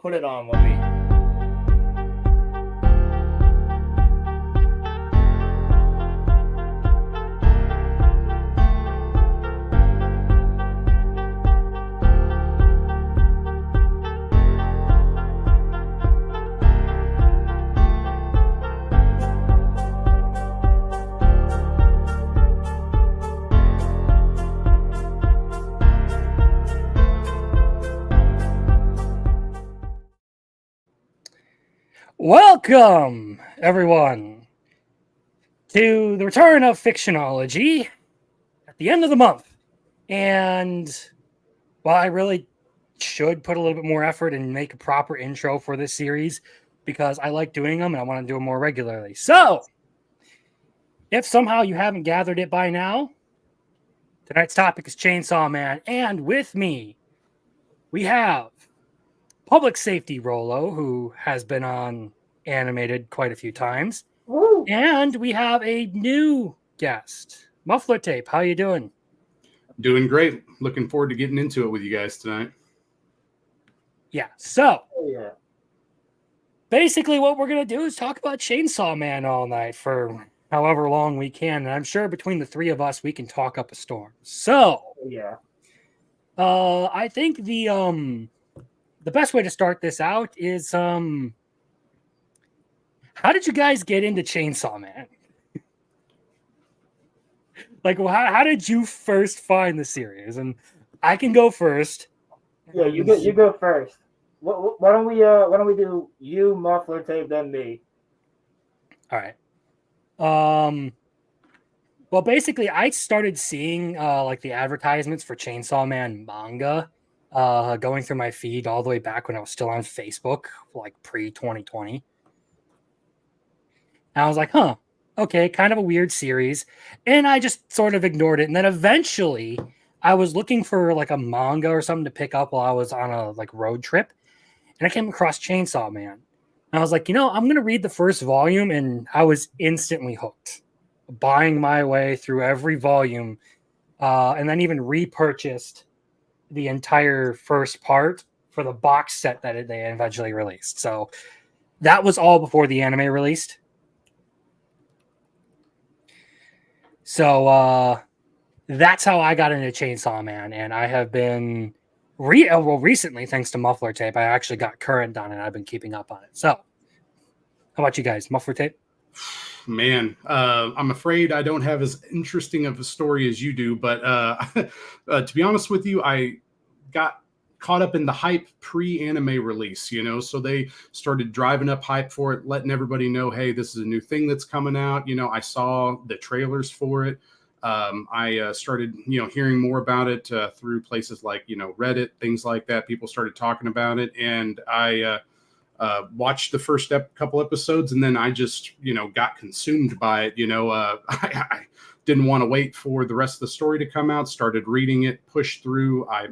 put it on while we. Welcome, everyone, to the return of Fictionology at the end of the month. And while I really should put a little bit more effort and make a proper intro for this series because I like doing them and I want to do them more regularly. So, if somehow you haven't gathered it by now, tonight's topic is Chainsaw Man. And with me, we have Public Safety Rolo, who has been on animated quite a few times. Woo! And we have a new guest, Muffler Tape. How you doing? Doing great. Looking forward to getting into it with you guys tonight. Yeah. So Yeah. basically what we're going to do is talk about Chainsaw Man all night for however long we can. And I'm sure between the three of us, we can talk up a storm. So Yeah. I think the best way to start this out is how did you guys get into Chainsaw Man? Like, how did you first find the series? And I can go first. Yeah, you go first. Why don't we do you, Muffler Tape, then me? All right. Well, basically, I started seeing like the advertisements for Chainsaw Man manga going through my feed all the way back when I was still on Facebook, like pre-2020. And I was like, huh, okay, kind of a weird series. And I just sort of ignored it. And then eventually I was looking for like a manga or something to pick up while I was on a like road trip. And I came across Chainsaw Man. And I was like, I'm going to read the first volume. And I was instantly hooked, buying my way through every volume. And then even repurchased the entire first part for the box set that they eventually released. So that was all before the anime released. So that's how I got into Chainsaw Man, and I have been recently, thanks to Muffler Tape, I actually got current on it. I've been keeping up on it. So, how about you guys, Muffler Tape? Man, I'm afraid I don't have as interesting of a story as you do, but to be honest with you, I got caught up in the hype pre-anime release, so they started driving up hype for it, letting everybody know, hey, this is a new thing that's coming out. I saw the trailers for it. I started, hearing more about it through places like, Reddit, things like that. People started talking about it, and I watched the first couple episodes, and then I just, got consumed by it. I didn't want to wait for the rest of the story to come out. Started reading it, pushed through. I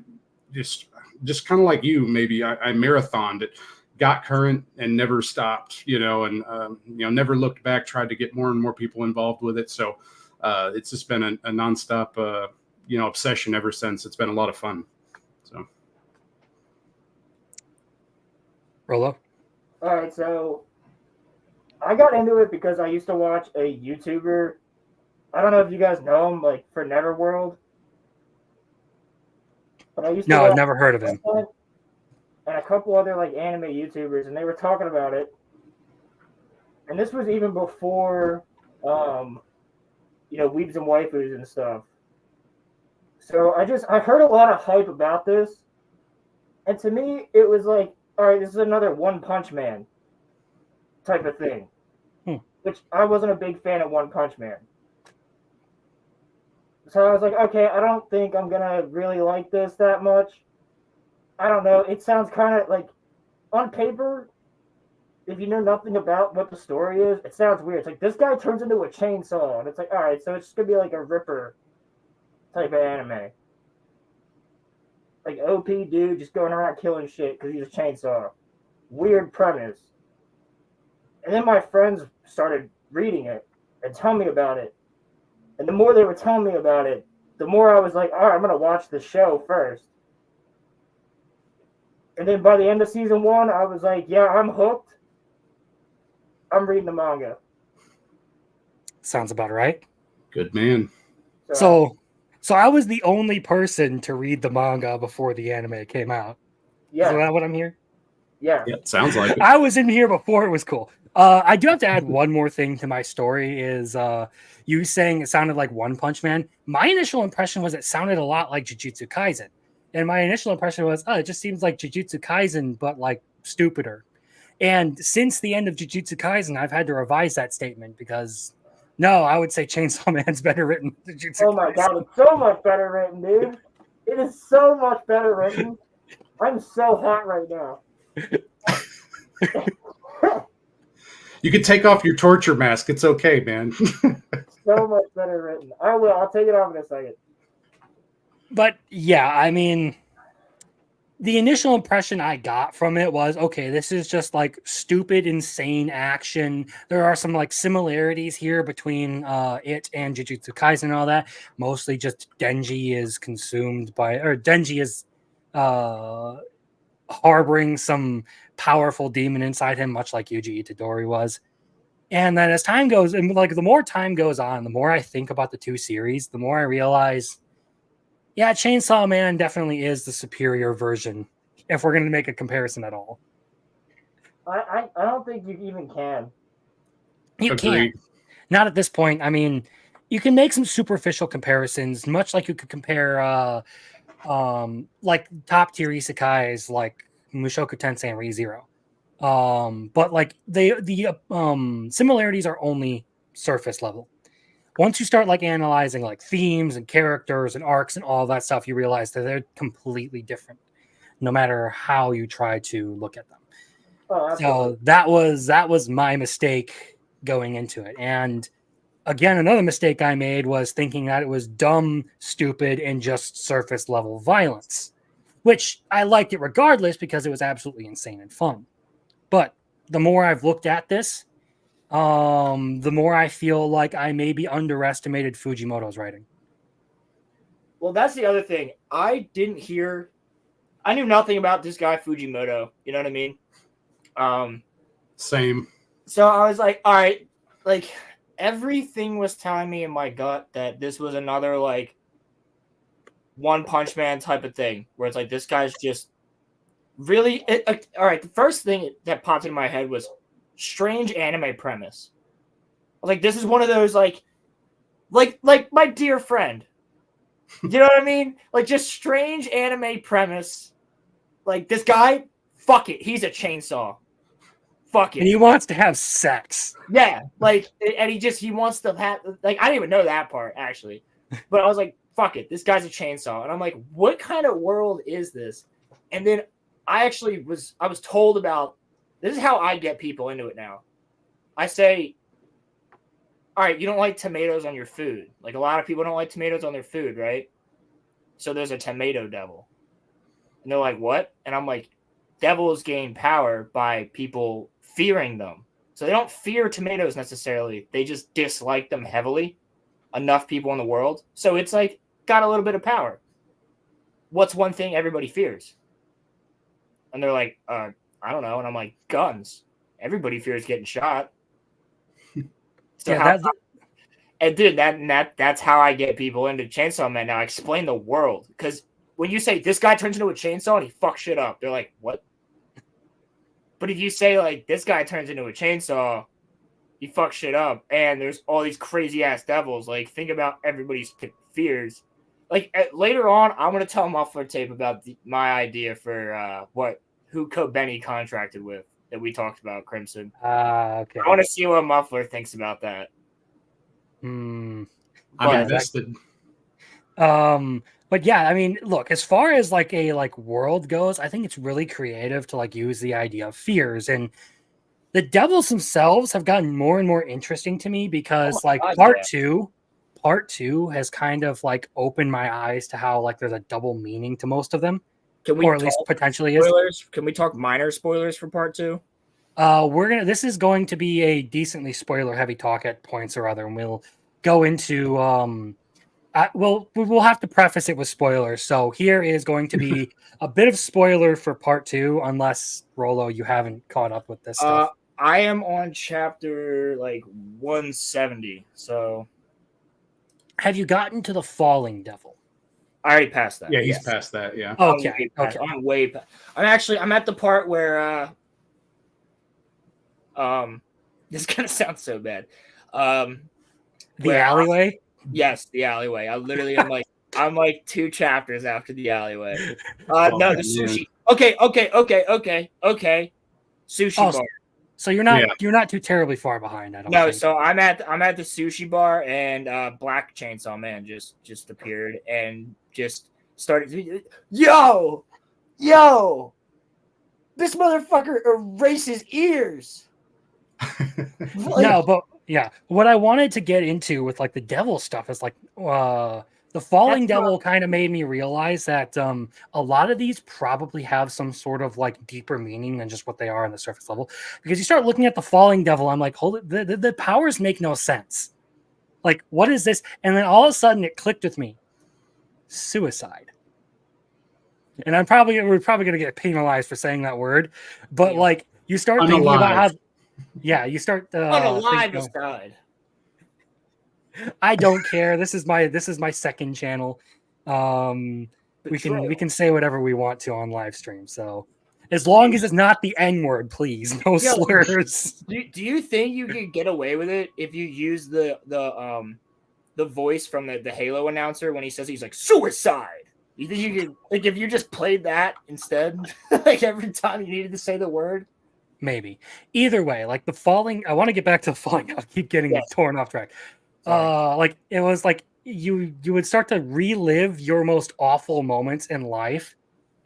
just kind of like you, maybe I marathoned it, got current and never stopped, and never looked back, tried to get more and more people involved with it. So it's just been a nonstop, obsession ever since. It's been a lot of fun. So. Rolo? All right, so I got into it because I used to watch a YouTuber. I don't know if you guys know him, like for Netherworld. But I used to I've never heard of him. And a couple other like anime YouTubers, and they were talking about it. And this was even before, weebs and waifus and stuff. So I heard a lot of hype about this, and to me, it was like, all right, this is another One Punch Man type of thing, which I wasn't a big fan of One Punch Man. So I was like, okay, I don't think I'm going to really like this that much. I don't know. It sounds kind of like, on paper, if you know nothing about what the story is, it sounds weird. It's like, this guy turns into a chainsaw. And it's like, all right, so it's going to be like a Ripper type of anime. Like, OP dude just going around killing shit because he's a chainsaw. Weird premise. And then my friends started reading it and telling me about it. And the more they were telling me about it, the more I was like, all right, I'm going to watch the show first. And then by the end of season 1, I was like, yeah, I'm hooked. I'm reading the manga. Sounds about right. Good man. So I was the only person to read the manga before the anime came out. yeah, Is that what I'm hearing? yeah. Yeah, it sounds like it. I was in here before it was cool. I do have to add one more thing to my story is you saying it sounded like One Punch Man. My initial impression was it sounded a lot like Jujutsu Kaisen. And my initial impression was, oh, it just seems like Jujutsu Kaisen, but like stupider. And since the end of Jujutsu Kaisen, I've had to revise that statement because no, I would say Chainsaw Man's better written than Jujutsu Oh my Kaisen. god, it's so much better written, dude. It is so much better written. I'm so hot right now. You can take off your torture mask. It's okay, man. So much better written. I will. I'll take it off in a second. But yeah, I mean, the initial impression I got from it was, okay, this is just like stupid, insane action. There are some like similarities here between it and Jujutsu Kaisen and all that. Mostly just Denji is Denji is harboring some powerful demon inside him, much like Yuji Itadori was. And then as time goes, and like the more time goes on, the more I think about the two series, the more I realize, yeah, Chainsaw Man definitely is the superior version if we're going to make a comparison at all. I don't think you even can. You Agreed. can't. Not at this point. I mean, you can make some superficial comparisons, much like you could compare like top tier isekais like Mushoku Tensei and ReZero. But like the similarities are only surface level. Once you start like analyzing like themes and characters and arcs and all that stuff, you realize that they're completely different, no matter how you try to look at them. Oh, absolutely. So that was my mistake going into it. And again, another mistake I made was thinking that it was dumb, stupid, and just surface level violence, which I liked it regardless because it was absolutely insane and fun. But the more I've looked at this, the more I feel like I maybe underestimated Fujimoto's writing. Well, that's the other thing. I knew nothing about this guy Fujimoto. You know what I mean? Same. So I was like, all right, like everything was telling me in my gut that this was another like One Punch Man type of thing, where it's like this guy's just really all right. The first thing that popped in my head was strange anime premise. Like this is one of those like my dear friend. You know what I mean? Like just strange anime premise. Like this guy, fuck it, he's a chainsaw. Fuck it. And he wants to have sex. Yeah, like, and he wants to have, like, I didn't even know that part, actually. But I was like, fuck it, this guy's a chainsaw. And I'm like, what kind of world is this? And then I was told about, this is how I get people into it now. I say, all right, you don't like tomatoes on your food. Like, a lot of people don't like tomatoes on their food, right? So there's a tomato devil. And they're like, what? And I'm like, devils gain power by people fearing them. So they don't fear tomatoes necessarily. They just dislike them heavily. Enough people in the world. So it's like got a little bit of power. What's one thing everybody fears? And they're like, I don't know. And I'm like, guns. Everybody fears getting shot. So Yeah, and dude, that's how I get people into Chainsaw Man now. I explain the world. Because when you say this guy turns into a chainsaw and he fucks shit up, they're like, what? But if you say, like, this guy turns into a chainsaw, he fucks shit up, and there's all these crazy-ass devils, like, think about everybody's fears. Like, later on, I'm going to tell Muffler Tape about my idea for who Benny contracted with that we talked about, Crimson. okay. I want to see what Muffler thinks about that. I'm invested. But yeah, I mean, look, as far as like a like world goes, I think it's really creative to like use the idea of fears, and the devils themselves have gotten more and more interesting to me because like part two has kind of like opened my eyes to how like there's a double meaning to most of them. Or at least potentially spoilers? Can we talk minor spoilers for part 2? This is going to be a decently spoiler heavy talk at points or other, and we'll go into we'll have to preface it with spoilers. So here is going to be a bit of spoiler for part 2, unless Rolo, you haven't caught up with this stuff. I am on chapter like 170, so Have you gotten to the falling devil? I already passed that. Yeah, he's past that. Yeah. Okay. I'm way past. I'm at the part where this is gonna sound so bad. The alleyway? Yes, the alleyway. I literally am I'm like 2 chapters after the alleyway. No, the sushi. Okay. Sushi bar. So you're not too terribly far behind, I don't think. So I'm at the sushi bar, and Black Chainsaw Man just appeared and just started. Yo, this motherfucker erases ears. No, but yeah, what I wanted to get into with like the devil stuff is like the falling devil kind of made me realize that a lot of these probably have some sort of like deeper meaning than just what they are on the surface level. Because you start looking at the falling devil, I'm like, hold it, the powers make no sense. Like, what is this? And then all of a sudden it clicked with me. Suicide. And we're probably gonna get penalized for saying that word, but like you start thinking about how you start unalive aside. I don't care. This is my second channel. We can say whatever we want to on live stream. So as long as it's not the N word, please, no slurs. Do you think you could get away with it if you use the voice from the Halo announcer when he says he's like suicide? You think you could, like, if you just played that instead, like every time you needed to say the word? Maybe. Either way, like the falling. I want to get back to the falling. I keep getting torn off track. Like it was like you would start to relive your most awful moments in life,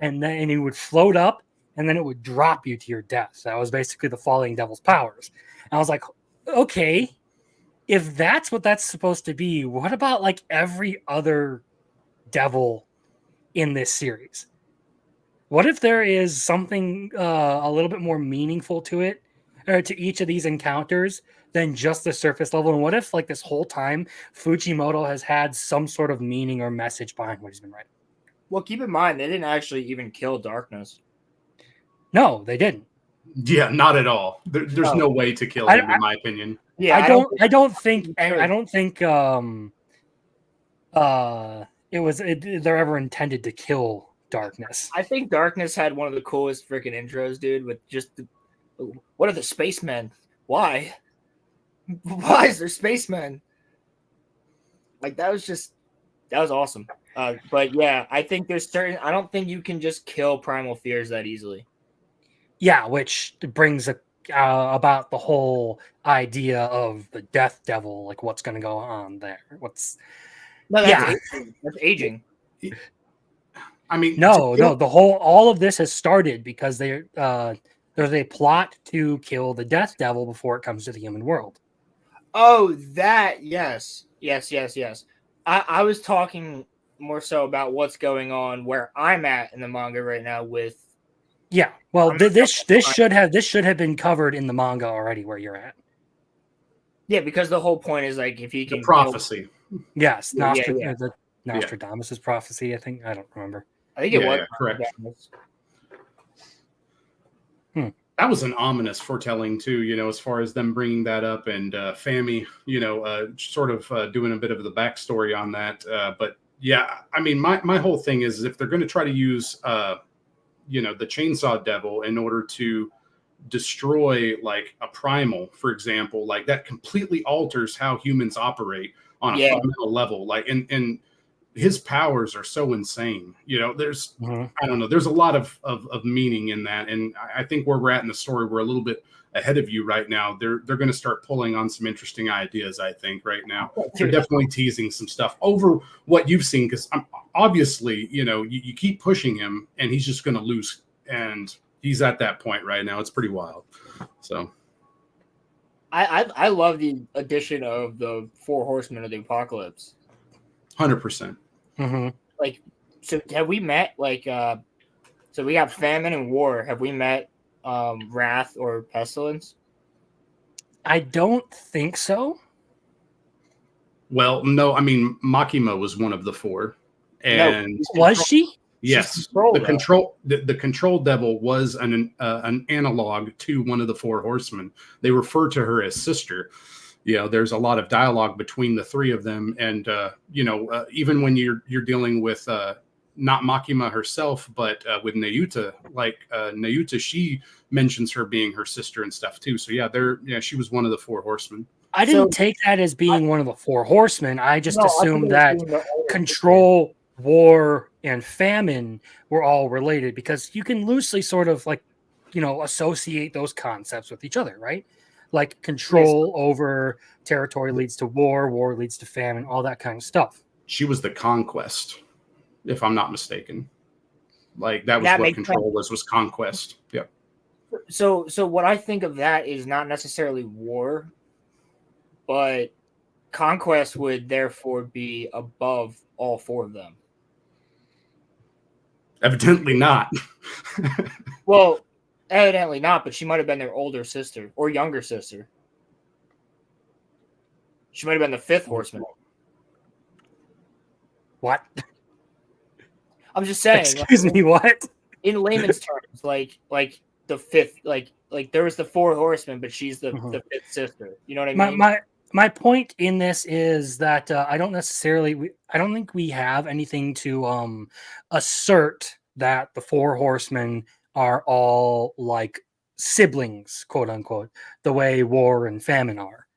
and then you would float up, and then it would drop you to your death. That was basically the falling devil's powers. And I was like, okay, if that's what that's supposed to be, what about like every other devil in this series? What if there is something a little bit more meaningful to it, or to each of these encounters than just the surface level? And what if, like, this whole time, Fujimoto has had some sort of meaning or message behind what he's been writing? Well, keep in mind, they didn't actually even kill Darkness. No, they didn't. Yeah, not at all. There's no way to kill him, in my opinion. Yeah, I don't think they're ever intended to kill Darkness. I think Darkness had one of the coolest freaking intros, dude, with just what are the spacemen? Why? Why is there spacemen? Like that was awesome. But yeah, I think I don't think you can just kill Primal Fears that easily. Yeah, which brings about the whole idea of the Death Devil, like what's going to go on there. That's aging. I mean, no. All of this has started because there's a plot to kill the Death Devil before it comes to the human world. Oh, that yes. I was talking more so about what's going on where I'm at in the manga right now with. Yeah, well, this should have been covered in the manga already where you're at. Yeah, because the whole point is like if you can the prophecy. Yes, Nostradamus' prophecy. I think I don't remember. I think it was correct. That was an ominous foretelling too, as far as them bringing that up and Fami, sort of doing a bit of the backstory on that. But yeah, I mean, my whole thing is if they're going to try to use, the Chainsaw Devil in order to destroy like a primal, for example, like that completely alters how humans operate on a fundamental level. Like, and his powers are so insane. There's I don't know. There's a lot of meaning in that, and I think where we're at in the story, we're a little bit ahead of you right now. They're going to start pulling on some interesting ideas. I think right now they're definitely teasing some stuff over what you've seen because obviously you keep pushing him and he's just going to lose, and he's at that point right now. It's pretty wild. So I love the addition of the 4 Horsemen of the Apocalypse. 100%. Like, so have we met so we got famine and war. Have we met wrath or pestilence? I don't think so. Well, no, I mean Makima was one of the four, No, and Was she? yes, control, the though. control devil was an analog to one of the four horsemen. They refer to her as sister. You know, there's a lot of dialogue between the three of them, and even when you're dealing with not Makima herself, but with Nayuta, like Nayuta, she mentions her being her sister and stuff too. So she was one of the four horsemen. I So- didn't take that as being one of the four horsemen. I just No, I took it assumed as that being the older control, war, and famine were all related because you can loosely sort of like, associate those concepts with each other, right? Like control over territory leads to war, war leads to famine, all that kind of stuff. She was the conquest, if I'm not mistaken. Like that was That what makes control was conquest. Yep. So what I think of that is not necessarily war, but conquest would therefore be above all four of them. Evidently not. Well, evidently not, but she might have been their older sister or younger sister. She might have been the fifth horseman. What? I'm just saying. Excuse me, what? In layman's terms, like the fifth, like there was the four horsemen, but she's the fifth sister. You know what I mean? My point in this is that I don't think we have anything to assert that the four horsemen are all like siblings, quote unquote, the way war and famine are.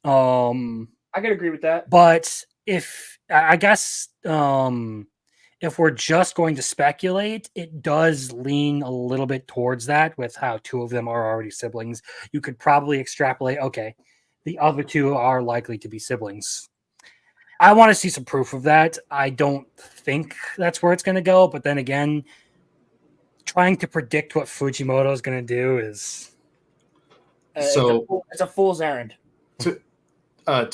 I could agree with that. But if I guess if we're just going to speculate, it does lean a little bit towards that with how two of them are already siblings. You could probably extrapolate, okay, the other two are likely to be siblings. I want to see some proof of that. I don't think that's where it's going to go. But then again, trying to predict what Fujimoto is going to do is... It's a fool's errand. To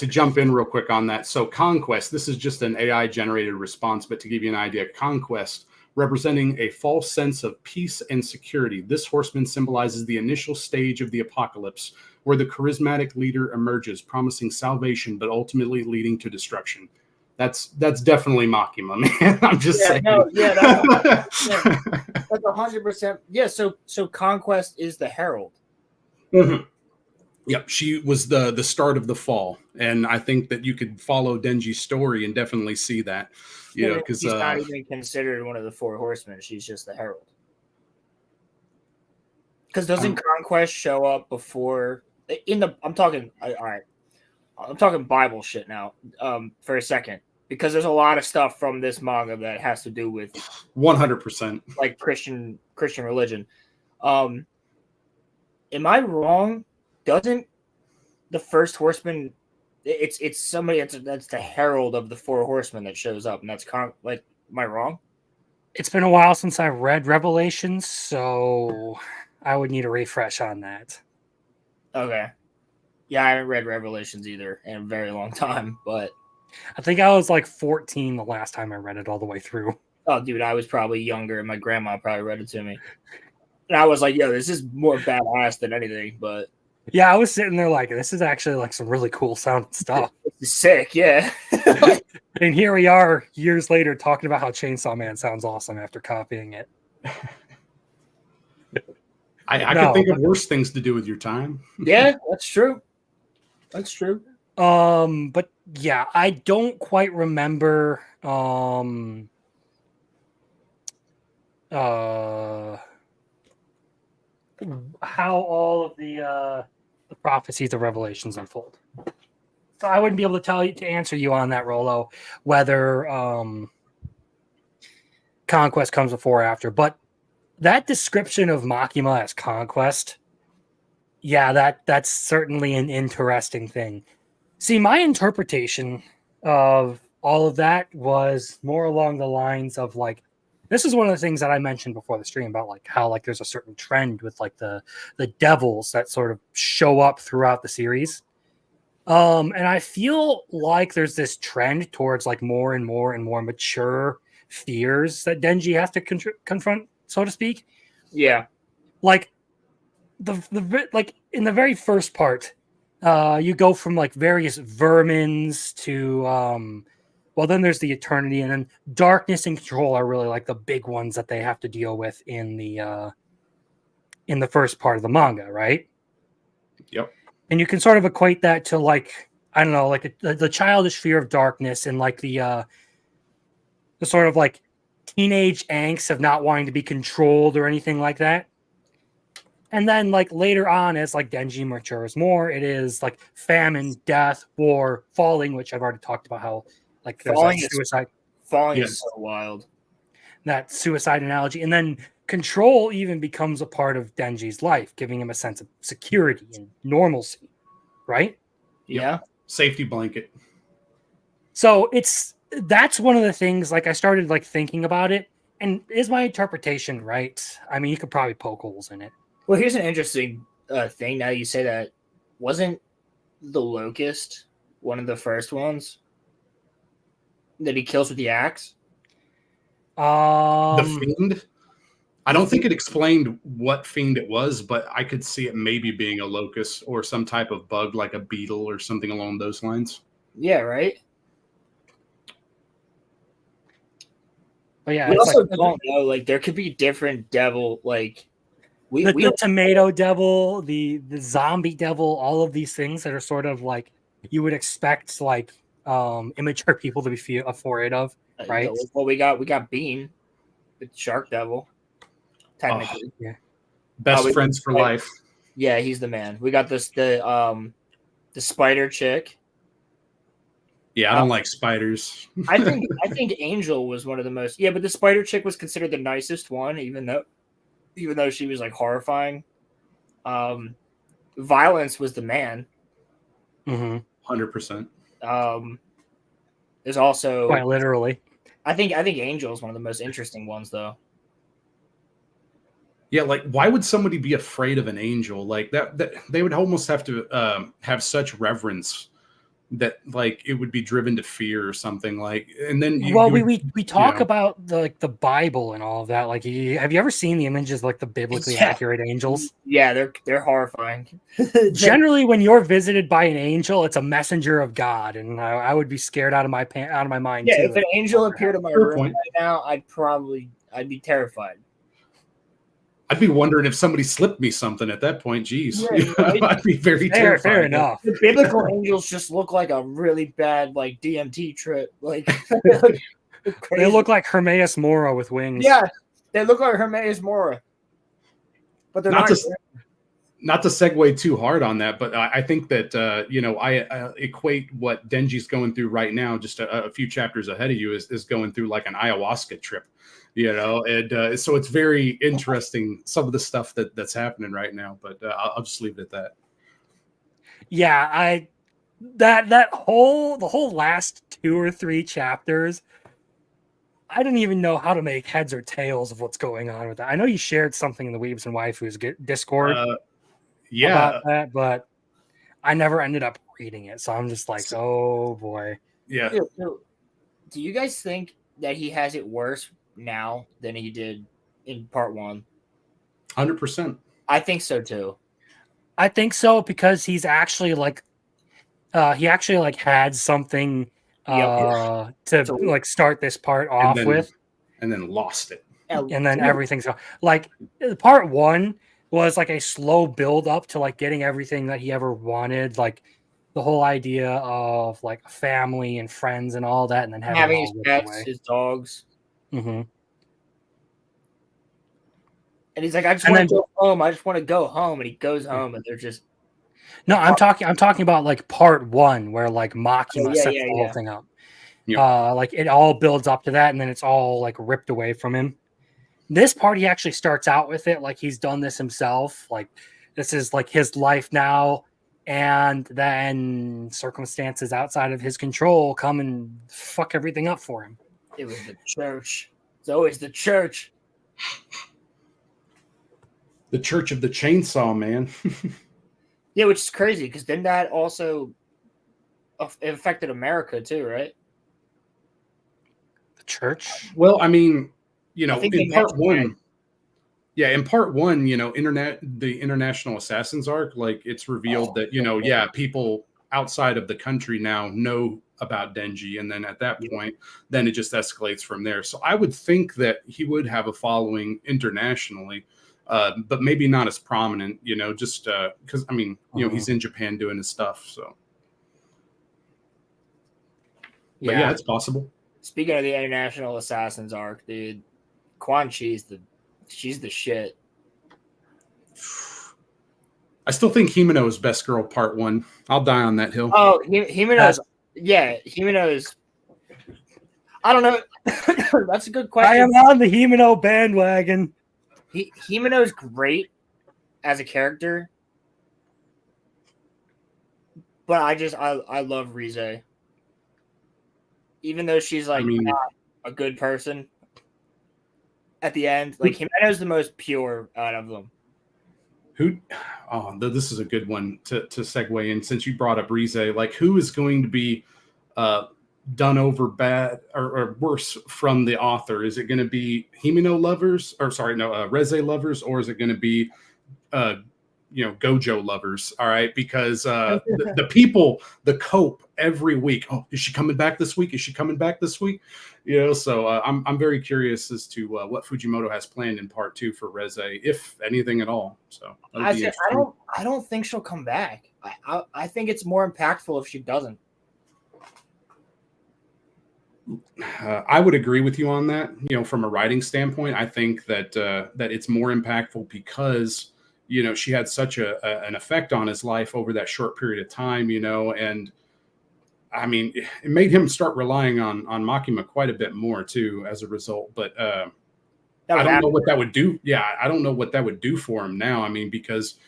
jump in real quick on that. So conquest, this is just an AI generated response, but to give you an idea, conquest representing a false sense of peace and security. This horseman symbolizes the initial stage of the apocalypse where the charismatic leader emerges, promising salvation, but ultimately leading to destruction. That's definitely Makima, man. I'm just saying. That's 100%. Yeah. So conquest is the herald. Mm-hmm. Yep, she was the start of the fall, and I think that you could follow Denji's story and definitely see that, because she's not even considered one of the four horsemen; she's just the herald. Because doesn't conquest show up before I'm talking. All right, I'm talking Bible shit now. For a second, because there's a lot of stuff from this manga that has to do with 100%, like Christian religion. Am I wrong? Doesn't the first horseman? It's somebody that's the herald of the four horsemen that shows up, and that's am I wrong? It's been a while since I read Revelations, so I would need a refresh on that. Okay, yeah, I haven't read Revelations either in a very long time, but I think I was like 14 the last time I read it all the way through. Oh, dude, I was probably younger, and my grandma probably read it to me, and I was like, "Yo, this is more badass than anything." But yeah, I was sitting there like, this is actually like some really cool sounding stuff. It's sick, yeah. And here we are years later talking about how Chainsaw Man sounds awesome after copying it. I could think of worse things to do with your time. Yeah, that's true. That's true. But yeah, I don't quite remember how all of the prophecies of Revelations unfold. So I wouldn't be able to answer you on that, Rolo, whether Conquest comes before or after. But that description of Makima as Conquest, yeah, that's certainly an interesting thing. See, my interpretation of all of that was more along the lines of like, this is one of the things that I mentioned before the stream about like how like there's a certain trend with like the devils that sort of show up throughout the series. And I feel like there's this trend towards like more and more and more mature fears that Denji has to confront, so to speak. Yeah. Like the like in the very first part, You go from like various vermins to well, then there's the eternity, and then darkness and control are really like the big ones that they have to deal with in the first part of the manga, right? Yep. And you can sort of equate that to like, I don't know, like the childish fear of darkness and like the sort of like teenage angst of not wanting to be controlled or anything like that. And then like later on, as like Denji matures more, it is like famine, death, war, falling, which I've already talked about how like there's Falling that is suicide, falling Yes. is so wild. that suicide analogy. And then control even becomes a part of Denji's life, giving him a sense of security and normalcy, right? Yep. Yeah. Safety blanket. So that's one of the things, like I started like thinking about it, and is my interpretation right? I mean, you could probably poke holes in it. Well, here's an interesting thing. Now you say that, wasn't the locust one of the first ones that he kills with the axe? The Um fiend. I don't think it explained what fiend it was, but I could see it maybe being a locust or some type of bug like a beetle or something along those lines. Yeah, right. but yeah, We it's also like don't know. Like, there could be different devil. Like, we the don't. tomato devil, the zombie devil, all of these things that are sort of like you would expect like immature people to be afraid of, right? Well, we got Bean, the shark devil. Technically, Yeah. Best we- friends for like- life. yeah, he's the man. We got the spider chick. Yeah, I don't like spiders. I think Angel was one of the most. Yeah, but the spider chick was considered the nicest one, even though she was like horrifying. Violence was the man. Mm-hmm. 100%. There's also Quite literally. I think Angel is one of the most interesting ones though. Yeah, like why would somebody be afraid of an angel like that they would almost have to have such reverence that like it would be driven to fear or something like, and then we talk know. about the Bible and all of that. Like, have you ever seen the images like the biblically Yeah. accurate angels? Yeah, they're horrifying. Generally, when you're visited by an angel, it's a messenger of God, and I would be scared out of my mind. Yeah, too. if an angel appeared in my Fair room point. right now, I'd be terrified. I'd be wondering if somebody slipped me something at that point. Jeez. Yeah, right? I'd be very terrified. Fair enough. The biblical angels just look like a really bad like DMT trip. Like They look like Hermaeus Mora with wings. yeah, they look like Hermaeus Mora, but they're Not not. Not to segue too hard on that, but I think that I equate what Denji's going through right now, just a few chapters ahead of you, is going through like an ayahuasca trip, and so it's very interesting some of the stuff that's happening right now. But I'll just leave it at that. Yeah, the whole last 2 or 3 chapters, I didn't even know how to make heads or tails of what's going on with that. I know you shared something in the Weebs and Waifus Discord about that, but I never ended up reading it. So I'm just like, oh boy. Yeah. So, do you guys think that he has it worse now than he did in part 1? 100%. I think so too. I think so because he's actually like, he actually like had something to like start this part off with, and then lost it, and then everything's like part 1 was like a slow build up to like getting everything that he ever wanted, like the whole idea of like family and friends and all that, and then having his pets, his dogs. Mm-hmm. And he's like, I just want to go home. I just want to go home. And he goes home, and they're just. No, I'm talking about like part 1 where like Makima sets the whole thing up. Yeah. Like it all builds up to that, and then it's all like ripped away from him. This part, he actually starts out with it like he's done this himself. Like this is like his life now, and then circumstances outside of his control come and fuck everything up for him. It was the church. It's always the church. The Church of the Chainsaw Man. Yeah, which is crazy because then that also affected America too, right? The church? Well, I mean, in part 1, Yeah, in part one, the International Assassins arc, like it's revealed that, people outside of the country now know about Denji. And then at that point, then it just escalates from there. So I would think that he would have a following internationally, but maybe not as prominent, just because, he's in Japan doing his stuff. So, but yeah, it's possible. Speaking of the International Assassins arc, dude, Quan Chi's she's the shit. I still think Himeno is best girl part one. I'll die on that hill. Oh, Himeno's Himeno's. I don't know. That's a good question. I am on the Himeno bandwagon. Himeno's great as a character, but I love Rize. Even though she's not a good person at the end, like Himeno's the most pure out of them. This is a good one to segue in, since you brought up Rize. Like, who is going to be done over bad or worse from the author? Is it going to be Himeno lovers, Rize lovers, or is it going to be Gojo lovers? All right, because the people, the cope every week. Oh, is she coming back this week? Is she coming back this week? So I'm very curious as to what Fujimoto has planned in part two for Rize, if anything at all. So I don't think she'll come back. I think it's more impactful if she doesn't. I would agree with you on that. From a writing standpoint, I think that that it's more impactful because she had such an effect on his life over that short period of time. And I mean, it made him start relying on Makima quite a bit more too as a result. But I don't know what that would do. Yeah, I don't know what that would do for him now. I mean, because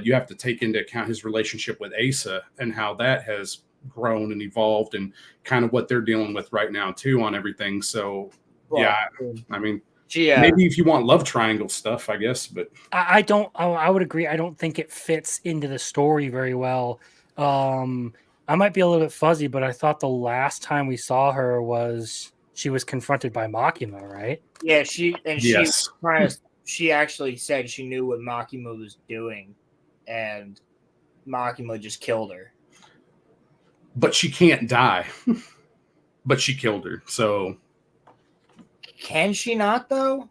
you have to take into account his relationship with Asa and how that has grown and evolved, and kind of what they're dealing with right now too on everything. So I mean, maybe if you want love triangle stuff, I guess, but I would agree. I don't think it fits into the story very well. I might be a little bit fuzzy, but I thought the last time we saw her was she was confronted by Makima, right? Yeah, she actually said she knew what Makima was doing, and Makima just killed her. But she can't die. But she killed her. So can she not though?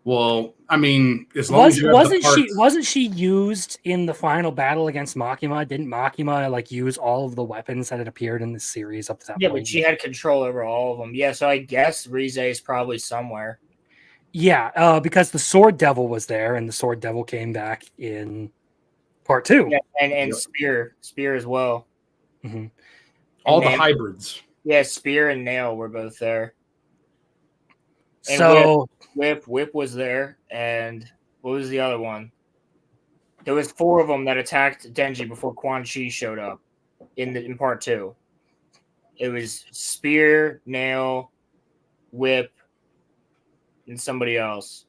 Well, I mean, as long as you have the parts... wasn't she used in the final battle against Makima? Didn't Makima use all of the weapons that had appeared in the series up to that point? Yeah, but she had control over all of them. Yeah, so I guess Rize is probably somewhere. Yeah, because the Sword Devil was there, and the Sword Devil came back in part two. Yeah, and Spear as well. Mm-hmm. All the hybrids. Yeah, Spear and Nail were both there. And so Whip was there, and what was the other one? There was 4 of them that attacked Denji before Quan Chi showed up in part 2. It was Spear, Nail, Whip, and somebody else.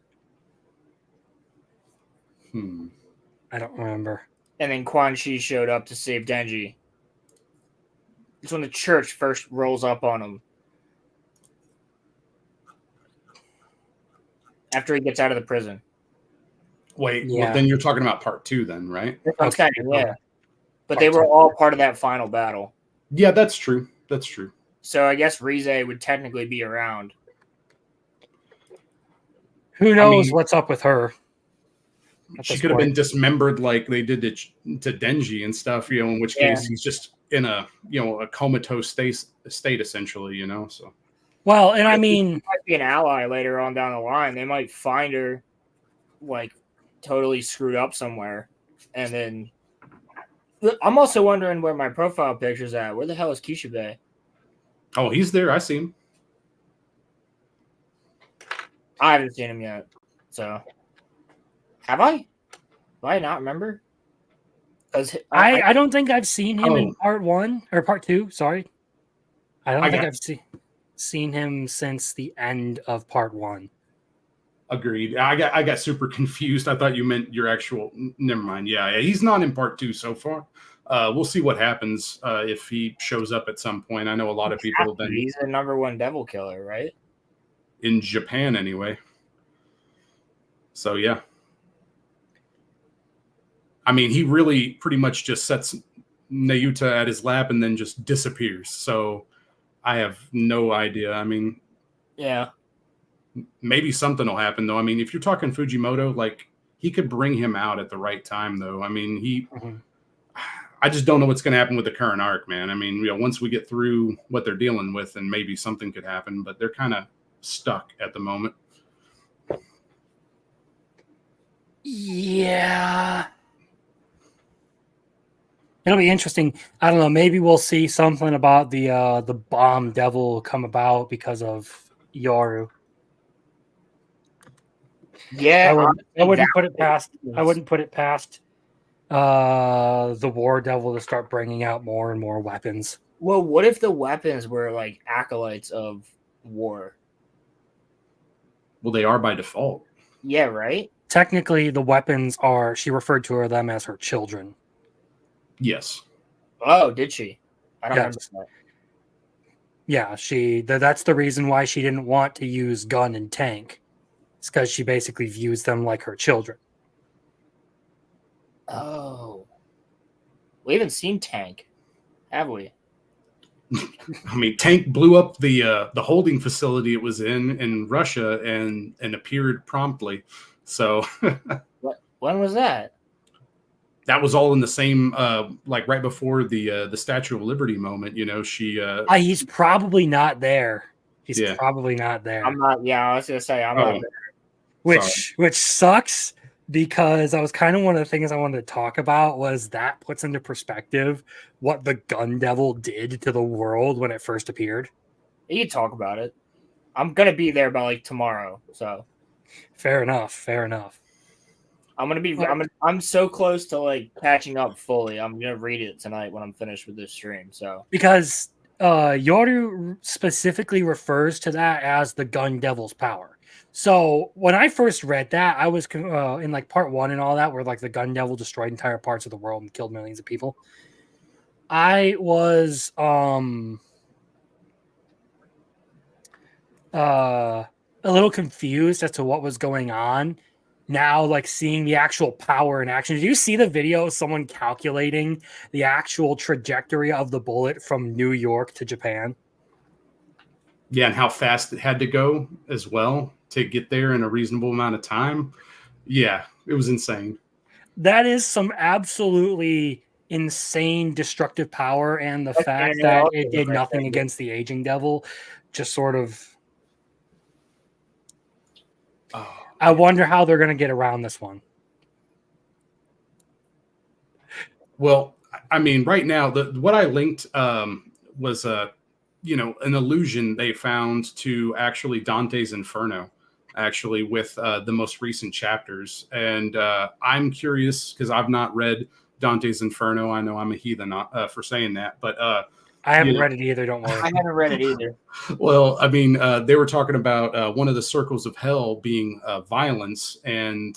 I don't remember. And then Quan Chi showed up to save Denji. It's when the church first rolls up on him. After he gets out of the prison. Wait, well, then you're talking about part 2 then, right? Okay, yeah. But they were all part of that final battle. Yeah, that's true. That's true. So I guess Rize would technically be around. Who knows what's up with her? She could have been dismembered like they did to Denji and stuff, in which case he's just in a comatose state essentially, so. Well, and I mean, she might be an ally later on down the line. They might find her totally screwed up somewhere. And then I'm also wondering where my profile picture's at. Where the hell is Kishibe? Oh, he's there. I see him. I haven't seen him yet. So have I? Do I not remember? Because I don't think I've seen him in part 1 or part 2. Sorry. I don't think I've seen him since the end of part 1. Agreed. I got super confused. I thought you meant your actual. Never mind. Yeah, he's not in part 2 so far. We'll see what happens if he shows up at some point. I know a lot of people have been. He's the #1 devil killer, right? In Japan, anyway. So yeah, I mean, he really pretty much just sets Nayuta at his lap and then just disappears. So I have no idea. I mean, Yeah. maybe something will happen though. I mean, if you're talking Fujimoto, like he could bring him out at the right time though. I mean, I just don't know what's going to happen with the current arc, man. I mean, once we get through what they're dealing with, and maybe something could happen, but they're kind of stuck at the moment. Yeah. It'll be interesting. I don't know. Maybe we'll see something about the bomb devil come about because of Yoru. Yeah. I wouldn't put it past. I wouldn't put it past the war devil to start bringing out more and more weapons. Well, what if the weapons were like acolytes of war? Well, they are by default. Yeah, right? Technically, the weapons are. She referred to them as her children. Yes. Oh, did she? I don't Yes. remember that. Yeah, that's the reason why she didn't want to use gun and tank. It's because she basically views them like her children. Oh. We haven't seen Tank, have we? I mean, Tank blew up the holding facility it was in Russia and appeared promptly. So When was that? that was all in the same like right before the Statue of Liberty moment. You know, she He's probably not there. He's Yeah. probably not there. I'm not. Yeah, I was gonna say I'm Oh. not. Which sucks because I was kind of one of the things I wanted to talk about was that puts into perspective what the gun devil did to the world when it first appeared. You can talk about it. I'm gonna be there by like tomorrow, so Fair enough. I'm gonna be. I'm so close to like catching up fully. I'm gonna read it tonight when I'm finished with this stream. So Because Yoru specifically refers to that as the gun devil's power. So when I first read that, I was in like part 1 and all that, where like the gun devil destroyed entire parts of the world and killed millions of people. I was a little confused as to what was going on. Now, like seeing the actual power in action. Did you see the video of someone calculating the actual trajectory of the bullet from New York to Japan? Yeah, and how fast it had to go as well to get there in a reasonable amount of time. Yeah, it was insane. That is some absolutely insane destructive power, and the fact that it did nothing against the aging devil just sort of. I wonder how they're going to get around this one. Well, I mean, right now, what I linked was an illusion they found to actually Dante's Inferno, actually with the most recent chapters. And I'm curious because I've not read Dante's Inferno. I know I'm a heathen for saying that, but I haven't read it either. Don't worry. I haven't read it either. Well, I mean, they were talking about one of the circles of hell being violence, and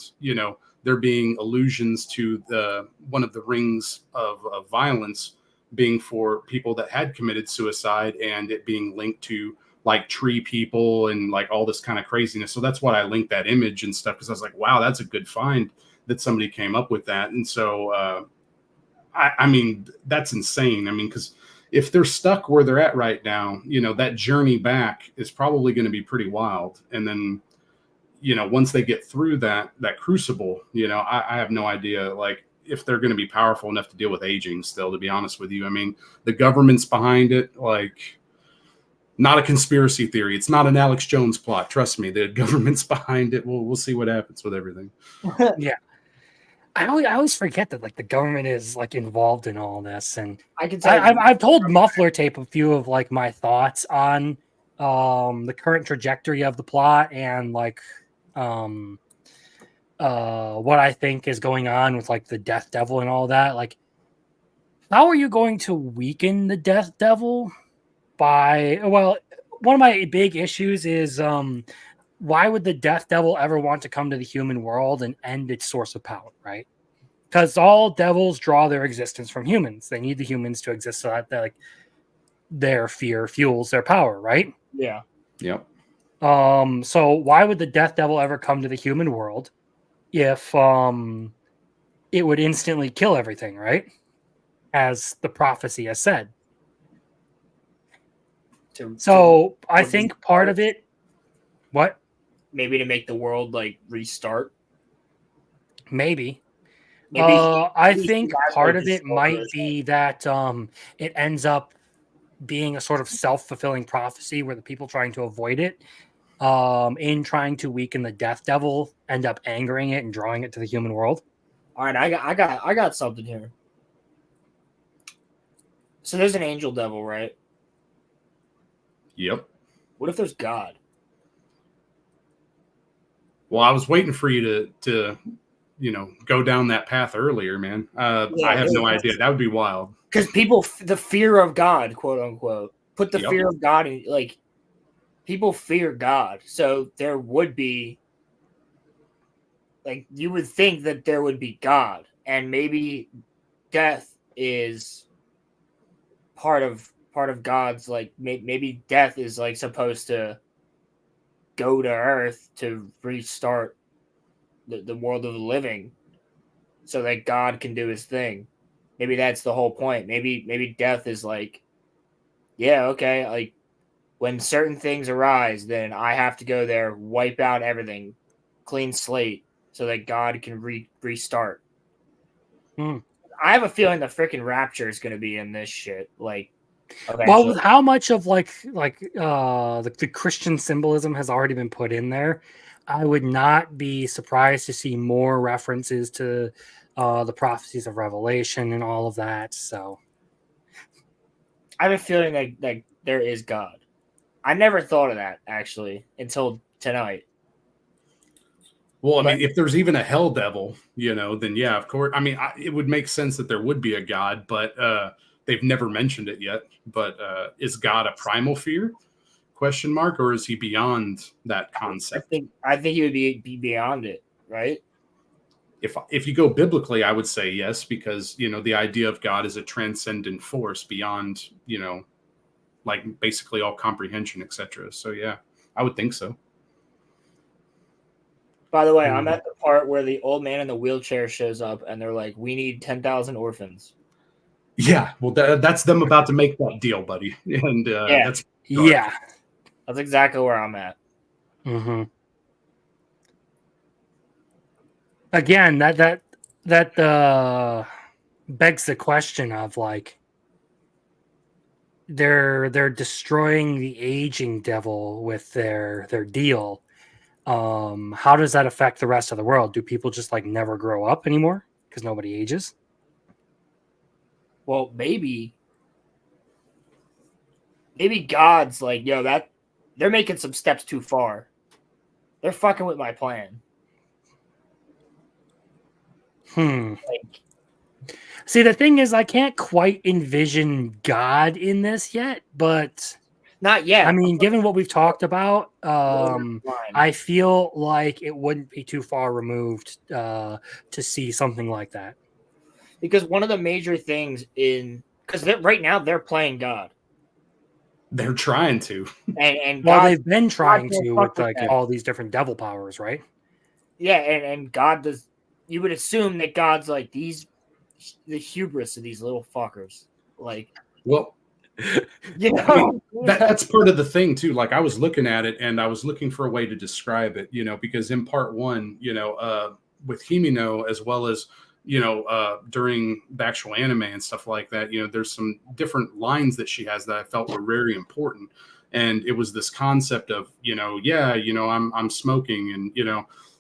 there being allusions to one of the rings of violence being for people that had committed suicide, and it being linked to like tree people and like all this kind of craziness. So that's why I linked that image and stuff, because I was like, wow, that's a good find that somebody came up with that. And so, I mean, that's insane. I mean, because if they're stuck where they're at right now, that journey back is probably going to be pretty wild. And then, once they get through that crucible, I have no idea, like, if they're going to be powerful enough to deal with aging still, to be honest with you. I mean, the government's behind it, like, not a conspiracy theory. It's not an Alex Jones plot. Trust me, the government's behind it. We'll see what happens with everything. Yeah. I always forget that like the government is like involved in all this, and I've told Muffler Tape a few of like my thoughts on the current trajectory of the plot and like what I think is going on with like the Death Devil and all that. Like, how are you going to weaken the Death Devil by? Well, one of my big issues is why would the Death Devil ever want to come to the human world and end its source of power, right? Because all devils draw their existence from humans. They need the humans to exist so that like their fear fuels their power, right? Yeah. Yep. So why would the Death Devil ever come to the human world if it would instantly kill everything, right? As the prophecy has said. So I think part of it, what? Maybe to make the world like restart. Maybe. Maybe I think part of it might be that it ends up being a sort of self-fulfilling prophecy where the people trying to avoid it, in trying to weaken the Death Devil, end up angering it and drawing it to the human world. All right, I got something here. So there's an angel devil, right? Yep. What if there's God? Well, I was waiting for you to go down that path earlier, man. I have no idea. That would be wild. Because people, the fear of God, quote unquote, put the Yep. fear of God in, like, people fear God. So there would be, like, you would think that there would be God. And maybe death is part of God's, like, maybe death is, like, supposed to go to Earth to restart the world of the living so that God can do his thing. Maybe that's the whole point. Maybe death is like, yeah, okay, like when certain things arise, then I have to go there, wipe out everything, clean slate, so that God can restart. Hmm. I have a feeling the freaking rapture is going to be in this shit. Like, eventually. Well, with how much of the Christian symbolism has already been put in there, I would not be surprised to see more references to the prophecies of Revelation and all of that. So I have a feeling that there is God. I never thought of that actually until tonight. Well, I mean, if there's even a hell devil, then yeah, of course. I mean, it would make sense that there would be a God, but they've never mentioned it yet. But is God a primal fear? Question mark, or is he beyond that concept? I think he would be beyond it, right? If you go biblically, I would say yes, because the idea of God is a transcendent force beyond like basically all comprehension, etc. So yeah, I would think so. By the way, I'm at the part where the old man in the wheelchair shows up, and they're like, "We need 10,000 orphans." Yeah, well, that's them about to make that deal, buddy, and that's exactly where I'm at. Mm-hmm. Again, that begs the question of like they're destroying the aging devil with their deal. How does that affect the rest of the world? Do people just like never grow up anymore because nobody ages? Well, maybe God's like, yo, that they're making some steps too far. They're fucking with my plan. Like, see, the thing is, I can't quite envision God in this yet, but not yet. I mean, given what we've talked about, I feel like it wouldn't be too far removed to see something like that. Because one of the major things because right now they're playing God. They're trying to, and well, they've been trying to with like all these different devil powers, right? Yeah, and God does. You would assume that God's like the hubris of these little fuckers. Like, well, that's part of the thing too. Like I was looking at it and I was looking for a way to describe it, because in part one, with Himino as well as during the actual anime and stuff like that, there's some different lines that she has that I felt were very important. And it was this concept of, I'm smoking, and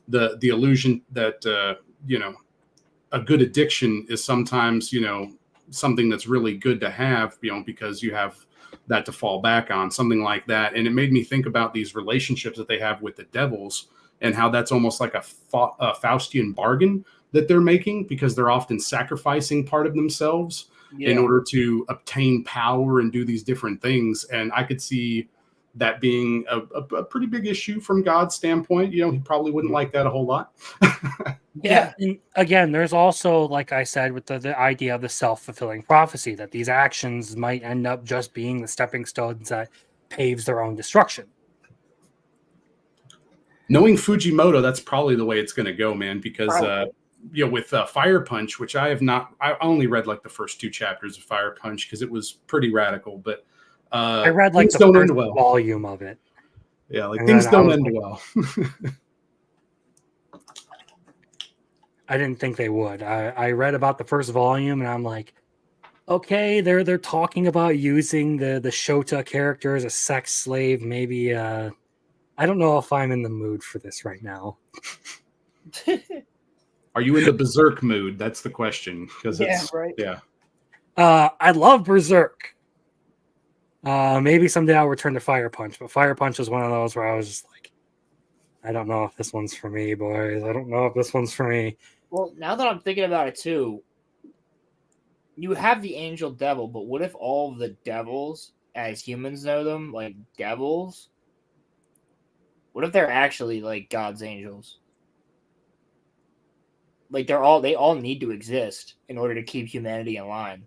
the illusion that a good addiction is sometimes something that's really good to have, because you have that to fall back on, something like that. And it made me think about these relationships that they have with the devils and how that's almost like a Faustian bargain that they're making, because they're often sacrificing part of themselves in order to obtain power and do these different things. And I could see that being a pretty big issue from God's standpoint. He probably wouldn't like that a whole lot. Yeah. And again, there's also, like I said, with the idea of the self-fulfilling prophecy, that these actions might end up just being the stepping stones that paves their own destruction. Knowing Fujimoto, that's probably the way it's going to go, man, because with Fire Punch, which I have not. I only read like the first 2 chapters of Fire Punch because it was pretty radical. But I read like things the don't first end well. volume of it. Yeah, like And things then I don't was end like- well. I didn't think they would. I read about the first volume and I'm like, okay, they're talking about using the Shota character as a sex slave. Maybe I don't know if I'm in the mood for this right now. Are you in the berserk mood? That's the question. Because Yeah, it's right. yeah. I love Berserk. Maybe someday I'll return to Fire Punch, but Fire Punch was one of those where I was just like, I don't know if this one's for me, boys. I don't know if this one's for me. Well, now that I'm thinking about it too, you have the angel devil, but what if all of the devils, as humans know them, like devils, what if they're actually like God's angels? Like they all need to exist in order to keep humanity in line.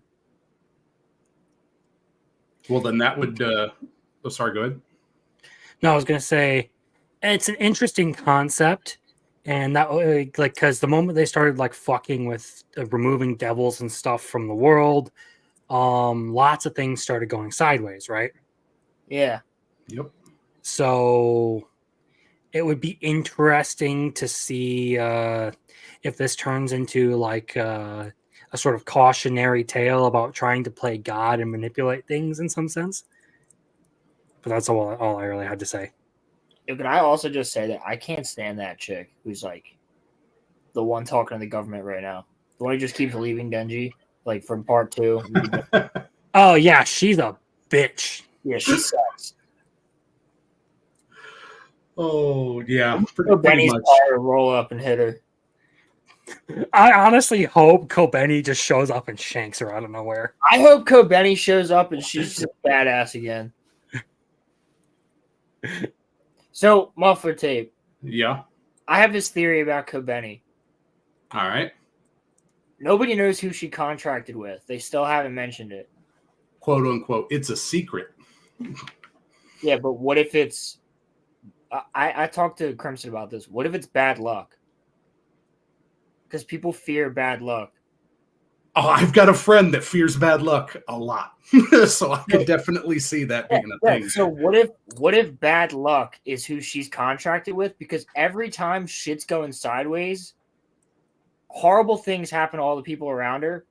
Well, then that would. Oh, sorry. Go ahead. No, I was gonna say it's an interesting concept, and that like because the moment they started like fucking with removing devils and stuff from the world, lots of things started going sideways, right? Yeah. Yep. So it would be interesting to see if this turns into like a sort of cautionary tale about trying to play God and manipulate things in some sense. But that's all I really had to say. Could I also just say that I can't stand that chick who's like the one talking to the government right now. The one who just keeps leaving Denji, like from part 2. Oh yeah, she's a bitch. Yeah, she sucks. Oh yeah, So pretty Benny's much. car roll up and hit her. I honestly hope Kobeni just shows up and shanks her out of nowhere. I hope Kobeni shows up and she's just badass again. So, muffler tape. Yeah. I have this theory about Kobeni. All right. Nobody knows who she contracted with. They still haven't mentioned it. Quote unquote. It's a secret. Yeah, but what if it's... I talked to Crimson about this. What if it's bad luck? Because people fear bad luck. Oh, I've got a friend that fears bad luck a lot, so I could definitely see that being a thing. So what if bad luck is who she's contracted with? Because every time shit's going sideways, horrible things happen to all the people around her.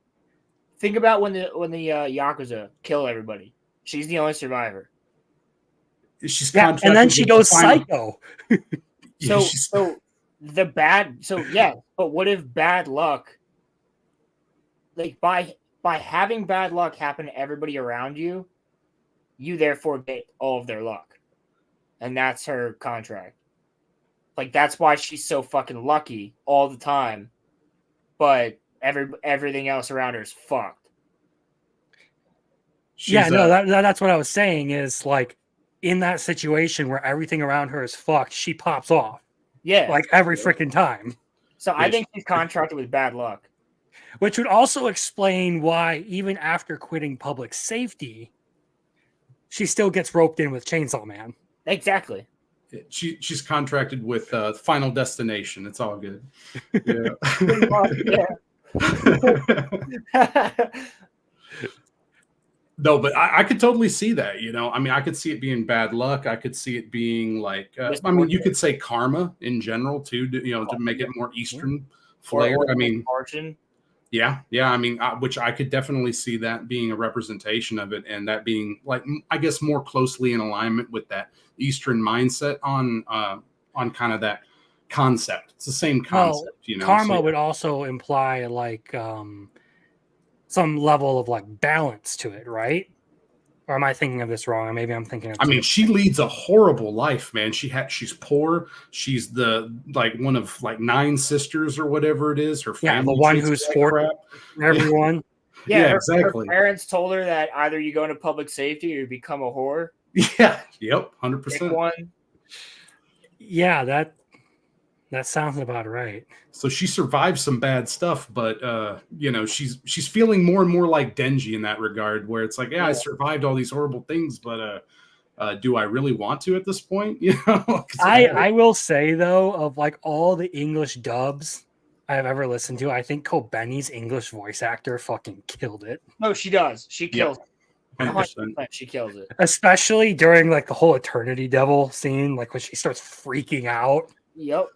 Think about when the Yakuza kill everybody. She's the only survivor. She's Yeah, and then contracted she with goes the final- psycho. But what if bad luck, like by having bad luck happen to everybody around you, you therefore get all of their luck. And that's her contract. Like that's why she's so fucking lucky all the time. But everything else around her is fucked. That's what I was saying is like in that situation where everything around her is fucked, she pops off. Yeah. Like every freaking time. So I think she's contracted with bad luck. Which would also explain why even after quitting public safety, she still gets roped in with Chainsaw Man. Exactly. She's contracted with Final Destination. It's all good. Yeah. No, but I could totally see that. I mean, I could see it being bad luck. I could see it being like, I mean, you could say karma in general too. To make it more Eastern flair. I mean, fortune. Yeah. I mean, which I could definitely see that being a representation of it, and that being like, I guess, more closely in alignment with that Eastern mindset on kind of that concept. It's the same concept, Karma would also imply like some level of like balance to it, right? Or am I thinking of this wrong? Or maybe I'm thinking of I mean, she leads a horrible life, man. She's poor. She's one of like 9 sisters or whatever it is. Her family, the one who's for everyone. Yeah, exactly. Her parents told her that either you go into public safety or you become a whore. Yeah. Yep. 100%. Pick one. Yeah, that sounds about right. So she survived some bad stuff, but she's feeling more and more like Denji in that regard, where it's like, I survived all these horrible things, but do I really want to at this point? I will say though, of like all the English dubs I've ever listened to. I think Kobeni's English voice actor fucking killed it. No, she does. She kills. Yep. it. 100%. 100%. She kills it. Especially during like the whole Eternity Devil scene, like when she starts freaking out. Yep.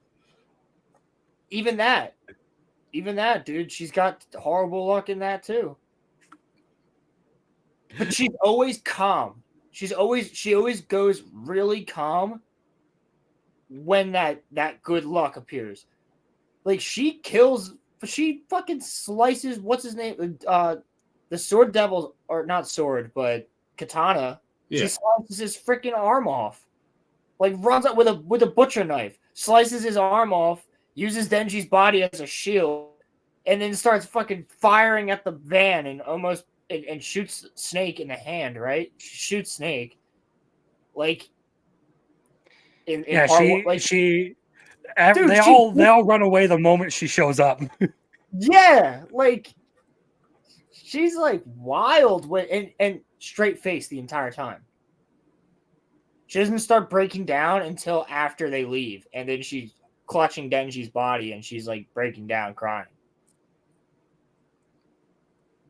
Even that, dude. She's got horrible luck in that too. But she's always calm. She always goes really calm when that good luck appears. Like she fucking slices what's his name? The sword devil, or not sword, but katana. Yeah. She slices his freaking arm off. Like runs up with a butcher knife, slices his arm off, uses Denji's body as a shield, and then starts fucking firing at the van and shoots Snake in the hand, right? She shoots Snake. Like Yeah, Dude, they all run away the moment she shows up. yeah, like she's like wild and straight face the entire time. She doesn't start breaking down until after they leave, and then she's clutching Denji's body and she's like breaking down, crying.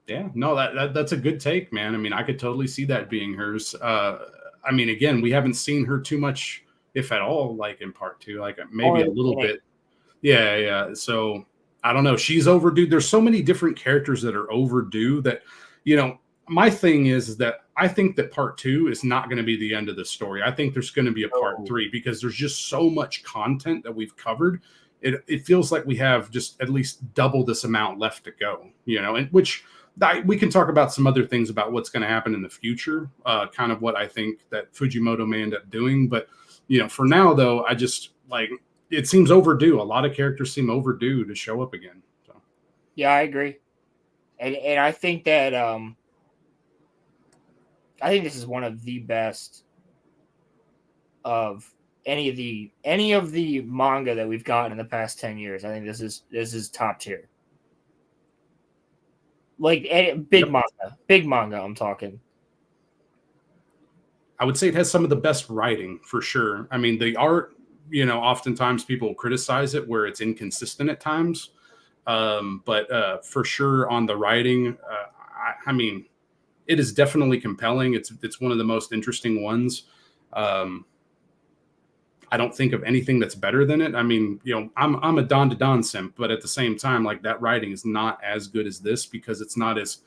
Yeah, no, that's a good take, man. I mean, I could totally see that being hers. I mean, again, we haven't seen her too much, if at all, like in part 2, like maybe a little bit. Yeah. So I don't know. She's overdue. There's so many different characters that are overdue that, my thing is that I think that part 2 is not going to be the end of the story. I think there's going to be a part 3 because there's just so much content that we've covered. It feels like we have just at least double this amount left to go, and which we can talk about some other things about what's going to happen in the future, kind of what I think that Fujimoto may end up doing. But, for now, though, I just like it seems overdue. A lot of characters seem overdue to show up again. So. Yeah, I agree. And I think that I think this is one of the best of any of the manga that we've gotten in the past 10 years. I think this is top tier. Like big manga. I'm talking. I would say it has some of the best writing for sure. I mean, the art, oftentimes people criticize it where it's inconsistent at times, but for sure on the writing, I mean, it is definitely compelling. It's one of the most interesting ones. I don't think of anything that's better than it. I mean, I'm a Don to Don simp, but at the same time, like that writing is not as good as this because it's not as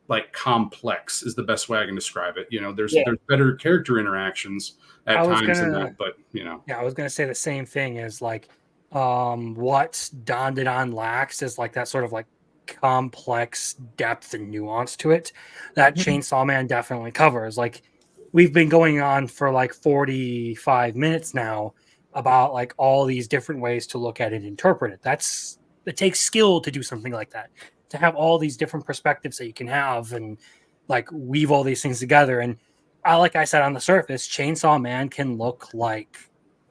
like complex is the best way I can describe it. There's better character interactions at times than that, but Yeah, I was gonna say the same thing is like what Don to Don lacks is like that sort of like complex depth and nuance to it that Chainsaw Man definitely covers. Like we've been going on for like 45 minutes now about like all these different ways to look at it and interpret it. It takes skill to do something like that, to have all these different perspectives that you can have and like weave all these things together. And like I said, on the surface, Chainsaw Man can look like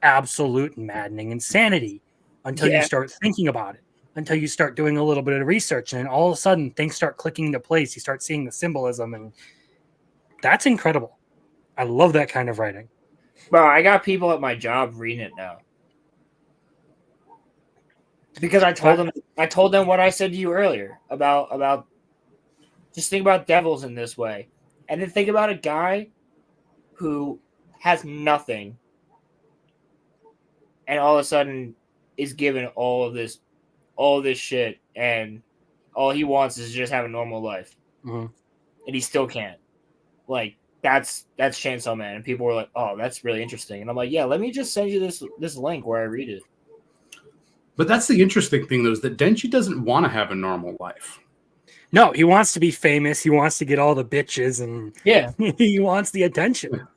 absolute maddening insanity until you start thinking about it, until you start doing a little bit of research, and then all of a sudden things start clicking into place. You start seeing the symbolism, and that's incredible. I love that kind of writing. Bro, I got people at my job reading it now. Because I told them what I said to you earlier about just think about devils in this way. And then think about a guy who has nothing and all of a sudden is given all of this shit, and all he wants is just have a normal life. Mm-hmm. And he still can't. Like that's Chainsaw Man, and people were like, "Oh, that's really interesting." And I'm like, "Yeah, let me just send you this link where I read it." But that's the interesting thing, though, is that Denji doesn't want to have a normal life. No, he wants to be famous. He wants to get all the bitches, and he wants the attention.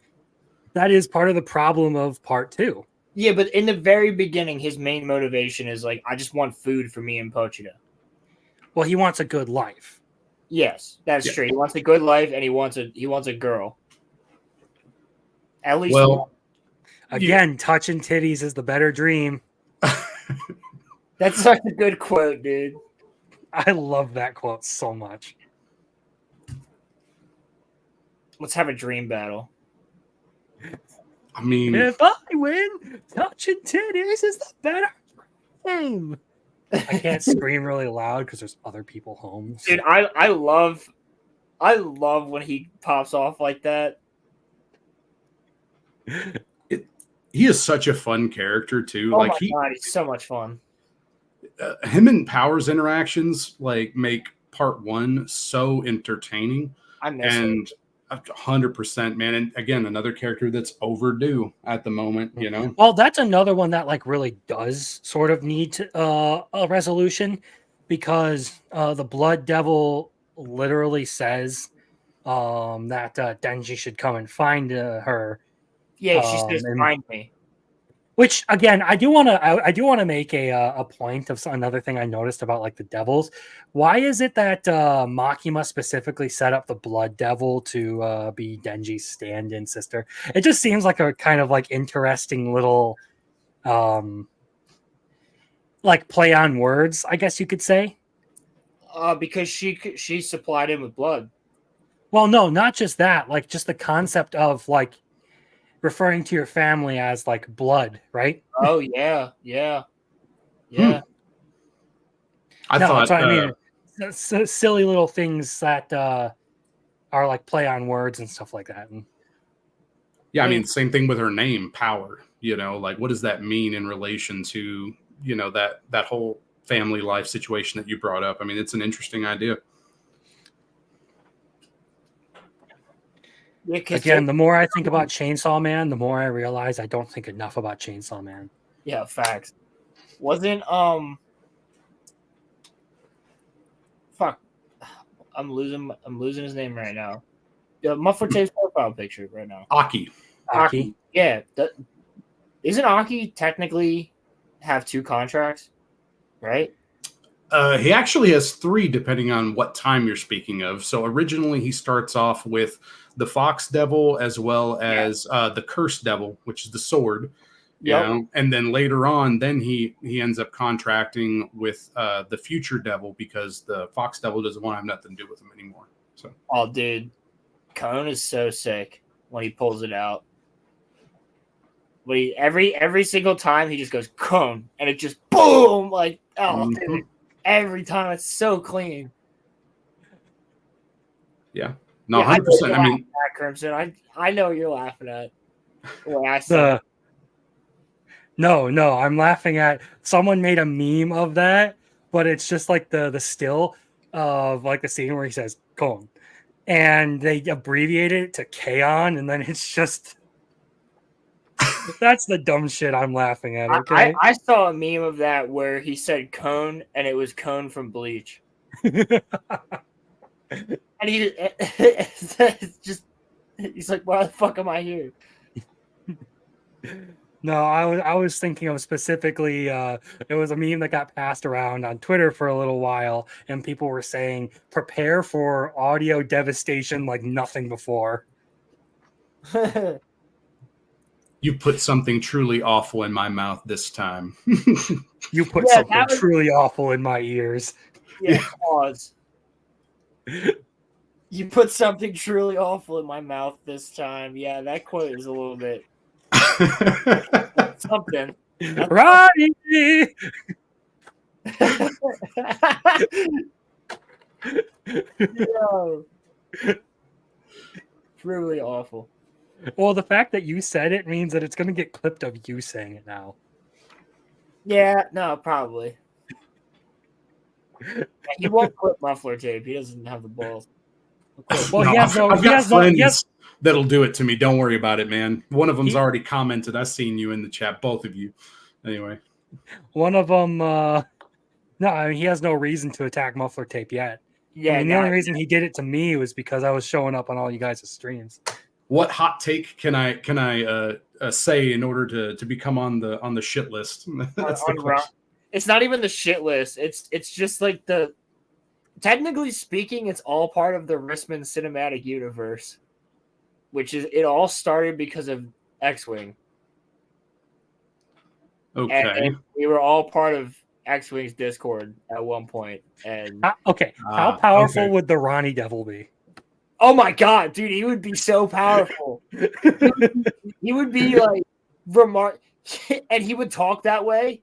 That is part of the problem of part 2. Yeah, but in the very beginning, his main motivation is like, I just want food for me and Pochita. Well, he wants a good life. Yes, that's true. He wants a good life, and he wants a girl. At least one. Again, touching titties is the better dream. That's such a good quote, dude. I love that quote so much. Let's have a dream battle. I mean, if I win, touching titties is the better dream. I can't scream really loud because there's other people home. Dude, I love when he pops off like that. He is such a fun character too. Oh Like my god, he's so much fun. Him and Powers interactions like make part 1 so entertaining. I miss him. And 100%, man. And again, another character that's overdue at the moment, you know. Well, that's another one that like really does sort of need a resolution, because the Blood Devil literally says that Denji should come and find her. Yeah, she says, and- "Find me." Which again, I do want to make a point of another thing I noticed about like the devils. Why is it that Makima specifically set up the Blood Devil to be Denji's stand-in sister? It just seems like a kind of like interesting little like play on words, I guess you could say. Because she supplied him with blood. Well, no, not just that. Like just the concept of like referring to your family as like blood, right? Oh yeah. I No, thought that's what I mean. Silly little things that are like play on words and stuff like that. And yeah, I mean, same thing with her name, Power. You know, like what does that mean in relation to, you know, that whole family life situation that you brought up? I mean, it's an interesting idea. Yeah, again, the more I think about Chainsaw Man, the more I realize I don't think enough about Chainsaw Man. Yeah, facts. Wasn't fuck. I'm losing his name right now. Muffler Tape's profile picture right now. Aki. Yeah. Isn't Aki technically have 2 contracts? Right? He actually has 3, depending on what time you're speaking of. So originally he starts off with the Fox Devil as well as the Curse Devil, which is the sword. You know? And then later on, then he ends up contracting with the Future Devil, because the Fox Devil doesn't want to have nothing to do with him anymore. So, oh, dude, Cone is so sick when he pulls it out. But every single time he just goes Cone, and it just boom, like dude, every time it's so clean. Yeah, no, 100%. I mean, Crimson, I know what you're laughing at. Well, I said. No, I'm laughing at someone made a meme of that, but it's just like the still of like the scene where he says Cone, and they abbreviated it to Kaon, and then it's just that's the dumb shit I'm laughing at. Okay, I saw a meme of that where he said Cone, and it was Cone from Bleach, and he just he's like, why the fuck am I here? No, I was thinking of specifically. It was a meme that got passed around on Twitter for a little while, and people were saying, "Prepare for audio devastation like nothing before." you put something truly awful in my mouth this time. You put something truly awful in my ears. Yeah, pause. You put something truly awful in my mouth this time. Yeah, that quote is a little bit something. Ronnie! Yo. Truly awful. Well, the fact that you said it means that it's going to get clipped of you saying it now. Yeah, no, probably. He won't clip Muffler Tape. He doesn't have the balls. Well, no, I've got friends that'll do it to me. Don't worry about it, man. One of them's already commented. I've seen you in the chat, both of you. Anyway. One of them, no, I mean, he has no reason to attack Muffler Tape yet. Yeah, I mean, the only reason he did it to me was because I was showing up on all you guys' streams. What hot take can I say in order to become on the shit list? It's not even the shit list. It's just like technically speaking, it's all part of the Rissman cinematic universe, which is it all started because of X-Wing. Okay, and we were all part of X-Wing's Discord at one point. And how powerful would the Ronnie Devil be? Oh my god, dude, he would be so powerful. He would be like and he would talk that way.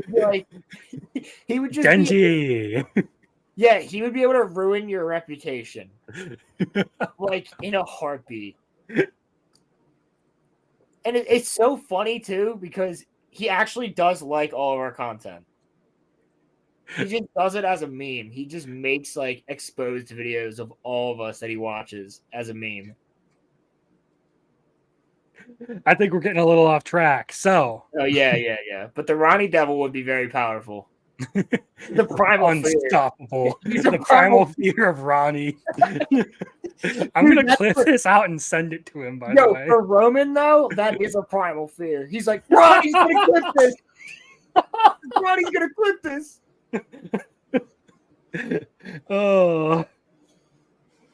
Like, he would just Denji. yeah, he would be able to ruin your reputation, like in a heartbeat. And it's so funny too because he actually does like all of our content. He just does it as a meme. He just makes like exposed videos of all of us that he watches as a meme. I think we're getting a little off track. So, Oh yeah. But the Ronnie Devil would be very powerful. The primal fear. unstoppable. He's a The primal fear of Ronnie. I'm Dude, gonna clip this out and send it to him. By the Yo, way, for Roman though, that is a primal fear. He's like, Ronnie's gonna clip this. Ronnie's gonna clip this. Oh,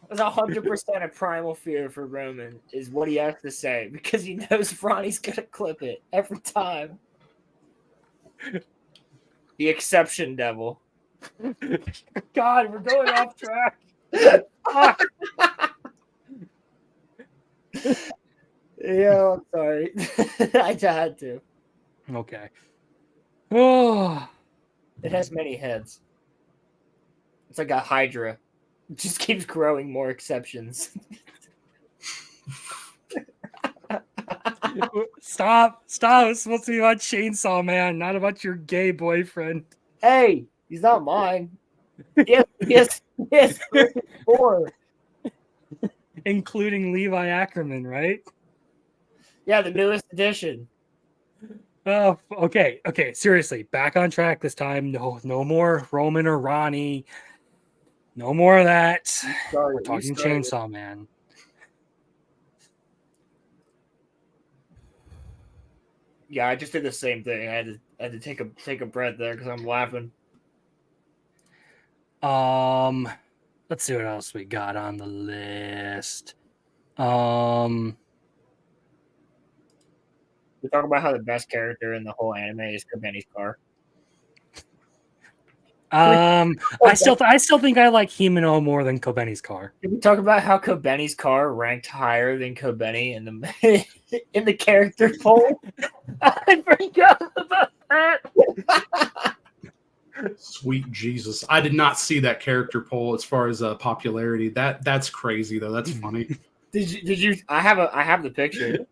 That's 100% a primal fear for Roman, is what he has to say, because he knows Ronnie's gonna clip it every time. The exception devil. God, we're going off track. Fuck. Yeah, I'm sorry. I had to. Okay. Oh, It has many heads. It's like a hydra. It just keeps growing more exceptions. stop! It's supposed to be about Chainsaw Man, not about your gay boyfriend. Hey, he's not mine. Yes, 4. Including Levi Ackerman, right? Yeah, the newest edition. Oh, okay. Seriously, back on track this time. No more Roman or Ronnie. No more of that. Sorry, We're talking Chainsaw Man. Yeah, I just did the same thing. I had to take a breath there because I'm laughing. Let's see what else we got on the list. We talk about how the best character in the whole anime is Kobeni's car. I still think I like Himeno more than Kobeni's car. Did we talk about how Kobeni's car ranked higher than Kobeni in the in the character poll? I forgot about that. Sweet Jesus. I did not see that character poll as far as popularity. That's crazy though. That's funny. Did you I have the picture.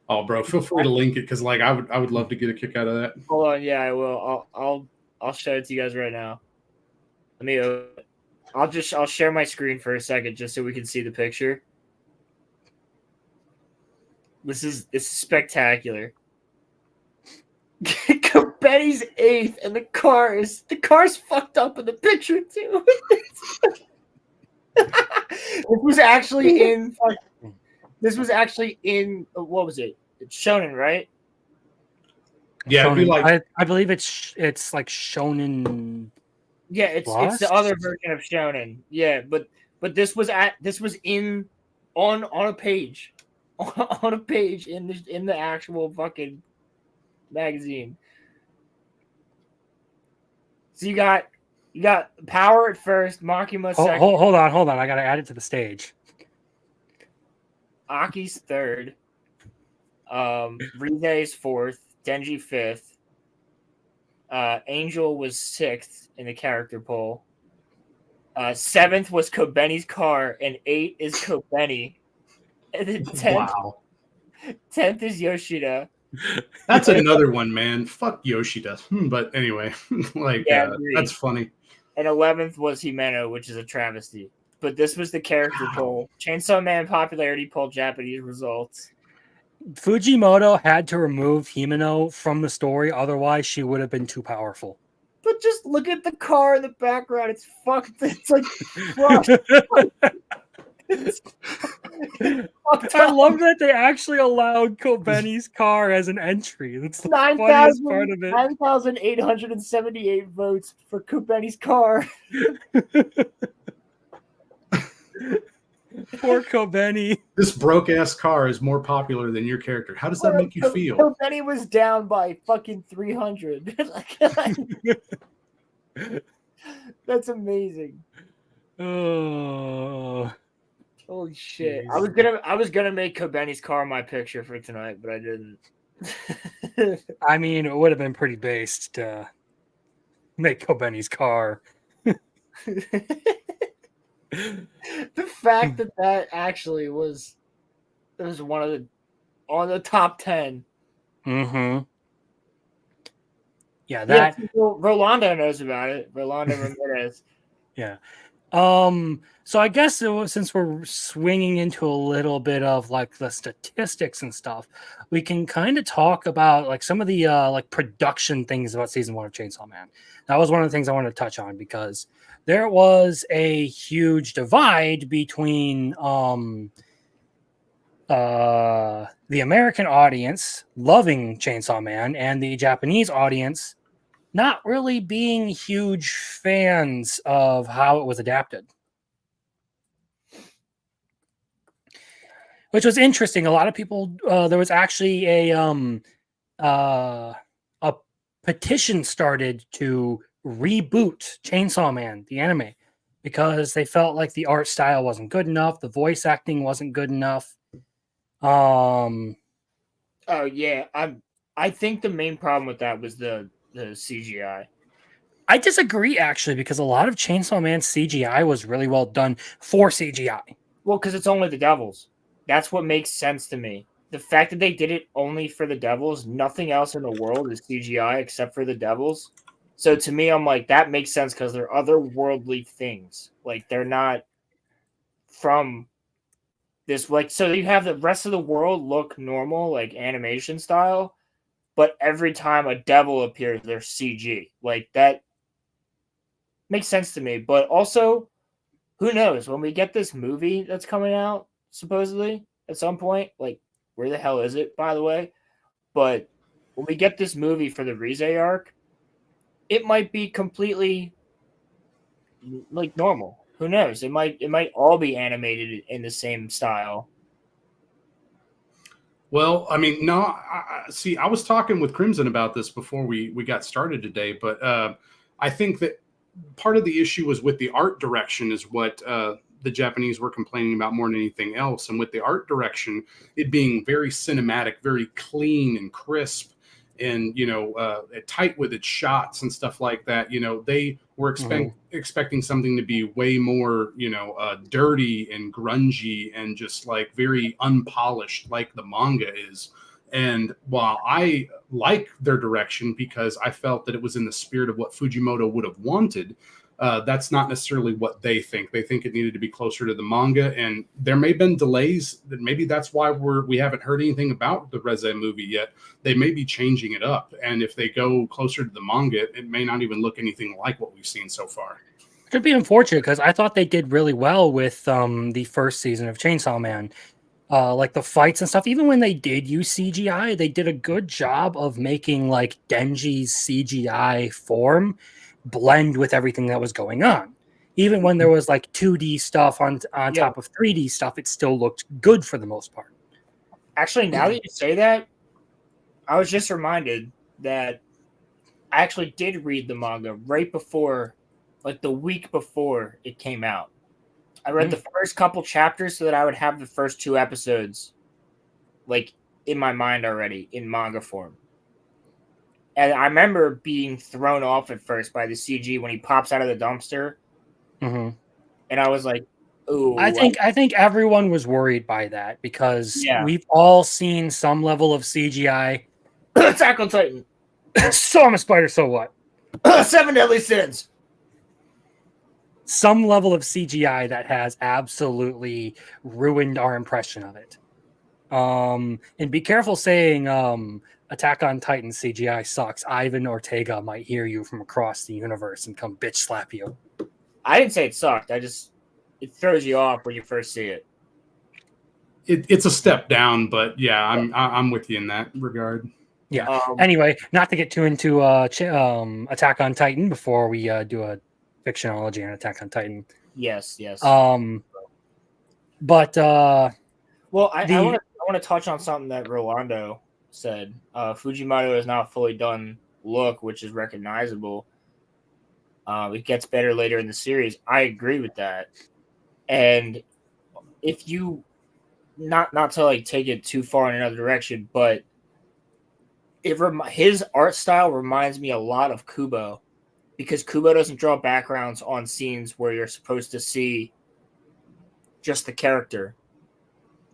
Oh bro, feel free to link it because like I would love to get a kick out of that. Hold on, yeah, I will. I'll show it to you guys right now. Let me I'll share my screen for a second just so we can see the picture. It's spectacular. Kobeni's 8th, and the car's fucked up in the picture too. This was actually in what was it? It's Shonen, right? Yeah, it'd be Shonen. like I believe it's like Shonen. Yeah, it's the other version of Shonen. Yeah, but this was in on a page. On a page in the actual fucking magazine. So you got Power at first, Makima second, Hold on. I gotta add it to the stage. Aki's 3rd, Rize's 4th, Denji 5th, Angel was 6th in the character poll. 7th was Kobeni's car, and 8 is Kobeni. And then 10th is Yoshida. that's another one, man. Fuck Yoshida. But anyway, like that's funny. And 11th was Himeno, which is a travesty. But this was the character poll. Chainsaw Man popularity poll Japanese results. Fujimoto had to remove Himeno from the story, otherwise she would have been too powerful. But just look at the car in the background. It's fucked. It's like crushed. I love that they actually allowed Kobeni's car as an entry. That's the funniest part of it. 9,878 votes for Kobeni's car. Poor Kobeni. This broke ass car is more popular than your character. How does that make you feel? Kobeni was down by fucking 300. That's amazing. Oh. Holy shit! Jeez. I was gonna make Kobeni's car my picture for tonight, but I didn't. I mean, it would have been pretty based to make Kobeni's car. The fact that actually was one of the on the top 10. Mm-hmm. Yeah, that. Yeah, Rolando knows about it. Rolando Ramirez. Yeah. So I guess since we're swinging into a little bit of like the statistics and stuff, we can kind of talk about like some of the like production things about season 1 of Chainsaw Man. That was one of the things I wanted to touch on because there was a huge divide between the American audience loving Chainsaw Man and the Japanese audience not really being huge fans of how it was adapted. Which was interesting. A lot of people, there was actually a petition started to reboot Chainsaw Man, the anime, because they felt like the art style wasn't good enough, the voice acting wasn't good enough. Oh yeah, I think the main problem with that was the CGI. I disagree actually because a lot of Chainsaw Man CGI was really well done for CGI. Well, because it's only the devils. That's what makes sense to me. The fact that they did it only for the devils, nothing else in the world is CGI except for the devils. So to me, I'm like, that makes sense because they're otherworldly things. Like they're not from this. Like so, you have the rest of the world look normal, like animation style, but every time a devil appears, they're CG. Like that makes sense to me. But also, who knows when we get this movie that's coming out supposedly at some point, like where the hell is it, by the way? But when we get this movie for the Rize arc, it might be completely like normal. Who knows? It might all be animated in the same style. Well, I mean, no. See, I was talking with Crimson about this before we got started today, but I think that part of the issue was with the art direction, is what the Japanese were complaining about more than anything else. And with the art direction, it being very cinematic, very clean and crisp, and tight with its shots and stuff like that. They were expecting something to be way more dirty and grungy and just like very unpolished, like the manga is. And while I like their direction because I felt that it was in the spirit of what Fujimoto would have wanted, that's not necessarily what they think. They think it needed to be closer to the manga, and there may have been delays. That maybe that's why we haven't heard anything about the Reze movie yet. They may be changing it up, and if they go closer to the manga, it may not even look anything like what we've seen so far. It could be unfortunate because I thought they did really well with the first season of Chainsaw Man. Like the fights and stuff, even when they did use CGI, they did a good job of making like Denji's CGI form blend with everything that was going on. Even when there was like 2D stuff on top of 3D stuff, it still looked good for the most part. Actually, now that you say that, I was just reminded that I actually did read the manga right before, like the week before it came out. I read the first couple chapters so that I would have the first 2 episodes like in my mind already in manga form. And I remember being thrown off at first by the CG when he pops out of the dumpster. Mm-hmm. And I was like, ooh. I think everyone was worried by that because we've all seen some level of CGI. Attack on Titan. So I'm a spider, so what? 7 Deadly Sins. Some level of CGI that has absolutely ruined our impression of it. And be careful saying Attack on Titan CGI sucks. Ivan Ortega might hear you from across the universe and come bitch slap you. I didn't say it sucked. It throws you off when you first see it. It's a step down, but yeah, I'm with you in that regard. Yeah. Anyway, not to get too into Attack on Titan before we do a Fictionology and Attack on Titan. Yes. But well, I want to touch on something that Rolando said. Fujimoto is not fully done look, which is recognizable. It gets better later in the series. I agree with that. And if you not to like take it too far in another direction, but his art style reminds me a lot of Kubo, because Kubo doesn't draw backgrounds on scenes where you're supposed to see just the character.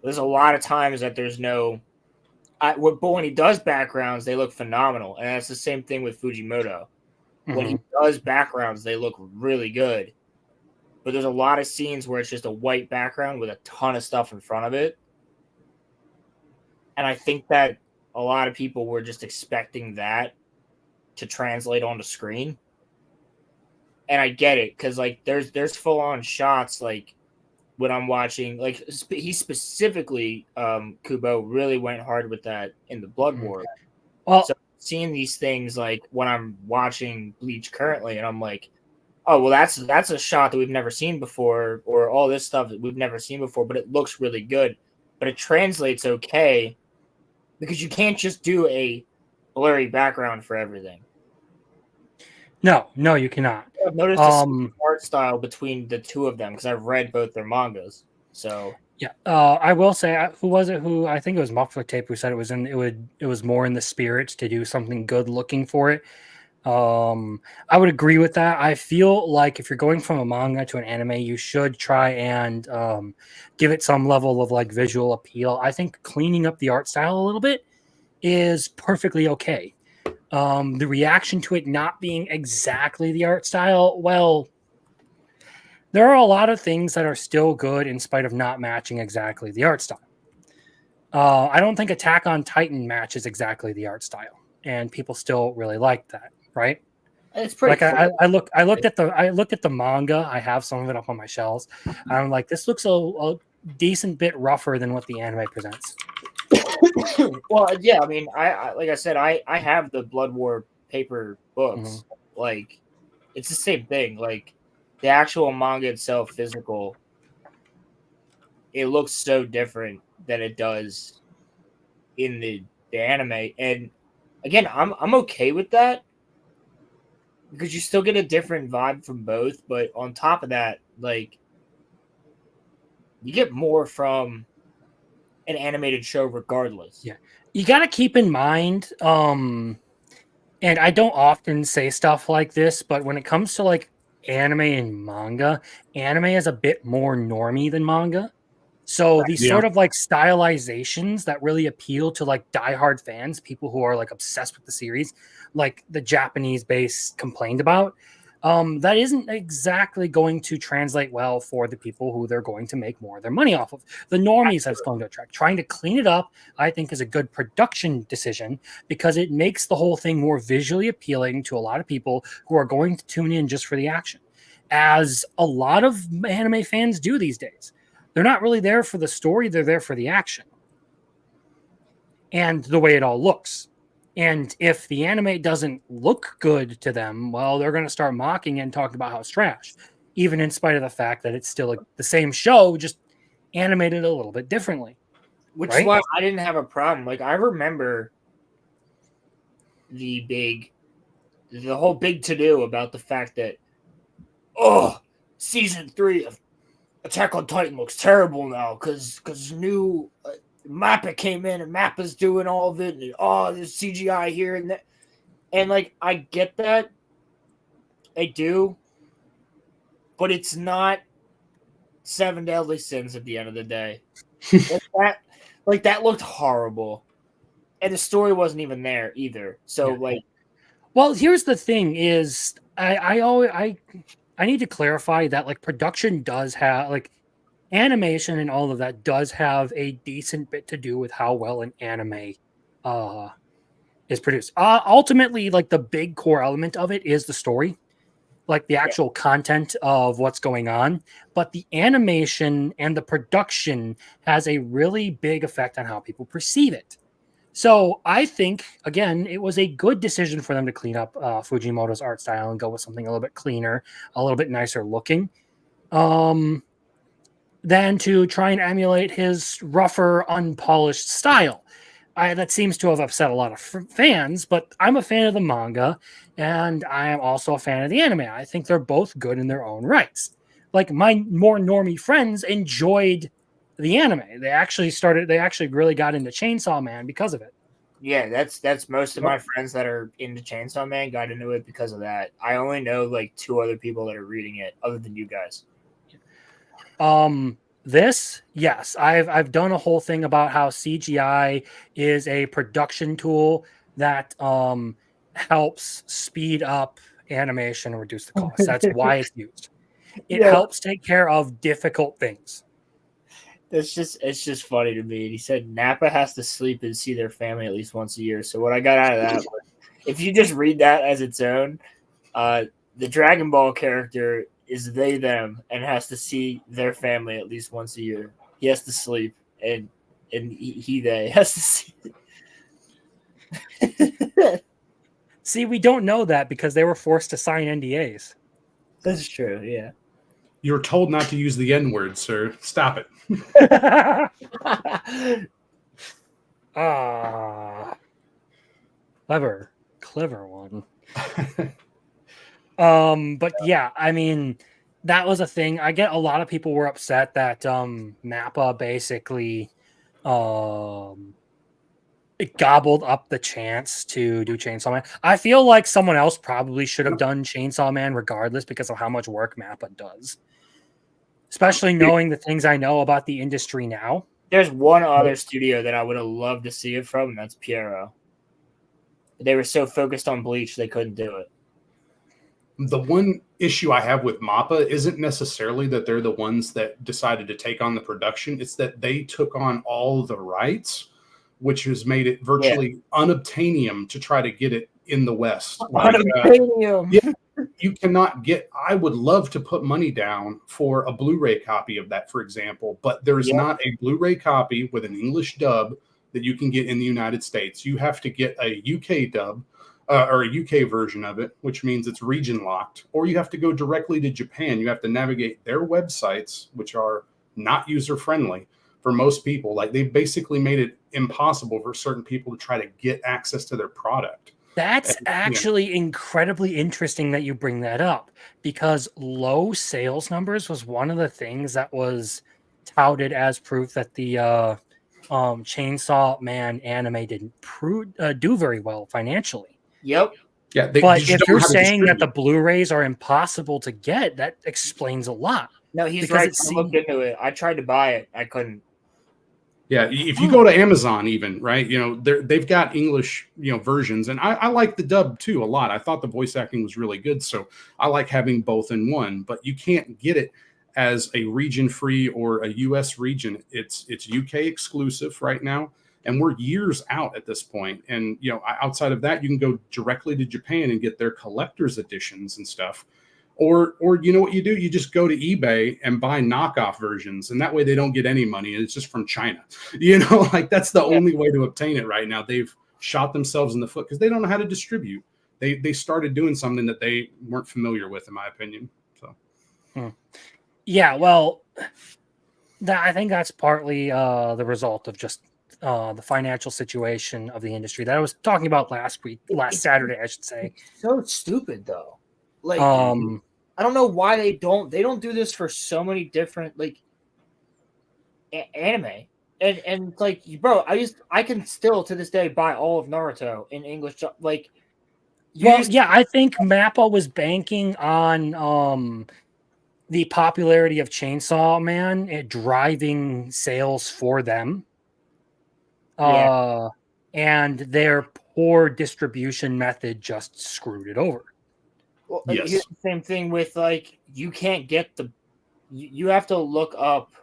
There's a lot of times that there's no, but when he does backgrounds, they look phenomenal, and that's the same thing with Fujimoto. When he does backgrounds, they look really good. But there's a lot of scenes where it's just a white background with a ton of stuff in front of it. And I think that a lot of people were just expecting that to translate onto screen. And I get it, because like there's full on shots like when I'm watching, like he specifically Kubo really went hard with that in the Blood War. Well, so seeing these things like when I'm watching Bleach currently, and I'm like, oh well, that's a shot that we've never seen before, or all this stuff that we've never seen before, but it looks really good, but it translates okay, because you can't just do a blurry background for everything. No, you cannot. I've noticed the art style between the two of them because I've read both their mangas. So yeah, I will say, who was it? Who I think it was Muffler Tape who said it was more in the spirit to do something good looking for it. I would agree with that. I feel like if you're going from a manga to an anime, you should try and give it some level of like visual appeal. I think cleaning up the art style a little bit is perfectly okay. The reaction to it not being exactly the art style, well, there are a lot of things that are still good in spite of not matching exactly the art style. I don't think Attack on Titan matches exactly the art style, and people still really like that, right? It's pretty like cool. I looked at the manga. I have some of it up on my shelves. I'm like, this looks a decent bit rougher than what the anime presents. Well, yeah, I mean, I like I said, I have the Blood War paper books. Like, it's the same thing. Like, the actual manga itself, physical, it looks so different than it does in the anime. And again, I'm okay with that, because you still get a different vibe from both. But on top of that, like, you get more from an animated show regardless. Yeah. You got to keep in mind, and I don't often say stuff like this, but when it comes to like anime and manga, anime is a bit more normie than manga. So these sort of like stylizations that really appeal to like diehard fans, people who are like obsessed with the series, like the Japanese base complained about, that isn't exactly going to translate well for the people who they're going to make more of their money off of. The normies that's going to attract. Trying to clean it up, I think, is a good production decision because it makes the whole thing more visually appealing to a lot of people who are going to tune in just for the action, as a lot of anime fans do these days. They're not really there for the story, they're there for the action and the way it all looks. And if the anime doesn't look good to them, well, they're going to start mocking and talking about how it's trash, even in spite of the fact that it's still like the same show, just animated a little bit differently. Which is why I didn't have a problem. Like, I remember the whole big to-do about the fact that, season 3 of Attack on Titan looks terrible now because new Mappa came in and Mappa's doing all of it, and there's CGI here and that. And like, I get that, I do, but it's not Seven Deadly Sins at the end of the day. that looked horrible, and the story wasn't even there either. So well, here's the thing: is I need to clarify that like production does have like animation and all of that does have a decent bit to do with how well an anime is produced. Ultimately, like the big core element of it is the story, like the actual content of what's going on. But the animation and the production has a really big effect on how people perceive it. So I think, again, it was a good decision for them to clean up Fujimoto's art style and go with something a little bit cleaner, a little bit nicer looking, than to try and emulate his rougher, unpolished style. That seems to have upset a lot of fans, but I'm a fan of the manga, and I am also a fan of the anime. I think they're both good in their own rights. Like, my more normie friends enjoyed the anime. They actually really got into Chainsaw Man because of it. Yeah, that's most of my friends that are into Chainsaw Man got into it because of that. I only know like 2 other people that are reading it, other than you guys. This, yes, I've done a whole thing about how CGI is a production tool that helps speed up animation and reduce the cost. That's why it's used. It Yeah. helps take care of difficult things. It's just funny to me. And he said Nappa has to sleep and see their family at least once a year. So what I got out of that was, if you just read that as its own, the Dragon Ball character is they them and has to see their family at least once a year. He has to sleep and he they has to see. See, we don't know that because they were forced to sign NDAs. That's true. Yeah. You're told not to use the N-word, sir. Stop it. Clever one. But yeah, I mean, that was a thing. I get a lot of people were upset that Mappa basically it gobbled up the chance to do Chainsaw Man. I feel like someone else probably should have done Chainsaw Man regardless because of how much work Mappa does. Especially knowing the things I know about the industry now. There's one other studio that I would have loved to see it from, and that's Piero. They were so focused on Bleach they couldn't do it. The one issue I have with MAPPA isn't necessarily that they're the ones that decided to take on the production. It's that they took on all the rights, which has made it virtually unobtainium to try to get it in the West. Like, you cannot get. I would love to put money down for a Blu-ray copy of that, for example, but there is not a Blu-ray copy with an English dub that you can get in the United States. You have to get a UK dub or a UK version of it, which means it's region locked, or you have to go directly to Japan. You have to navigate their websites, which are not user friendly for most people. Like, they basically made it impossible for certain people to try to get access to their product. That's actually incredibly interesting that you bring that up, because low sales numbers was one of the things that was touted as proof that the Chainsaw Man anime didn't do very well financially. Yep. Yeah, but if you're saying that the Blu-rays are impossible to get, that explains a lot. No, he's right. I looked into it. I tried to buy it. I couldn't. Yeah, if you go to Amazon, even, right, they've got English, versions, and I like the dub too a lot. I thought the voice acting was really good, so I like having both in one. But you can't get it as a region free or a US region. It's UK exclusive right now, and we're years out at this point. And outside of that, you can go directly to Japan and get their collector's editions and stuff. Or you know what you do? You just go to eBay and buy knockoff versions, and that way they don't get any money, and it's just from China. Like, that's the only way to obtain it right now. They've shot themselves in the foot because they don't know how to distribute. They started doing something that they weren't familiar with, in my opinion. So, yeah, well, I think that's partly the result of just the financial situation of the industry that I was talking about last Saturday, I should say. It's so stupid, though. Like, I don't know why they don't do this for so many different anime, and like, bro, I can still to this day buy all of Naruto in English. Like, I think Mappa was banking on the popularity of Chainsaw Man, it driving sales for them. And their poor distribution method just screwed it over. Well, here's the same thing with, like, you can't get you have to look up.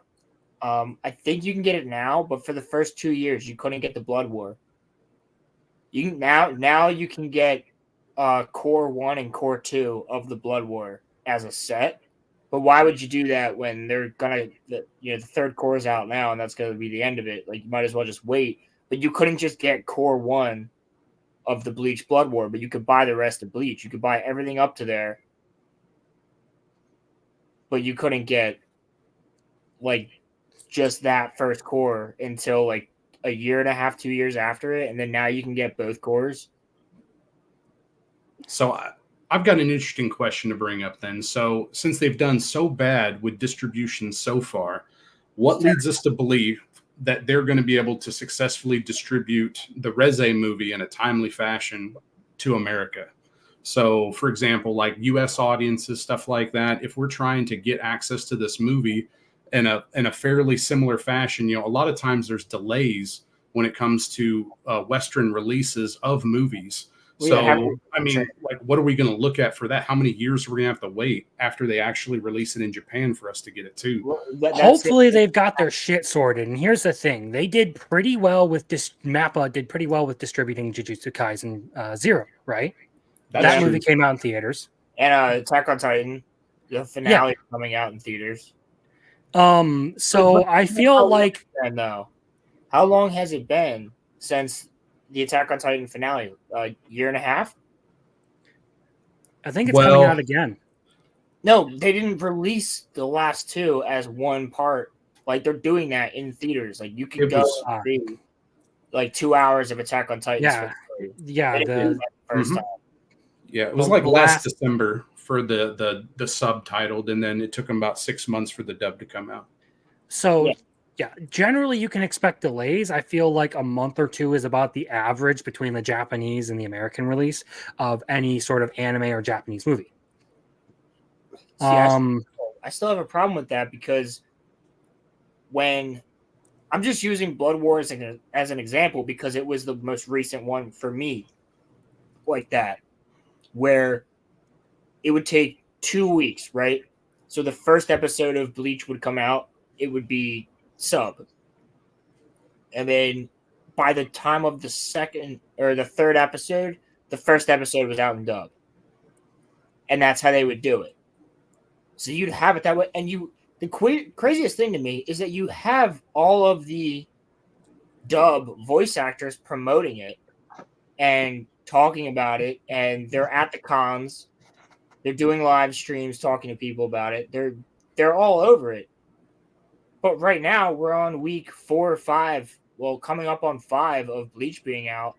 I think you can get it now, but for the first 2 years you couldn't get the Blood War. You can now you can get Core 1 and Core 2 of the Blood War as a set. But why would you do that when they're gonna the third core is out now and that's gonna be the end of it? Like, you might as well just wait. But you couldn't just get Core 1 of the Bleach Blood War, but you could buy the rest of Bleach. You could buy everything up to there, but you couldn't get like just that first core until like a year and a half, 2 years after it, and then now you can get both cores. So I've got an interesting question to bring up then. So since they've done so bad with distribution so far, what leads us to believe that they're going to be able to successfully distribute the Reze movie in a timely fashion to America. So, for example, like U.S. audiences, stuff like that, if we're trying to get access to this movie in a fairly similar fashion, a lot of times there's delays when it comes to Western releases of movies. So, I mean, like, what are we going to look at for that? How many years are we going to have to wait after they actually release it in Japan for us to get it too? Well, Hopefully they've got their shit sorted. And here's the thing. They did pretty well with this. Mappa did pretty well with distributing Jujutsu Kaisen 0, right? That movie came out in theaters. And Attack on Titan, the finale coming out in theaters. So I feel like... How long has it been since the Attack on Titan finale? A year and a half? I think it's coming out again. No, they didn't release the last two as one part. Like, they're doing that in theaters. Like, you could go see, like, 2 hours of Attack on Titan. Yeah. First time. Yeah, it was like last December for the subtitled, and then it took them about 6 months for the dub to come out. So, yeah, generally you can expect delays. I feel like a month or two is about the average between the Japanese and the American release of any sort of anime or Japanese movie. See, I still have a problem with that because when I'm just using Blood Wars as an example because it was the most recent one for me like that, where it would take 2 weeks, right? So the first episode of Bleach would come out, it would be sub. And then by the time of the second or the third episode, the first episode was out in dub. And that's how they would do it. So you'd have it that way. And the craziest thing to me is that you have all of the dub voice actors promoting it and talking about it, and they're at the cons. They're doing live streams talking to people about it. They're all over it. But right now we're on week 4 or 5, well, coming up on 5 of Bleach being out,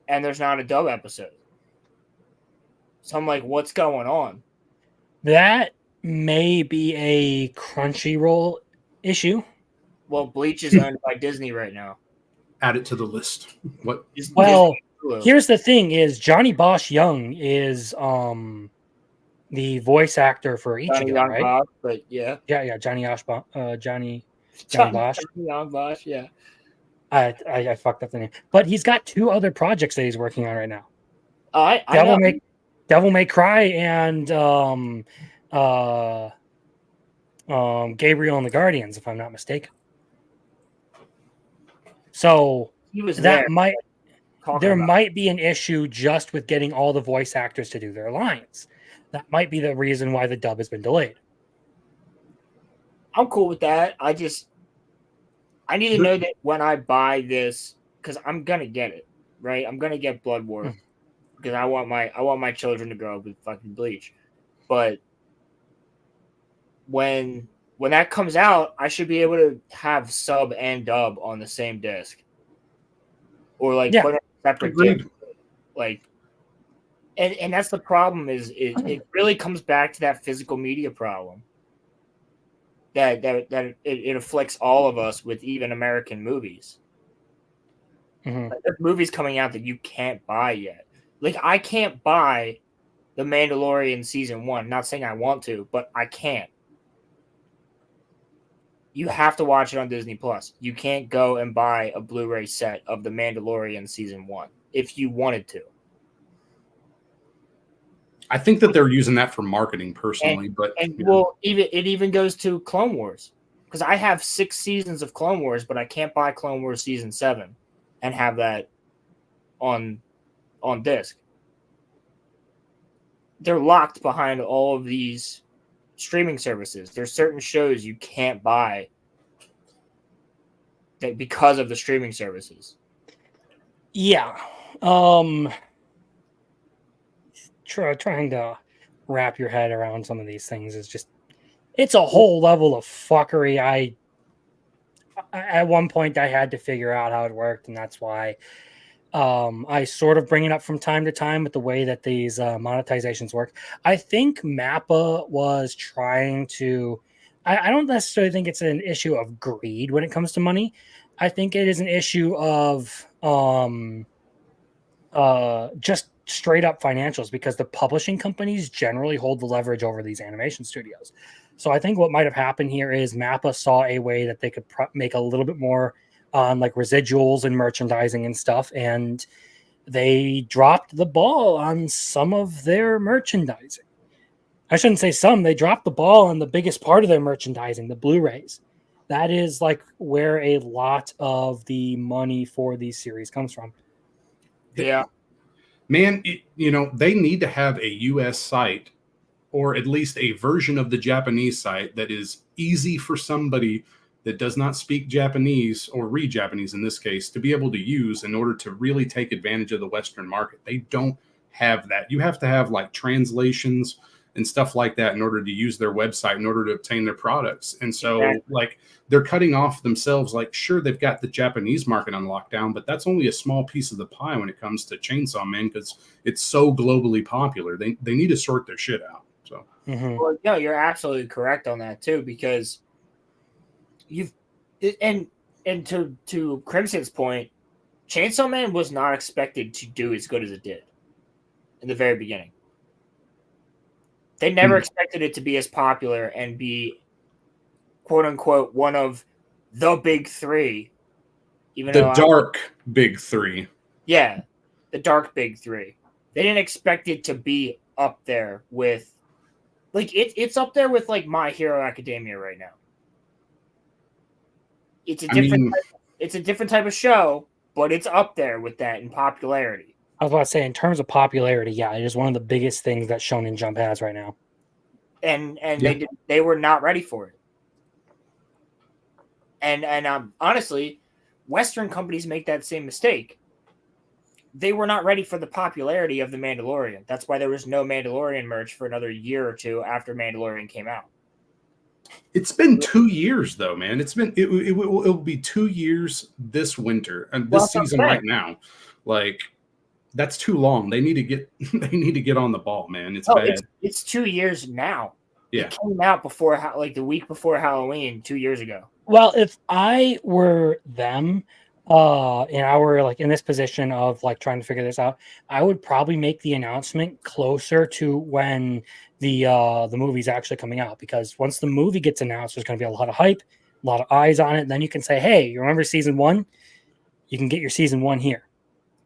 and there's not a dub episode. So I'm like, what's going on? That may be a Crunchyroll issue. Well, Bleach is owned by Disney right now. Add it to the list. What? Well, here's the thing: is Johnny Bosch Young is the voice actor for Ichigo, right? Bosch, but yeah, Johnny Bosch. Johnny Bosch, yeah. I fucked up the name, but he's got 2 other projects that he's working on right now. Devil May Cry and Gabriel and the Guardians, if I'm not mistaken. So there might be an issue just with getting all the voice actors to do their lines. That might be the reason why the dub has been delayed. I'm cool with that. I need to know that when I buy this, because I'm gonna get it, right? I'm gonna get Blood War because I want my children to grow up with fucking Bleach. But when that comes out, I should be able to have sub and dub on the same disc, or like put it in separate disc. Like, and that's the problem. Is it really comes back to that physical media problem that it afflicts all of us with even American movies. Like, there's movies coming out that you can't buy yet. Like, I can't buy The Mandalorian season 1. Not saying I want to, but I can't. You have to watch it on Disney Plus. You can't go and buy a Blu-ray set of The Mandalorian season 1 if you wanted to. I think that they're using that for marketing personally, it even goes to Clone Wars, because I have 6 seasons of Clone Wars, but I can't buy Clone Wars season 7 and have that on disc. They're locked behind all of these streaming services. There's certain shows you can't buy that because of the streaming services. Yeah. Trying to wrap your head around some of these things is just, it's a whole level of fuckery. At one point I had to figure out how it worked, and that's why I sort of bring it up from time to time with the way that these monetizations work. I think Mappa was trying to I don't necessarily think it's an issue of greed when it comes to money. I think it is an issue of just straight up financials, because the publishing companies generally hold the leverage over these animation studios. So I think what might have happened here is Mappa saw a way that they could make a little bit more on like residuals and merchandising and stuff, and they dropped the ball on some of their merchandising. I shouldn't say some, they dropped the ball on the biggest part of their merchandising, the Blu-rays. That is like where a lot of the money for these series comes from. Yeah. Man, they need to have a US site, or at least a version of the Japanese site that is easy for somebody that does not speak Japanese or read Japanese in this case to be able to use in order to really take advantage of the Western market. They don't have that. You have to have like translations and stuff like that in order to use their website, in order to obtain their products. And so like they're cutting off themselves. Like, sure, they've got the Japanese market on lockdown, but that's only a small piece of the pie when it comes to Chainsaw Man, because it's so globally popular. They need to sort their shit out. So Well, no, you're absolutely correct on that too, because and to Crimson's point, Chainsaw Man was not expected to do as good as it did in the very beginning. They never expected it to be as popular and be, quote unquote, one of the big three. Even the dark big three. Yeah, the dark big three. They didn't expect it to be up there with, like, it's up there with like My Hero Academia right now. It's a different type of show, but it's up there with that in popularity. I was about to say, in terms of popularity, yeah, it is one of the biggest things that Shonen Jump has right now. And they were not ready for it. And honestly, Western companies make that same mistake. They were not ready for the popularity of The Mandalorian. That's why there was no Mandalorian merch for another year or two after Mandalorian came out. It's been 2 years though, man. It will be 2 years this winter and this season right now. Like, that's too long. They need to get on the ball, man. It's bad. It's 2 years now. Yeah. It came out before, like the week before Halloween 2 years ago. Well, if I were them, and I were like in this position of like trying to figure this out, I would probably make the announcement closer to when the movie's actually coming out, because once the movie gets announced, there's going to be a lot of hype, a lot of eyes on it. And then you can say, "Hey, you remember season 1? You can get your season 1 here."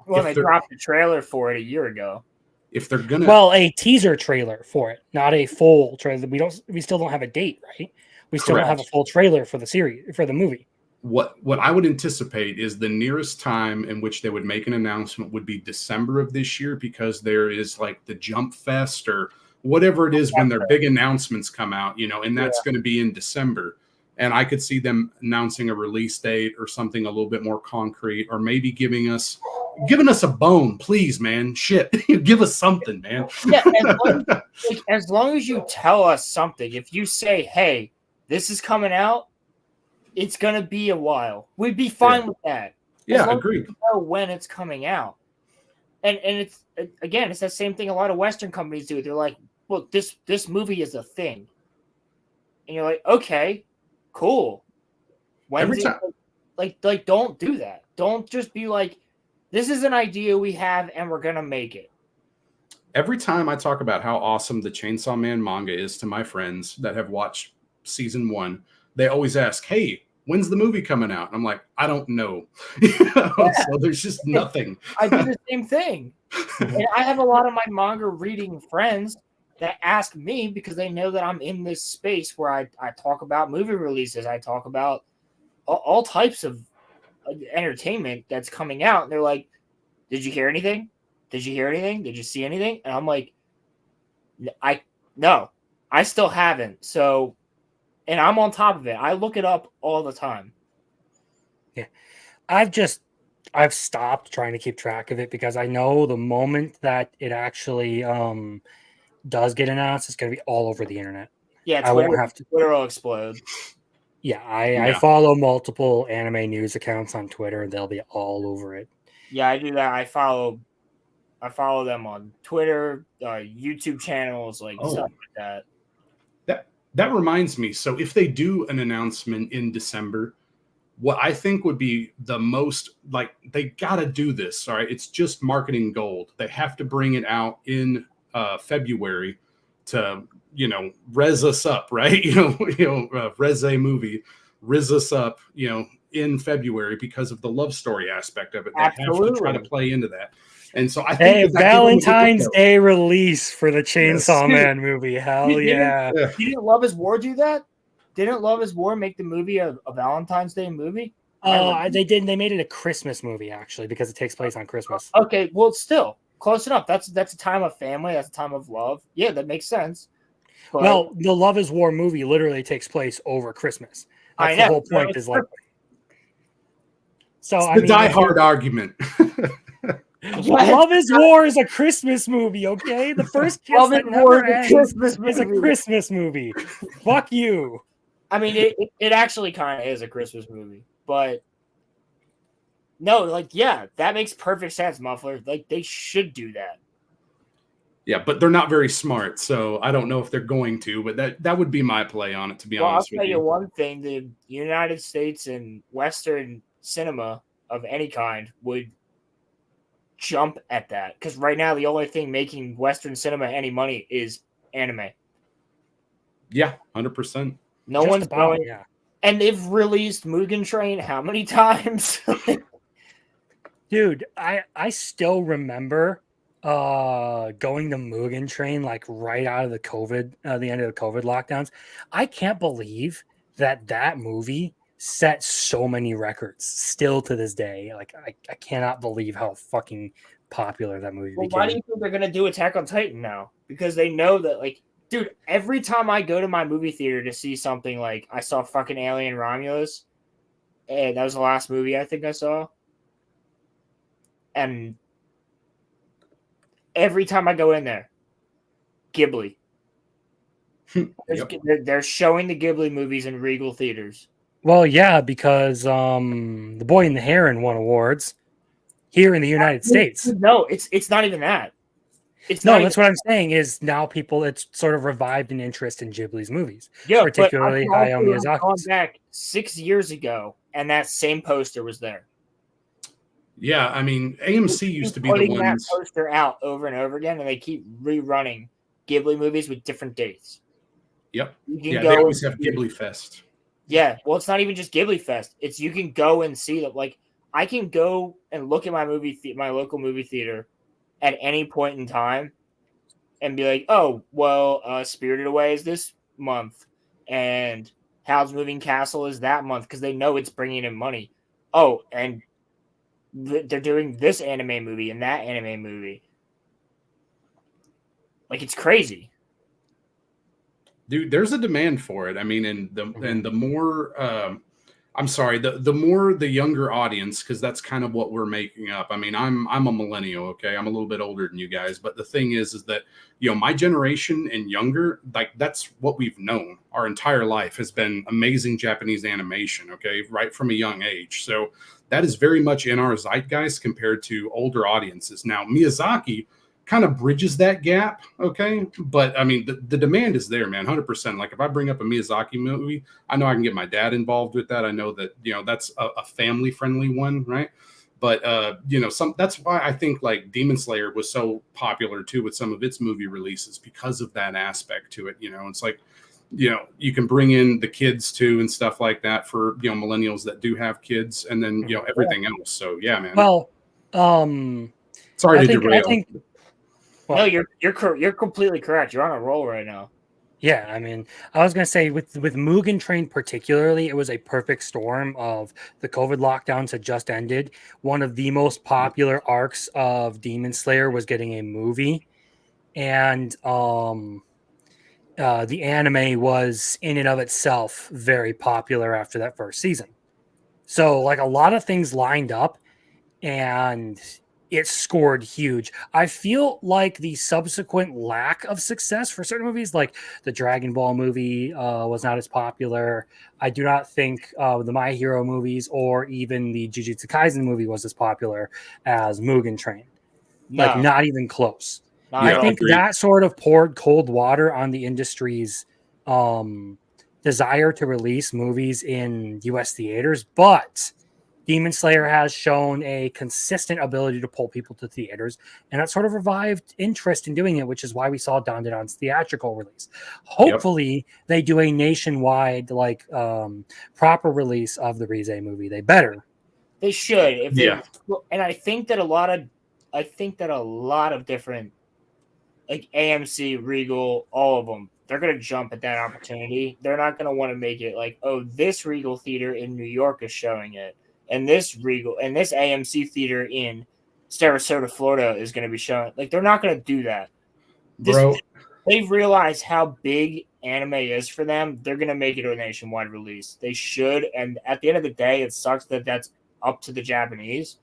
Well, they dropped a trailer for it a year ago. If they're gonna, well, a teaser trailer for it, not a full trailer. We still don't have a date, right? We still don't have a full trailer for the series, for the movie. What I would anticipate is the nearest time in which they would make an announcement would be December of this year, because there is like the Jump Fest or whatever it is when their big announcements come out, and that's going to be in December. And I could see them announcing a release date or something a little bit more concrete, or maybe giving us a bone, please, man. Shit, give us something, man. Yeah, as long as you tell us something. If you say, "Hey, this is coming out," it's gonna be a while. We'd be fine with that. Yeah, agreed. As know when it's coming out, and it's again, it's that same thing a lot of Western companies do. They're like, "Look, this movie is a thing," and you're like, "Okay, cool." When's it? Like, don't do that. Don't just be like, "This is an idea we have, and we're gonna make it." Every time I talk about how awesome the Chainsaw Man manga is to my friends that have watched season 1, they always ask, "Hey, when's the movie coming out?" And I'm like, "I don't know." So there's just nothing. I do the same thing. And I have a lot of my manga reading friends that ask me, because they know that I'm in this space where I talk about movie releases. I talk about all types of entertainment that's coming out. And they're like, "Did you hear anything? Did you hear anything? Did you see anything?" And I'm like, no, I still haven't. So, and I'm on top of it. I look it up all the time. Yeah. I've stopped trying to keep track of it, because I know the moment that it actually does get announced, it's going to be all over the internet. Yeah, Twitter, I won't have to. Twitter will explode. Yeah, I follow multiple anime news accounts on Twitter, and they'll be all over it. Yeah, I do that. I follow them on Twitter, YouTube channels, stuff like that. That reminds me. So if they do an announcement in December, what I think would be the most, like, they got to do this. All right. It's just marketing gold. They have to bring it out in February to, res us up, right? Res a movie, riz us up, in February because of the love story aspect of it. They have to try to play into that. And so I think Valentine's Day release for the Chainsaw Yes. Man movie. Hell yeah. Didn't Love is War do that? Didn't Love is War make the movie a Valentine's Day movie? They did. They made it a Christmas movie, actually, because it takes place on Christmas. Okay, well, still close enough. That's a time of family. That's a time of love. Yeah, that makes sense. But, well, the Love is War movie literally takes place over Christmas. That's the whole point. Is like, so it's the Die Hard argument. Love is War is a Christmas movie, okay? The first kiss Love that is never War ends is a Christmas movie. Fuck you. I mean, it actually kind of is a Christmas movie, but no, like, yeah, that makes perfect sense, Muffler. Like, they should do that. Yeah, but they're not very smart, so I don't know if they're going to, but that would be my play on it, to be honest with you. I'll tell you one thing, the United States and Western cinema of any kind would jump at that, because right now the only thing making Western cinema any money is anime. Yeah, 100%. No Just one's about, going. yeah. And they've released Mugen Train how many times? Dude, I still remember going to Mugen Train like right out of the COVID, the end of the COVID lockdowns. I can't believe that movie set so many records still to this day. Like I cannot believe how fucking popular that movie became. Why do you think they're gonna do Attack on Titan now? Because they know that, like, dude, every time I go to my movie theater to see something, like, I saw fucking Alien Romulus, and that was the last movie I think I saw. And every time I go in there, Ghibli. Yep. They're showing the Ghibli movies in Regal theaters. Well, yeah, because The Boy and the Heron won awards here in the United States. No, it's not even that. That's what I'm saying is now it's sort of revived an interest in Ghibli's movies. Yeah, particularly Hayao Miyazaki. Miyazaki's. Back 6 years ago, and that same poster was there. Yeah, I mean, AMC used to be the ones that poster out over and over again, and they keep rerunning Ghibli movies with different dates. Yep. Yeah, they always have Ghibli Fest. Yeah, well, it's not even just Ghibli Fest. It's you can go and see that. Like, I can go and look at my my local movie theater at any point in time and be like, oh, well, Spirited Away is this month, and Howl's Moving Castle is that month, because they know it's bringing in money. Oh, and they're doing this anime movie and that anime movie. Like, it's crazy. Dude, there's a demand for it. I mean, and the more I'm sorry, the more the younger audience, because that's kind of what we're making up. I mean, I'm a millennial, okay? I'm a little bit older than you guys, but the thing is that, my generation and younger, like, that's what we've known our entire life has been amazing Japanese animation, okay? Right from a young age. So that is very much in our zeitgeist compared to older audiences. Now, Miyazaki kind of bridges that gap, okay? But I mean, the demand is there, man, 100%. Like, if I bring up a Miyazaki movie, I know I can get my dad involved with that. I know that, that's a family-friendly one, right? But, that's why I think, like, Demon Slayer was so popular, too, with some of its movie releases because of that aspect to it, It's like, you can bring in the kids, too, and stuff like that for, millennials that do have kids, and then, everything else. So, yeah, man. Well, sorry to derail. No, you're completely correct. You're on a roll right now. Yeah, I mean, I was gonna say with Mugen Train particularly, it was a perfect storm of the COVID lockdowns had just ended. One of the most popular arcs of Demon Slayer was getting a movie, and the anime was in and of itself very popular after that first season. So, like, a lot of things lined up, and it scored huge. I feel like the subsequent lack of success for certain movies, like the Dragon Ball movie, was not as popular. I do not think the My Hero movies or even the Jujutsu Kaisen movie was as popular as Mugen Train. Like, not even close. I think that sort of poured cold water on the industry's desire to release movies in US theaters, but Demon Slayer has shown a consistent ability to pull people to theaters, and that sort of revived interest in doing it, which is why we saw Dandadan's theatrical release. Hopefully, they do a nationwide, proper release of the Rize movie. They better. They should. If they, Yeah. and I think that a lot of different, like AMC, Regal, all of them, they're gonna jump at that opportunity. They're not gonna want to make it like, oh, this Regal theater in New York is showing it, and this AMC theater in Sarasota, Florida is gonna be showing. Like, they're not gonna do that. Bro, They've realized how big anime is for them. They're gonna make it a nationwide release. They should, and at the end of the day, it sucks that that's up to the Japanese.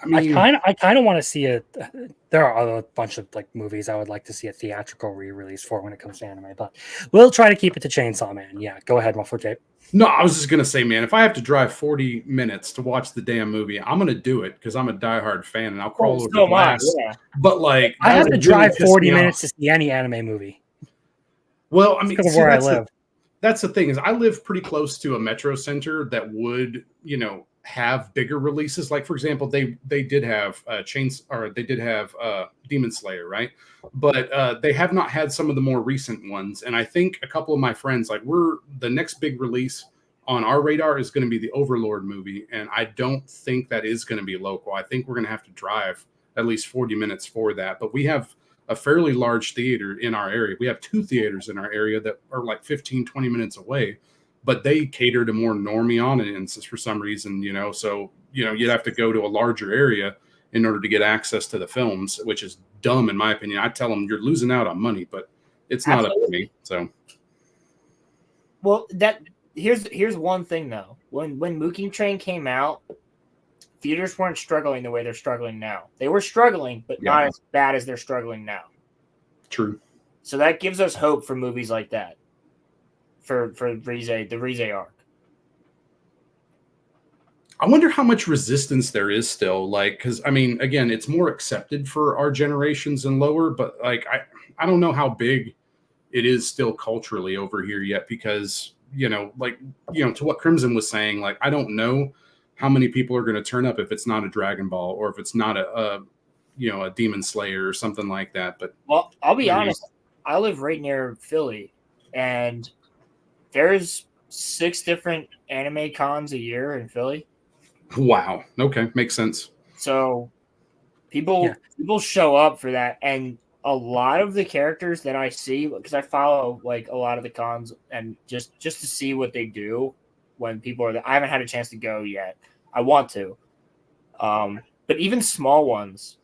I mean, I kind of want to see it. There are a bunch of movies I would like to see a theatrical re-release for when it comes to anime, but we'll try to keep it to Chainsaw Man. Yeah, go ahead, Muffler Tape. no, I was just gonna say, man, if I have to drive 40 minutes to watch the damn movie, I'm gonna do it because I'm a diehard fan and I'll crawl over the glass. Yeah. But I have to drive 40 minutes to see any anime movie. Well, I mean, because of where I live. That's the thing is I live pretty close to a metro center that would, have bigger releases. Like, for example, they did have Demon Slayer, right? But they have not had some of the more recent ones. And I think a couple of my friends, the next big release on our radar is going to be the Overlord movie. And I don't think that is going to be local. I think we're going to have to drive at least 40 minutes for that. But we have a fairly large theater in our area. We have 2 theaters in our area that are 15, 20 minutes away. But they cater to more normie audiences for some reason, so, you'd have to go to a larger area in order to get access to the films, which is dumb in my opinion. I tell them you're losing out on money, but it's not up to me. So, well, here's one thing though. When Mookie Train came out, theaters weren't struggling the way they're struggling now. They were struggling, but not as bad as they're struggling now. True. So that gives us hope for movies like that. For the Rize arc. I wonder how much resistance there is still, because I mean, again, it's more accepted for our generations and lower, but I don't know how big it is still culturally over here yet, because to what Crimson was saying, I don't know how many people are going to turn up if it's not a Dragon Ball or if it's not a Demon Slayer or something like that. But well, I'll be honest, I live right near Philly, and there's 6 different anime cons a year in Philly. Wow. Okay. Makes sense. So people show up for that. And a lot of the characters that I see, because I follow a lot of the cons and just to see what they do when people are there. I haven't had a chance to go yet. I want to. But even small ones,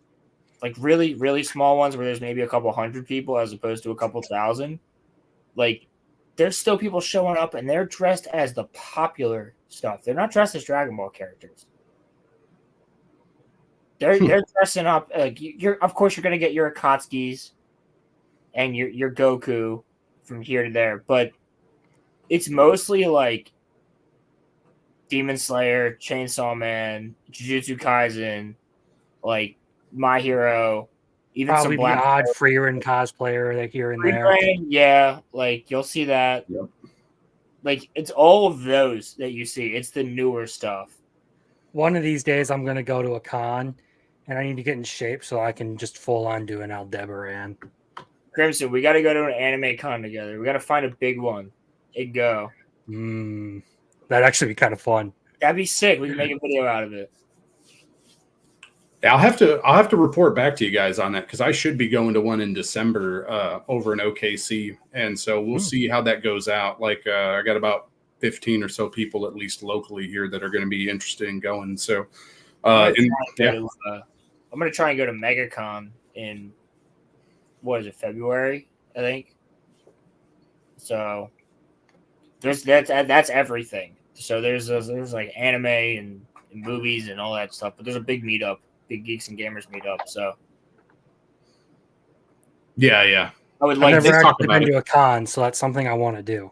really, really small ones where there's maybe a couple hundred people as opposed to a couple thousand, there's still people showing up and they're dressed as the popular stuff. They're not dressed as Dragon Ball characters. They're dressing up. Of course, you're going to get your Akatsuki's and your Goku from here to there, but it's mostly Demon Slayer, Chainsaw Man, Jujutsu Kaisen, My Hero. Even probably some the odd Freeran cosplayer here and there. Yeah, you'll see that. Yep. It's all of those that you see. It's the newer stuff. One of these days, I'm going to go to a con, and I need to get in shape so I can just full on do an Aldebaran. Crimson, we got to go to an anime con together. We got to find a big one and go. That'd actually be kind of fun. That'd be sick. We can make a video out of it. Yeah, I'll have to report back to you guys on that because I should be going to one in December over in OKC, and so we'll see how that goes out. I got about 15 or so people at least locally here that are going to be interested in going. So, I'm going to try and go to MegaCon in February, I think. So that's everything. So there's anime and movies and all that stuff, but there's a big meetup. Big Geeks and Gamers meetup. So yeah, I would like to talk about been to a con, so that's something I want to do.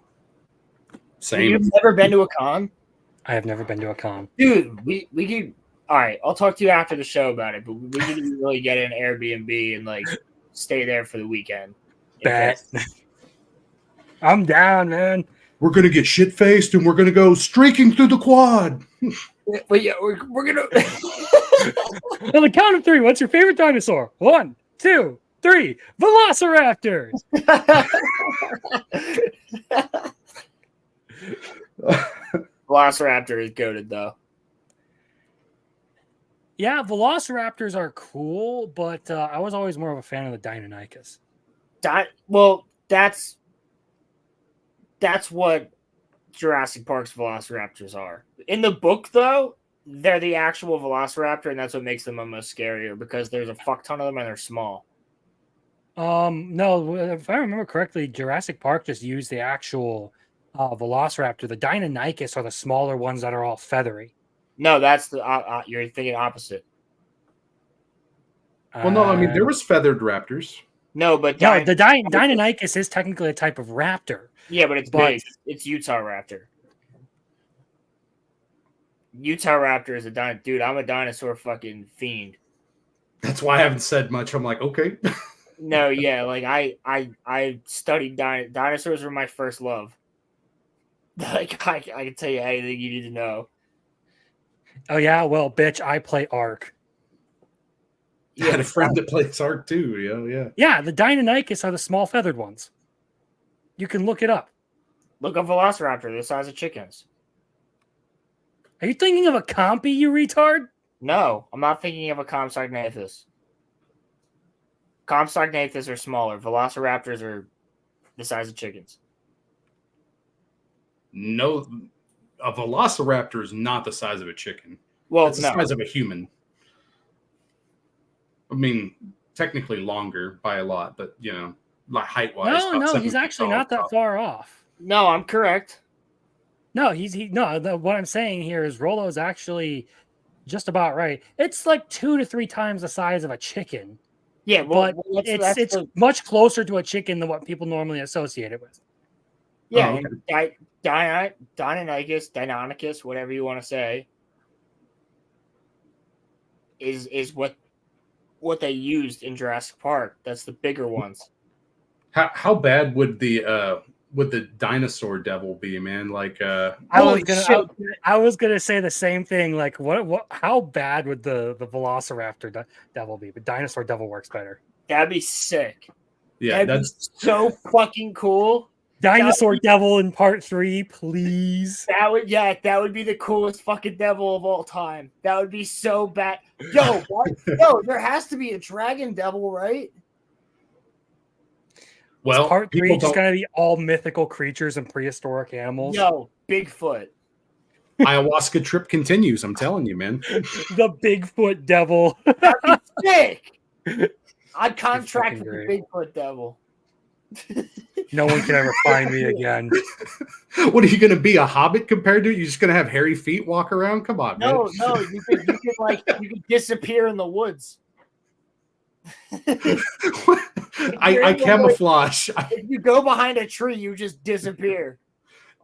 Same. You've never been to a con? I have never been to a con, dude. We could. All right, I'll talk to you after the show about it. But we could really get an Airbnb and stay there for the weekend. Bet. I'm down, man. We're gonna get shit faced and we're gonna go streaking through the quad. But yeah, we're gonna. On the count of 3, what's your favorite dinosaur? 1, 2, 3. Velociraptors. Velociraptor is goated though. Yeah, Velociraptors are cool, but I was always more of a fan of the Deinonychus. Well, that's what Jurassic Park's Velociraptors are. In the book, though, they're the actual Velociraptor, and that's what makes them almost scarier because there's a fuck ton of them and they're small. No, if I remember correctly, Jurassic Park just used the actual Velociraptor. The Deinonychus are the smaller ones that are all feathery. No, that's the you're thinking opposite. Well, no, I mean there was feathered raptors. No, but the Deinonychus is technically a type of raptor. Yeah, but it's big. It's Utah Raptor. Utah Raptor is a dude. I'm a dinosaur fucking fiend. That's why I haven't said much. I'm like, okay. No, yeah, like I studied dinosaurs were my first love. Like I can tell you anything you need to know. Oh yeah, well, bitch, I play Ark. I had a friend that plays Ark too. Yeah. Yeah, the Deinonychus are the small feathered ones. You can look it up. Look up Velociraptor, the size of chickens. Are you thinking of a compy, you retard? No, I'm not thinking of a Compsognathus. Compsognathus are smaller. Velociraptors are the size of chickens. No, a Velociraptor is not the size of a chicken. Well, it's the size of a human. I mean, technically longer by a lot, but you know, like height wise. No, he's actually not that far off. No, I'm correct. No, what I'm saying here is Rolo's actually just about right. It's like 2 to 3 times the size of a chicken. Yeah, well, but it's much closer to a chicken than what people normally associate it with. Yeah, Deinonychus, whatever you want to say, is what they used in Jurassic Park. That's the bigger ones. How bad would the dinosaur devil be, man? Like I was gonna say the same thing. Like what how bad would the Velociraptor devil be? But dinosaur devil works better. That'd be sick. Yeah, that's so fucking cool. Dinosaur devil in part 3, please. That would be the coolest fucking devil of all time. That would be so bad. Yo, what? Yo, there has to be a dragon devil, right? Well, part 3 just gonna be all mythical creatures and prehistoric animals. Yo, Bigfoot. Ayahuasca trip continues. I'm telling you, man. The Bigfoot devil. That'd be sick. I'd contract with the Bigfoot devil. No one can ever find me again. What are you going to be, a hobbit compared to it? You're just going to have hairy feet walk around? Come on, man. No, you could disappear in the woods. I camouflage. If you go behind a tree, you just disappear.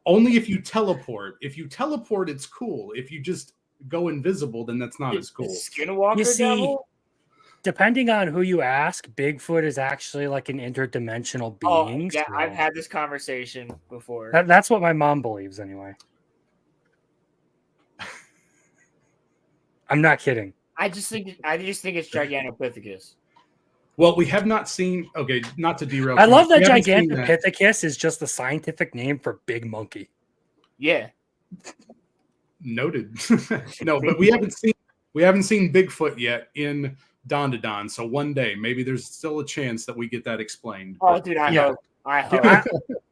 Only if you teleport. If you teleport, it's cool. If you just go invisible, then that's not as cool. Skinwalker devil? Depending on who you ask, Bigfoot is actually like an interdimensional being. Yeah, so I've had this conversation before. That's what my mom believes, anyway. I'm not kidding. I just think it's Gigantopithecus. Well, we have not seen. Okay, not to derail. I love that Gigantopithecus is just the scientific name for big monkey. Yeah. Noted. No, but we haven't seen Bigfoot yet in Dawn to Dawn. So one day, maybe there's still a chance that we get that explained. Oh, dude, I hope.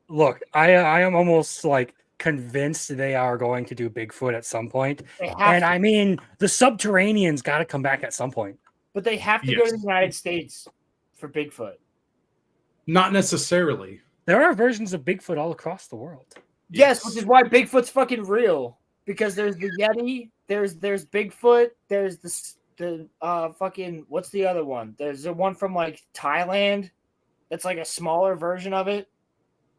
Look, I am almost like convinced they are going to do Bigfoot at some point. I mean, the Subterranean's got to come back at some point. But they have to go to the United States for Bigfoot. Not necessarily. There are versions of Bigfoot all across the world. Yes, which is why Bigfoot's fucking real. Because there's the Yeti, there's Bigfoot, there's the fucking, what's the other one? There's the one from like Thailand that's like a smaller version of it,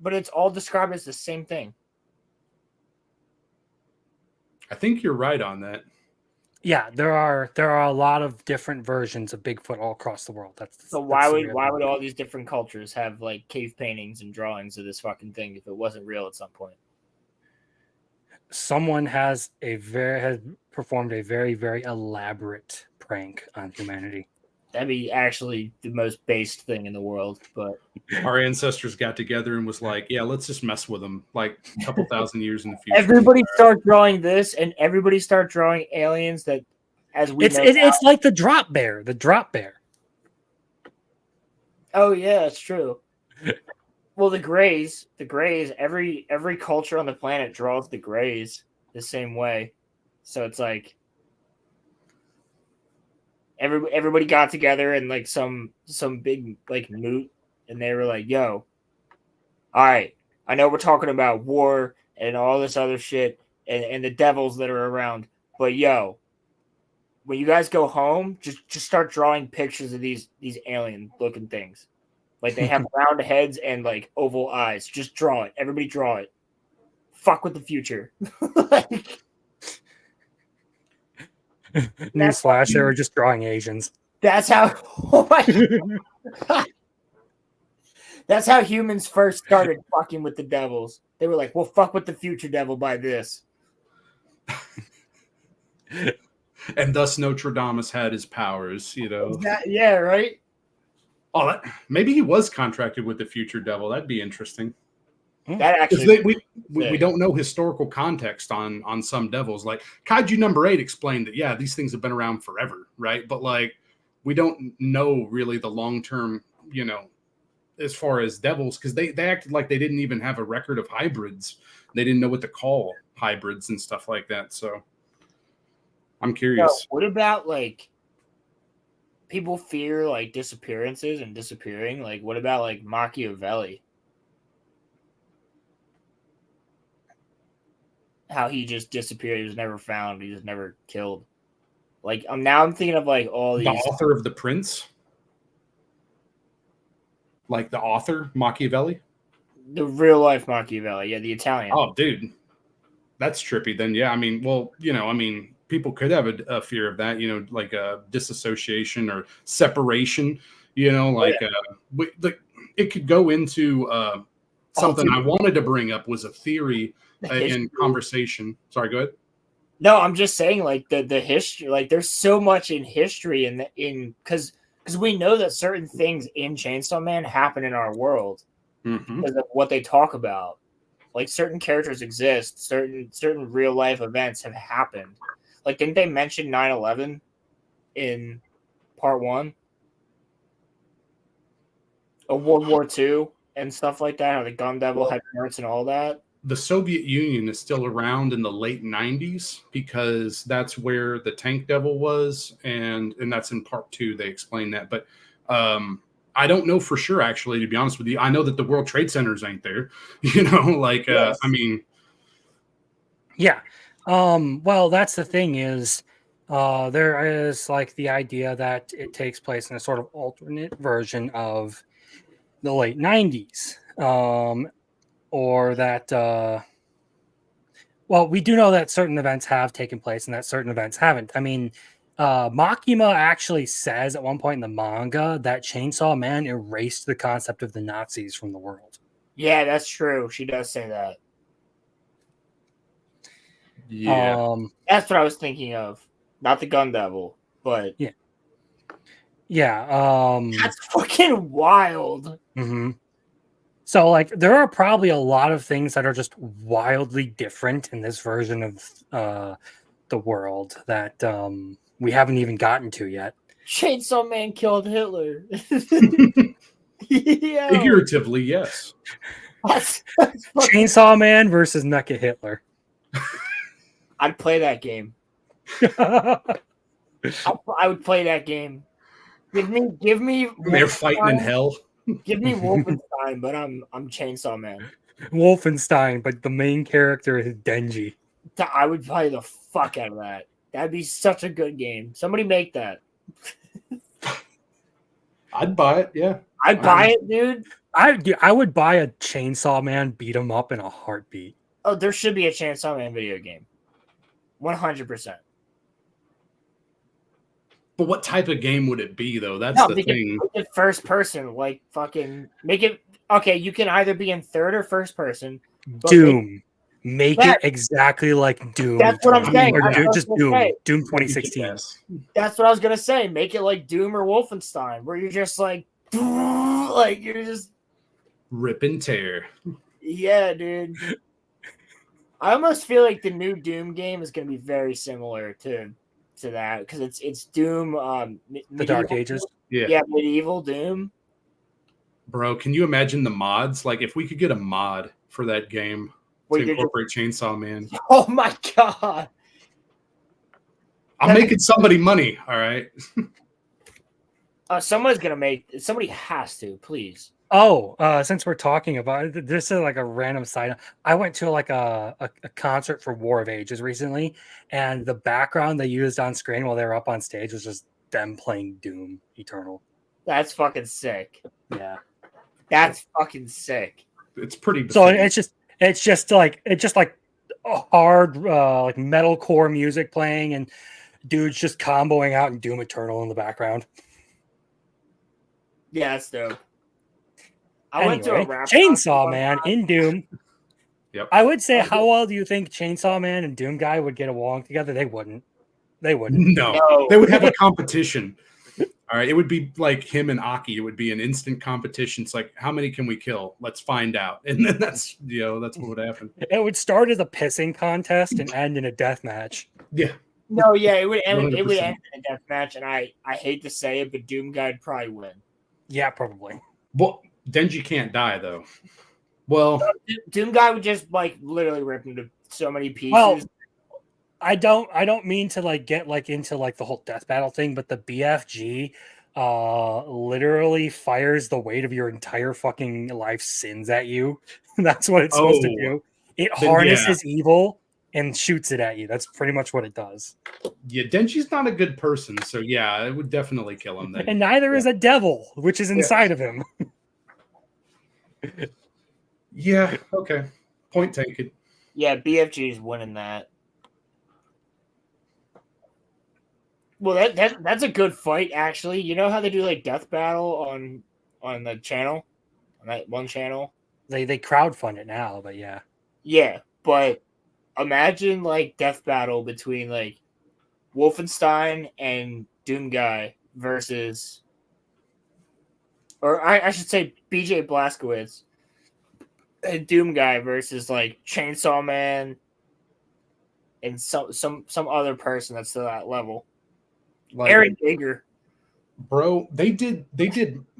but it's all described as the same thing. I think you're right on that. Yeah, there are a lot of different versions of Bigfoot all across the world. So why would all these different cultures have like cave paintings and drawings of this fucking thing if it wasn't real at some point? Someone has performed a very, very elaborate prank on humanity. That'd be actually the most based thing in the world. But Our ancestors got together and was like, yeah, let's just mess with them like a couple thousand years in the future. everybody start drawing this, and everybody start drawing aliens that, as we know, It's like the drop bear. The drop bear. oh yeah, it's true. Well, the Greys. Every culture on the planet draws the Greys the same way, so it's like everybody got together and like some big like moot, and they were like, "Yo, all right, I know we're talking about war and all this other shit and the devils that are around, but yo, when you guys go home, just start drawing pictures of these alien looking things. Like they have round heads and like oval eyes. Just draw it. Everybody draw it. Fuck with the future." Like, Newsflash, they were just drawing Asians. that's how. Oh my. That's how humans first started fucking with the devils. They were like, "Well, fuck with the future devil by this." And thus Nostradamus had his powers, you know. Yeah, right. Oh, maybe he was contracted with the future devil. That'd be interesting. That actually, Because we don't know historical context on some devils. Like Kaiju number 8 explained that, yeah, these things have been around forever, right? But like, we don't know really the long term, you know, as far as devils, because they acted like they didn't even have a record of hybrids. They didn't know what to call hybrids and stuff like that. So I'm curious. what about like people fear like disappearances and disappearing? Like, what about like Machiavelli? How he just disappeared. He was never found. He was never killed. Like, I'm thinking of like all these. The author of The Prince? Like the author, Machiavelli? The real life Machiavelli. Yeah, the Italian. Oh, dude. That's trippy then. Yeah, I mean, well, you know, I mean, people could have a fear of that, you know, like a disassociation or separation, you know, like it could go into something I wanted to bring up was a theory in conversation. Sorry, go ahead. No, I'm just saying like the history, like there's so much in history in because we know that certain things in Chainsaw Man happen in our world because of what they talk about. Like certain characters exist, certain real life events have happened. Like, didn't they mention 9/11 in part 1? Of World War II and stuff like that, how the gun devil had parents and all that? The Soviet Union is still around in the late 90s because that's where the tank devil was, and that's in part 2. They explain that, but I don't know for sure, actually, to be honest with you. I know that the World Trade Centers ain't there, you know, like yes. I mean, yeah. Well, that's the thing is, there is like the idea that it takes place in a sort of alternate version of the late 90s, or that, well, we do know that certain events have taken place and that certain events haven't. I mean, Makima actually says at one point in the manga that Chainsaw Man erased the concept of the Nazis from the world. Yeah, that's true. She does say that. Yeah, that's what I was thinking of. Not the gun devil, but yeah. That's fucking wild. Mm-hmm. So, like, there are probably a lot of things that are just wildly different in this version of the world that we haven't even gotten to yet. Chainsaw Man killed Hitler. Figuratively, yes. That's Chainsaw Man versus Mecha Hitler. I'd play that game. I would play that game. Give me. They're fighting in hell. Give me Wolfenstein, but I'm Chainsaw Man. Wolfenstein, but the main character is Denji. I would play the fuck out of that. That'd be such a good game. Somebody make that. I'd buy it. Yeah, I'd buy it, dude. I would buy a Chainsaw Man beat 'em up in a heartbeat. Oh, there should be a Chainsaw Man video game. 100%. But what type of game would it be, though? That's No, the thing. make it first person, like fucking make it. Okay, you can either be in third or first person. But Doom. Make Yeah. it exactly like Doom. That's what I'm Eternal. saying. Or That's what I was just gonna Doom. say. Doom That'd be 2016. kick-ass. That's what I was gonna say. Make it like Doom or Wolfenstein, where you're just like you're just Rip and tear. yeah, dude. I almost feel like the new Doom game is gonna be very similar to that because it's Doom. The Dark Ages. Yeah. Medieval Doom. Bro, can you imagine the mods? Like, if we could get a mod for that game Where to you're incorporate Chainsaw Man. Oh my god! I'm making somebody money, all right? Somebody has to, please. Oh, since we're talking about it, this is like a random side. I went to like a concert for War of Ages recently, and the background they used on screen while they were up on stage was just them playing Doom Eternal. That's fucking sick. Yeah, That's fucking sick. It's pretty. so befitting. it's just like a hard like metalcore music playing, and dudes just comboing out in Doom Eternal in the background. Yeah, that's dope. I went to a Anyway, rap Chainsaw concert Man one time. in Doom. Yep. I would say, how well do you think Chainsaw Man and Doom Guy would get along together? They wouldn't. They wouldn't. No, they would have a competition. All right, it would be like him and Aki. It would be an instant competition. It's like, how many can we kill? Let's find out. And then that's what would happen. It would start as a pissing contest and end in a death match. Yeah. No, yeah, it would end. It would 100%. end in a death match, and I hate to say it, but Doom Guy'd probably win. Yeah, probably. Well, Denji can't die though. Well, Doom Guy would just like literally rip into so many pieces. Well, I don't mean to like get like into like the whole death battle thing, but the BFG literally fires the weight of your entire fucking life's sins at you. That's what it's supposed to do. It Then, harnesses evil and shoots it at you. That's pretty much what it does. yeah, Denji's not a good person, so yeah, it would definitely kill him then. And neither is a devil, which is inside of him. Yeah, okay. Point taken. Yeah, BFG is winning that. Well, that's a good fight, actually. You know how they do like death battle on the channel, on that one channel. They crowdfund it now, but yeah. Yeah, but imagine like death battle between like Wolfenstein and Doom Guy versus, or I should say BJ Blazkowicz and Doom Guy versus like Chainsaw Man and some other person that's to that level. Like, Aaron Yeager. bro, they did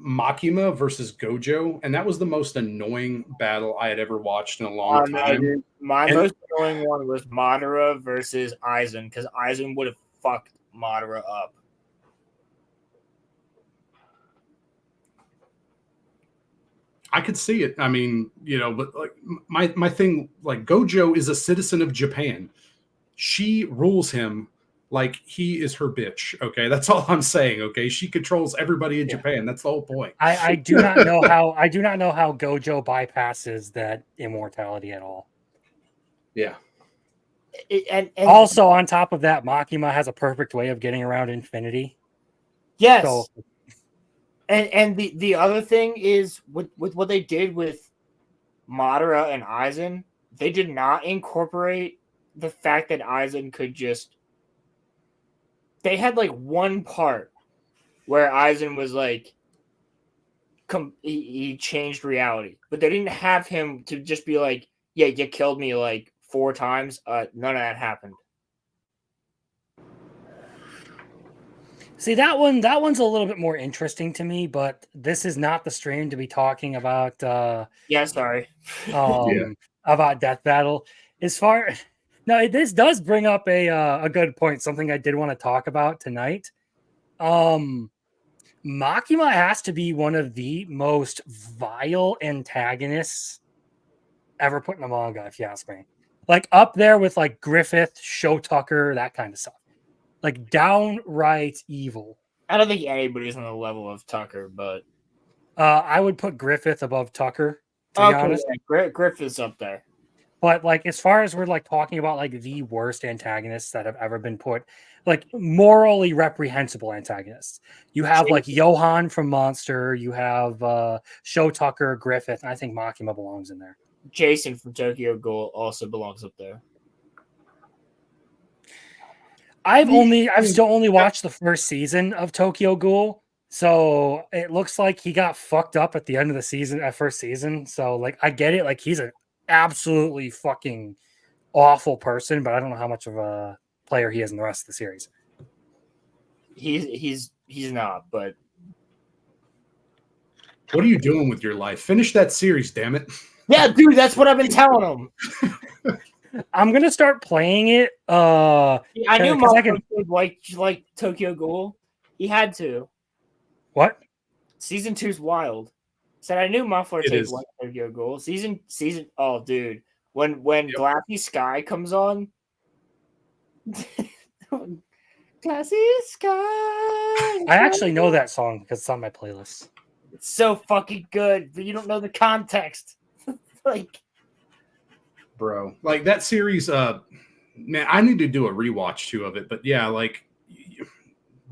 Makima versus Gojo, and that was the most annoying battle I had ever watched in a long time. Dude. My most annoying one was Madara versus Aizen, because Aizen would have fucked Madara up. I could see it. I mean, but like my thing, like Gojo is a citizen of Japan. She rules him like he is her bitch. Okay, that's all I'm saying. Okay, she controls everybody in Japan. That's the whole point. I do not know how Gojo bypasses that immortality at all. Yeah. And also, on top of that, Makima has a perfect way of getting around infinity. Yes. So, and the other thing is with what they did with Madara and Aizen, they did not incorporate the fact that Aizen could just. They had like one part where Aizen was like, he changed reality, but they didn't have him to just be like, yeah, you killed me like 4 times. None of that happened. See, that one's a little bit more interesting to me, but this is not the stream to be talking about. Yeah, sorry. About Death Battle. This does bring up a good point. Something I did want to talk about tonight. Makima has to be one of the most vile antagonists ever put in a manga, if you ask me. Like up there with like Griffith, Show Tucker, that kind of stuff. Like downright evil. I don't think anybody's on the level of Tucker, but I would put Griffith above Tucker, to be honest. Yeah, Griffith's up there. But like as far as we're like talking about like the worst antagonists that have ever been put, like morally reprehensible antagonists, you have like Johan from Monster, you have Show Tucker, Griffith, and I think Makima belongs in there. Jason from Tokyo Ghoul also belongs up there. I've still only watched the first season of Tokyo Ghoul, so it looks like he got fucked up at the end of the season, at first season. So like I get it, like he's an absolutely fucking awful person, but I don't know how much of a player he is in the rest of the series. He's not, but What are you doing with your life? Finish that series, damn it. yeah, dude, that's what I've been telling him. I'm gonna start playing it. I knew because I Marco would like Tokyo Ghoul. He had to. What? Season 2's wild. Said I knew Muffler It Tape is. liked Tokyo Ghoul. Season. Oh, dude, when Glassy Sky comes on. Glassy Sky. I actually know that song because it's on my playlist. It's so fucking good, but you don't know the context. Like, Bro, like that series, man, I need to do a rewatch too of it. But yeah, like,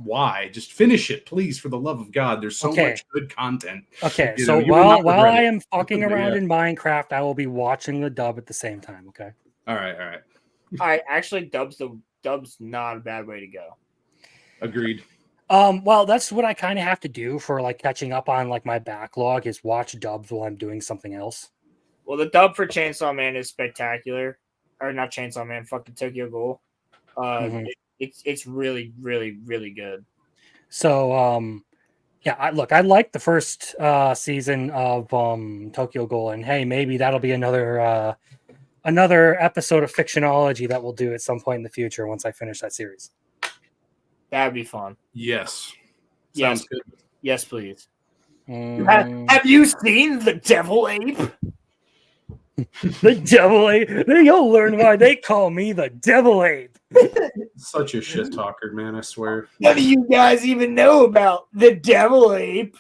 why? Just finish it, please, for the love of God. There's so much good content. Okay, You so know, you will not while regret I it. am fucking around Yeah. in Minecraft, I will be watching the dub at the same time. Okay. All right. actually, dub's not a bad way to go. Agreed. Well, that's what I kind of have to do for like catching up on like my backlog is watch dubs while I'm doing something else. Well, the dub for Chainsaw Man is spectacular, or not Chainsaw Man, fucking Tokyo Ghoul. It's really, really, really good. So, yeah, I like the first season of Tokyo Ghoul, and hey, maybe that'll be another episode of Fictionology that we'll do at some point in the future once I finish that series. That would be fun. Yes. Yes. Sounds good. Yes, please. Mm. Have you seen the Devil Ape? The Devil Ape. You'll learn why they call me the Devil Ape. Such a shit talker, man. I swear. What do you guys even know about the Devil Ape?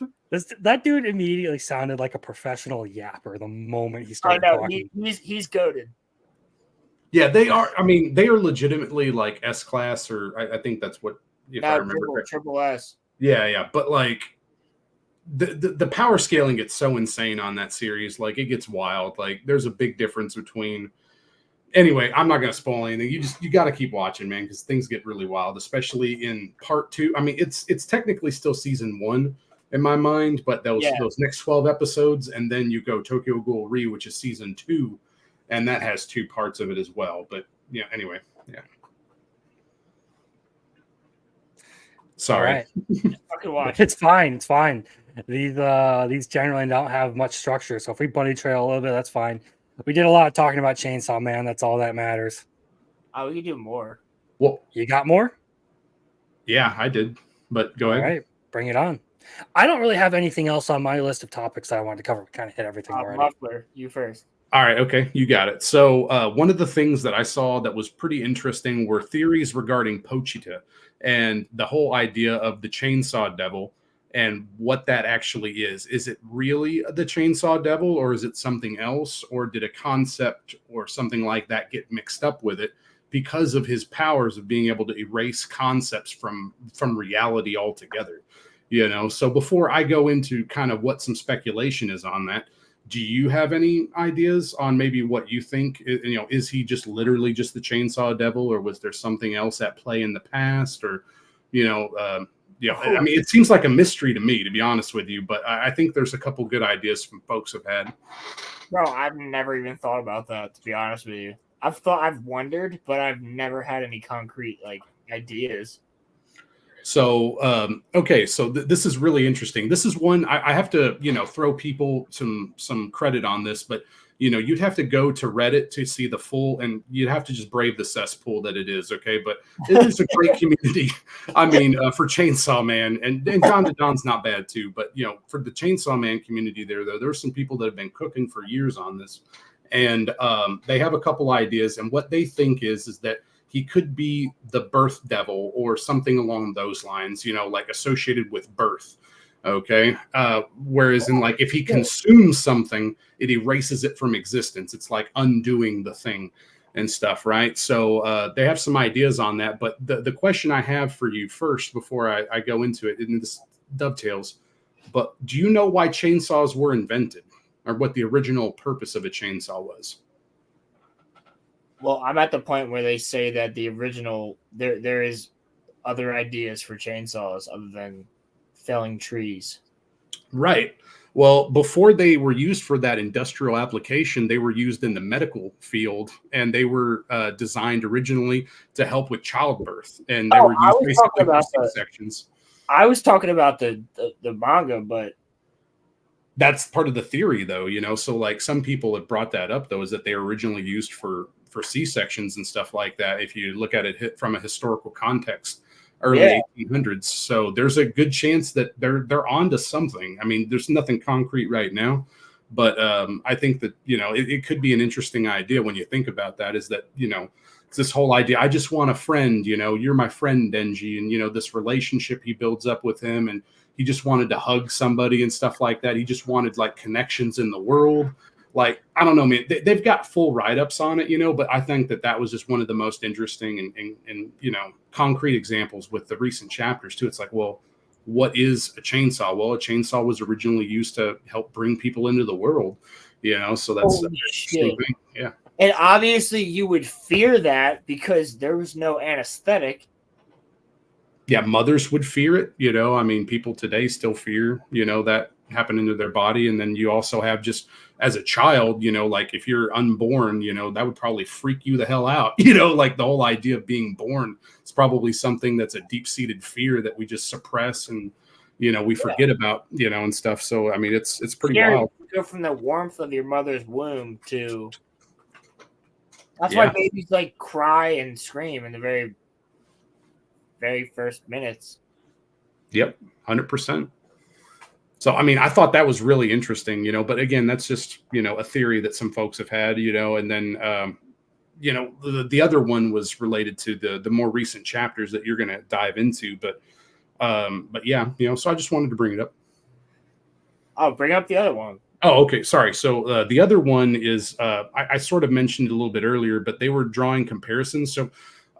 That dude immediately sounded like a professional yapper the moment he started talking. He's goated. Yeah, they are. I mean, they are legitimately like S class, or I think that's what. If I remember correctly. Triple S. Yeah, but like the power scaling gets so insane on that series. Like it gets wild. Like there's a big difference between. Anyway, I'm not gonna spoil anything. You got to keep watching, man, because things get really wild, especially in part 2. I mean, it's technically still season 1 in my mind, but those next 12 episodes, and then you go Tokyo Ghoul Re, which is season 2, and that has 2 parts of it as well. But yeah, anyway, yeah. Sorry. Right. It's fine. It's fine. These generally don't have much structure, so if we bunny trail a little bit, that's fine. We did a lot of talking about Chainsaw Man. That's all that matters. Oh, we can do more. Well, you got more? Yeah, I did. But go ahead. All right, bring it on. I don't really have anything else on my list of topics that I wanted to cover. We kind of hit everything already. Muffler, you first. All right, okay, you got it. So one of the things that I saw that was pretty interesting were theories regarding Pochita and the whole idea of the Chainsaw Devil and what that actually is. Is it really the Chainsaw Devil, or is it something else, or did a concept or something like that get mixed up with it because of his powers of being able to erase concepts from reality altogether? You know, so before I go into kind of what some speculation is on that, do you have any ideas on maybe what you think? You know, is he just literally just the Chainsaw Devil, or was there something else at play in the past, or I mean, it seems like a mystery to me, to be honest with you, but I think there's a couple good ideas from folks have had. Bro, I've never even thought about that, to be honest with you. I've wondered, but I've never had any concrete ideas. So, okay, so this is really interesting. This is one I have to, throw people some credit on this, but you'd have to go to Reddit to see the full, and you'd have to just brave the cesspool that it is. Okay, but it is a great community. I mean, for Chainsaw Man, and Don to Don's not bad too, but for the Chainsaw Man community there's some people that have been cooking for years on this, and they have a couple ideas, and what they think is that he could be the birth devil or something along those lines, like associated with birth. Okay. Whereas in like if he consumes something, it erases it from existence. It's like undoing the thing and stuff, right? So they have some ideas on that. But the question I have for you first before I go into it, and this dovetails, but do you know why chainsaws were invented or what the original purpose of a chainsaw was? Well, I'm at the point where they say that the original there is other ideas for chainsaws other than felling trees. Right. Well, before they were used for that industrial application, they were used in the medical field, and they were designed originally to help with childbirth, and they Oh, were I used was talking basically for about C-sections. I was talking about the manga, but That's part of the theory, though. So like some people have brought that up, though, is that they were originally used for C-sections and stuff like that. If you look at it from a historical context, early 1800s. So there's a good chance that they're onto something. I mean, there's nothing concrete right now, but I think that it could be an interesting idea when you think about that. Is that it's this whole idea? I just want a friend. You're my friend, Denji, and this relationship he builds up with him, and he just wanted to hug somebody and stuff like that. He just wanted like connections in the world. Like, I don't know, man, they've got full write-ups on it, but I think that was just one of the most interesting and concrete examples with the recent chapters too. It's like, well, what is a chainsaw? Well, a chainsaw was originally used to help bring people into the world, so that's an interesting thing. Yeah. And obviously you would fear that because there was no anesthetic. Yeah, mothers would fear it. I mean, people today still fear, that happening to their body. And then you also have just as a child, like if you're unborn, that would probably freak you the hell out. Like the whole idea of being born is probably something that's a deep-seated fear that we just suppress and, we forget about, and stuff. So, I mean, it's pretty wild. You go from the warmth of your mother's womb to... That's why babies like cry and scream in the very, very first minutes. Yep, 100%. So, I mean, I thought that was really interesting, but again, that's just, a theory that some folks have had, and then, the other one was related to the more recent chapters that you're going to dive into. But yeah, so I just wanted to bring it up. Oh, bring up the other one. Oh, okay. Sorry. So the other one is I sort of mentioned it a little bit earlier, but they were drawing comparisons. So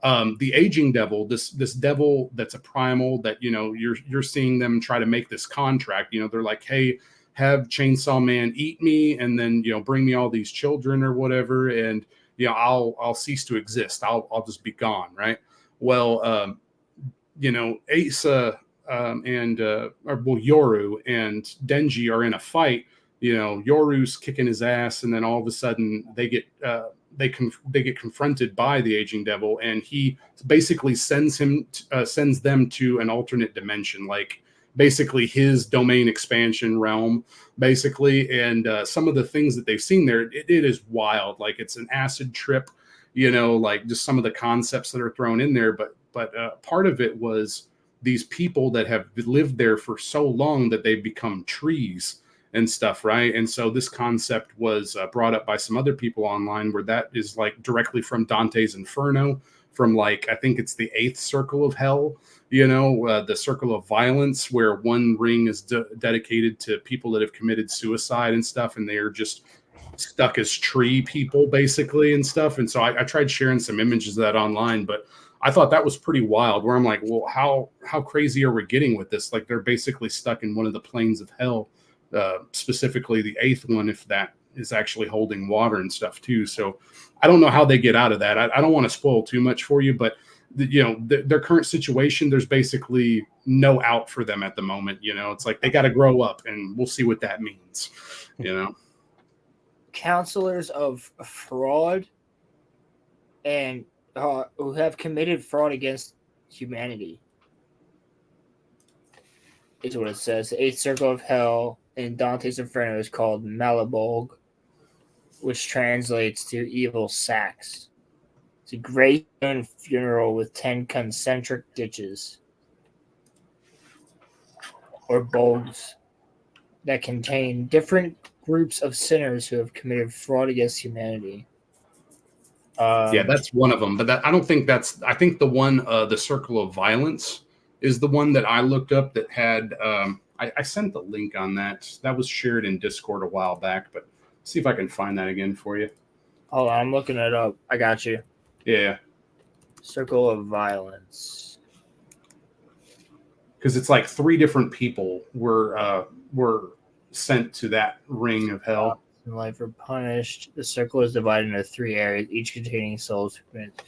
the aging devil, this devil that's a primal that you're seeing them try to make this contract. They're like, hey, have Chainsaw Man eat me, and then bring me all these children or whatever, and I'll cease to exist. I'll just be gone, right? Well, Asa Yoru and Denji are in a fight. Yoru's kicking his ass, and then all of a sudden they get confronted by the aging devil, and he basically sends them to an alternate dimension, like basically his domain expansion realm, basically. And some of the things that they've seen there, it is wild. Like it's an acid trip, like just some of the concepts that are thrown in there. But part of it was these people that have lived there for so long that they've become trees and stuff, right? And so this concept was brought up by some other people online, where that is like directly from Dante's Inferno, from like, I think it's the 8th circle of hell, the circle of violence, where one ring is dedicated to people that have committed suicide and stuff, and they are just stuck as tree people basically and stuff. And so I tried sharing some images of that online, but I thought that was pretty wild, where I'm like, well, how crazy are we getting with this? Like they're basically stuck in one of the planes of hell. Specifically the 8th one, if that is actually holding water and stuff too. So I don't know how they get out of that. I don't want to spoil too much for you, but their current situation, there's basically no out for them at the moment. It's like they got to grow up, and we'll see what that means. Counselors of fraud and who have committed fraud against humanity is what it says. The 8th circle of hell in Dante's Inferno is called Malabolg, which translates to evil sacks. It's a great stone funeral with 10 concentric ditches, or bulbs, that contain different groups of sinners who have committed fraud against humanity. Yeah, that's one of them. But I don't think I think the one, the circle of violence, is the one that I looked up that had I sent the link on that. That was shared in Discord a while back, but see if I can find that again for you. Hold on, I'm looking it up. I got you. Yeah, Circle of Violence. because it's like 3 different people were sent to that ring of hell. In life are punished. The circle is divided into 3 areas, each containing souls who commit.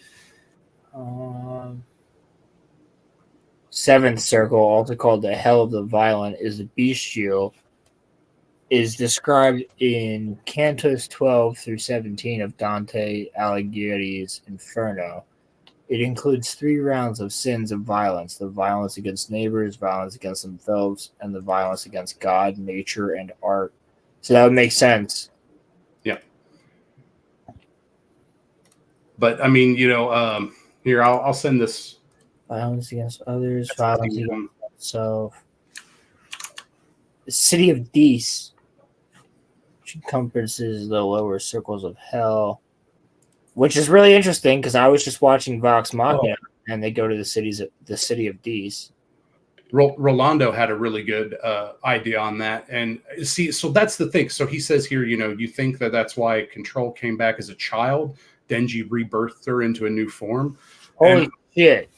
7th circle, also called the Hell of the Violent, is the bestial. Is described in Cantos 12 through 17 of Dante Alighieri's Inferno. It includes 3 rounds of sins of violence: the violence against neighbors, violence against themselves, and the violence against God, nature, and art. So that would make sense. Yeah. But I mean, here I'll send this. Violence against others, That's violence the against self. The city of Dees, which encompasses the lower circles of hell, which is really interesting because I was just watching Vox Machina, and they go to the city of Dees. Rolando had a really good idea on that, and see, so that's the thing. So he says here, you think that's why Control came back as a child. Denji rebirthed her into a new form. Holy shit!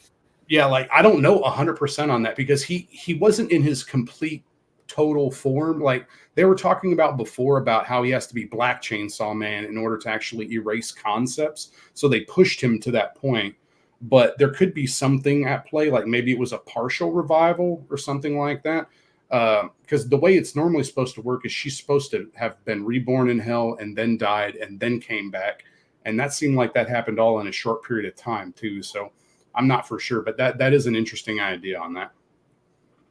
Yeah, like I don't know 100% on that because he wasn't in his complete total form. Like they were talking about before about how he has to be Black Chainsaw Man in order to actually erase concepts. So they pushed him to that point. But there could be something at play, like maybe it was a partial revival or something like that. Because the way it's normally supposed to work is she's supposed to have been reborn in hell and then died and then came back. And that seemed like that happened all in a short period of time too. So I'm not for sure, but that is an interesting idea on that.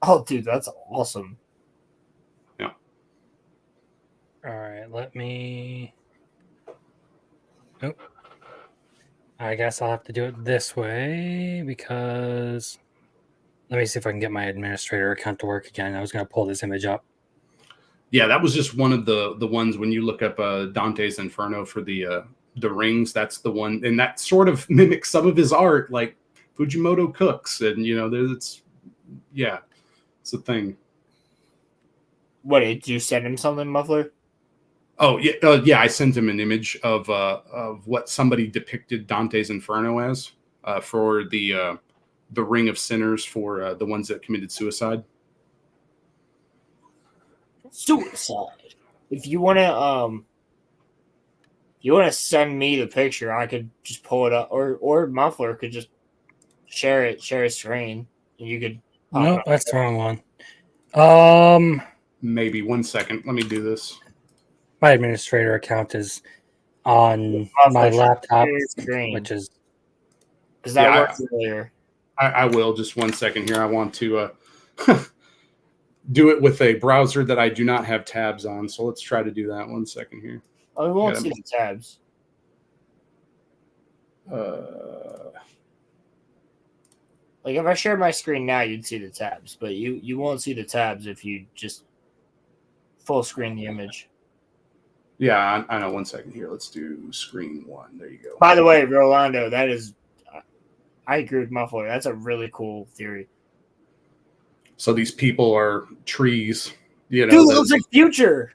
Oh, dude, that's awesome. Yeah. All right, let me. Nope. I guess I'll have to do it this way because let me see if I can get my administrator account to work again. I was going to pull this image up. Yeah, that was just one of the ones when you look up Dante's Inferno for the rings. That's the one, and that sort of mimics some of his art, like Fujimoto cooks, and it's a thing. What did you send him something, Muffler? Oh yeah, yeah. I sent him an image of what somebody depicted Dante's Inferno as for the Ring of Sinners for the ones that committed suicide. Suicide. If you wanna send me the picture, I could just pull it up, or Muffler could just share a screen, and you could. Nope, that's the wrong one. Maybe 1 second. Let me do this. My administrator account is on my laptop, which is because that worked earlier. I will just 1 second here. I want to do it with a browser that I do not have tabs on. So let's try to do that 1 second here. Oh, we won't see the tabs. Like if I share my screen now, you'd see the tabs, but you won't see the tabs if you just full screen the image. Yeah, I know. 1 second here. Let's do screen 1. There you go. By the way, Rolando, that is, I agree with Muffler. That's a really cool theory. So these people are trees. Dude, it looks like Future.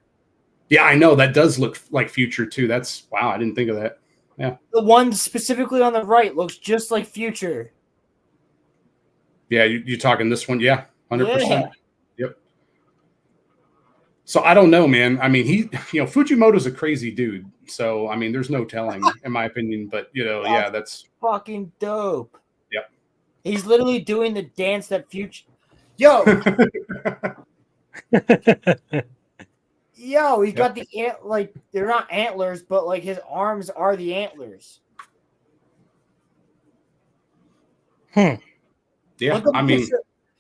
Yeah, I know. That does look like Future too. That's wow. I didn't think of that. Yeah. The one specifically on the right looks just like Future. Yeah, you're talking this one. Yeah, 100%. Yeah. Yep. So I don't know, man. I mean, Fujimoto's a crazy dude. So I mean, there's no telling, in my opinion. But that's fucking dope. Yep. He's literally doing the dance that Future. Yo. Yo, he's got the like they're not antlers, but like his arms are the antlers. Yeah, I mean,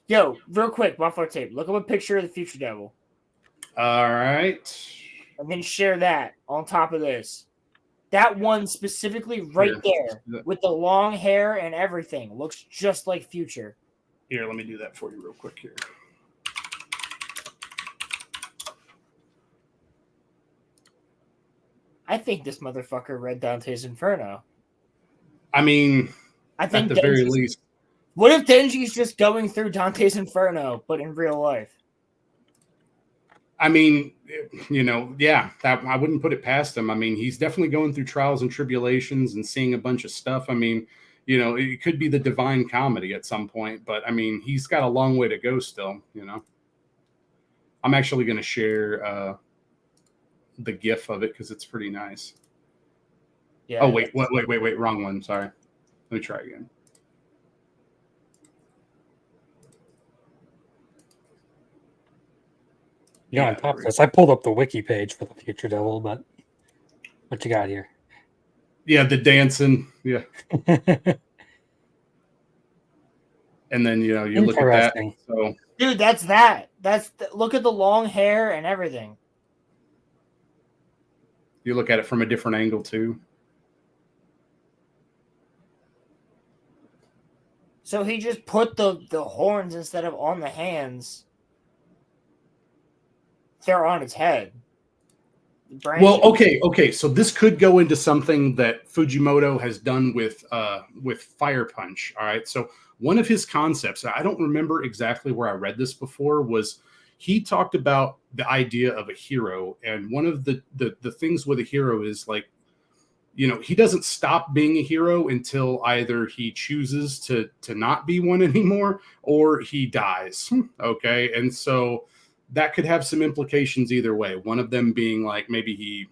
yo, real quick, Buffalo tape. Look up a picture of the Future Devil. All right. And then share that on top of this. That one specifically right there with the long hair and everything looks just like Future. Here, let me do that for you real quick here. I think this motherfucker read Dante's Inferno. I mean, I think at the very least. What if Denji's just going through Dante's Inferno, but in real life? I mean, yeah, that I wouldn't put it past him. I mean, he's definitely going through trials and tribulations and seeing a bunch of stuff. I mean, it could be the divine comedy at some point, but I mean, he's got a long way to go still, I'm actually going to share the GIF of it because it's pretty nice. Yeah. Oh, wait, wrong one. Sorry. Let me try again. Yeah, on top of this, I pulled up the wiki page for the Future Devil, but what you got here? Yeah, the dancing. Yeah. And then, you look at that. So, dude, look at the long hair and everything. You look at it from a different angle too. So he just put the horns instead of on the hands. They're on its head. Well, okay. So this could go into something that Fujimoto has done with Fire Punch. All right. So one of his concepts, I don't remember exactly where I read this before, was he talked about the idea of a hero. And one of the things with a hero is like, he doesn't stop being a hero until either he chooses to not be one anymore or he dies. Okay. And so that could have some implications either way. One of them being like maybe he,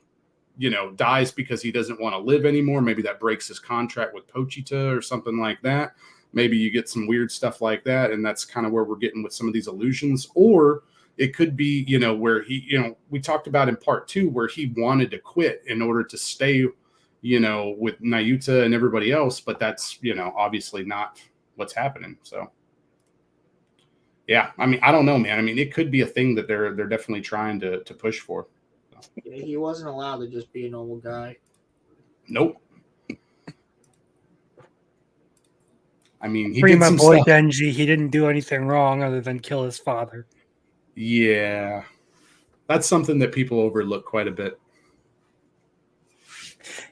dies because he doesn't want to live anymore. Maybe that breaks his contract with Pochita or something like that. Maybe you get some weird stuff like that. And that's kind of where we're getting with some of these illusions. Or it could be, where he, we talked about in part 2 where he wanted to quit in order to stay, with Nayuta and everybody else. But that's, obviously not what's happening. So. Yeah, I mean, I don't know, man. I mean, it could be a thing that they're definitely trying to push for. Yeah, he wasn't allowed to just be a normal guy. Nope. I mean, he Free did my some boy stuff. Denji. He didn't do anything wrong other than kill his father. Yeah, that's something that people overlook quite a bit.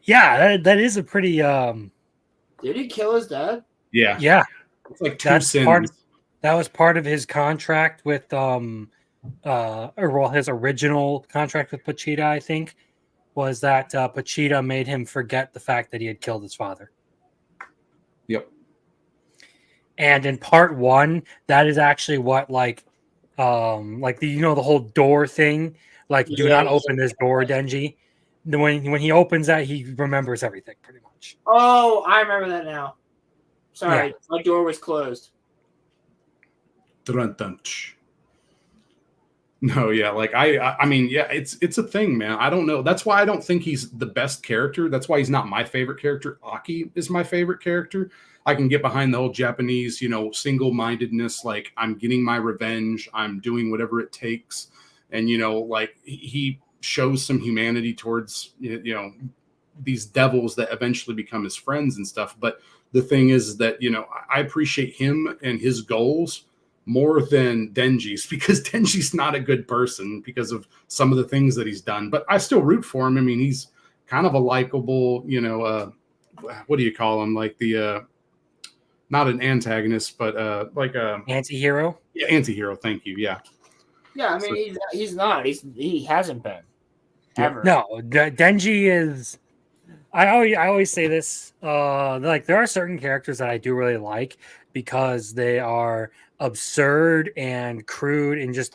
Yeah, that is a pretty. Did he kill his dad? Yeah. Yeah, it's like two sins. That was part of his contract with his original contract with Pochita, I think, was that Pochita made him forget the fact that he had killed his father. Yep. And in part 1, that is actually what the whole door thing, do not open this door, Denji. When he opens that, he remembers everything pretty much. Oh, I remember that now. Sorry, Yeah. my door was closed. No, yeah, like I mean, yeah, it's a thing, man. I don't know. That's why I don't think he's the best character. That's why he's not my favorite character. Aki is my favorite character. I can get behind the whole Japanese, single-mindedness. Like, I'm getting my revenge. I'm doing whatever it takes. And, like he shows some humanity towards, these devils that eventually become his friends and stuff. But the thing is that, I appreciate him and his goals more than Denji's, because Denji's not a good person because of some of the things that he's done. But I still root for him. I mean, he's kind of a likable, what do you call him? Like the not an antagonist, but like a anti-hero. Yeah, anti-hero. Thank you. Yeah. Yeah, I mean, he's not. He hasn't been ever. No, Denji is. I always say this. There are certain characters that I do really like because they are absurd and crude and just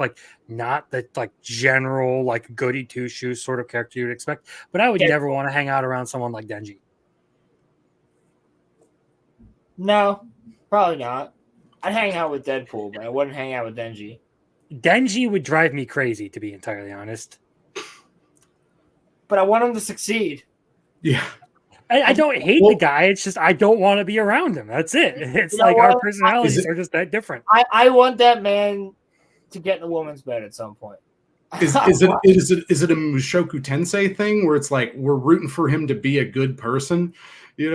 not the general goody two shoes sort of character you would expect. But I would never want to hang out around someone like Denji. No, probably not. I'd hang out with Deadpool, but I wouldn't hang out with Denji. Denji would drive me crazy, to be entirely honest. But I want him to succeed. Yeah. I don't hate the guy. It's just I don't want to be around him. That's it. It's our personalities are just that different. I want that man to get in a woman's bed at some point. Is it a Mushoku Tensei thing where it's like we're rooting for him to be a good person,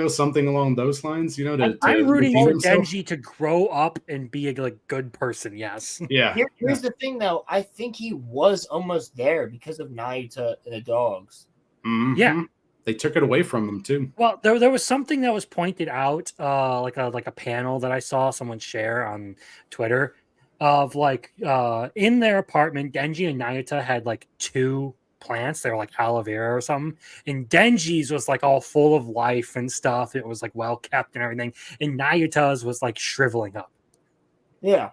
something along those lines, I'm rooting for Denji to grow up and be a good person. Yes. Yeah. Here's the thing, though. I think he was almost there because of Nayuta and the dogs. Mm-hmm. Yeah. They took it away from him too. Well, there was something that was pointed out, like a panel that I saw someone share on Twitter, of like in their apartment, Denji and Nayuta had like two plants. They were like aloe vera or something. And Denji's was like all full of life and stuff. It was like well kept and everything. And Nayuta's was like shriveling up. Yeah.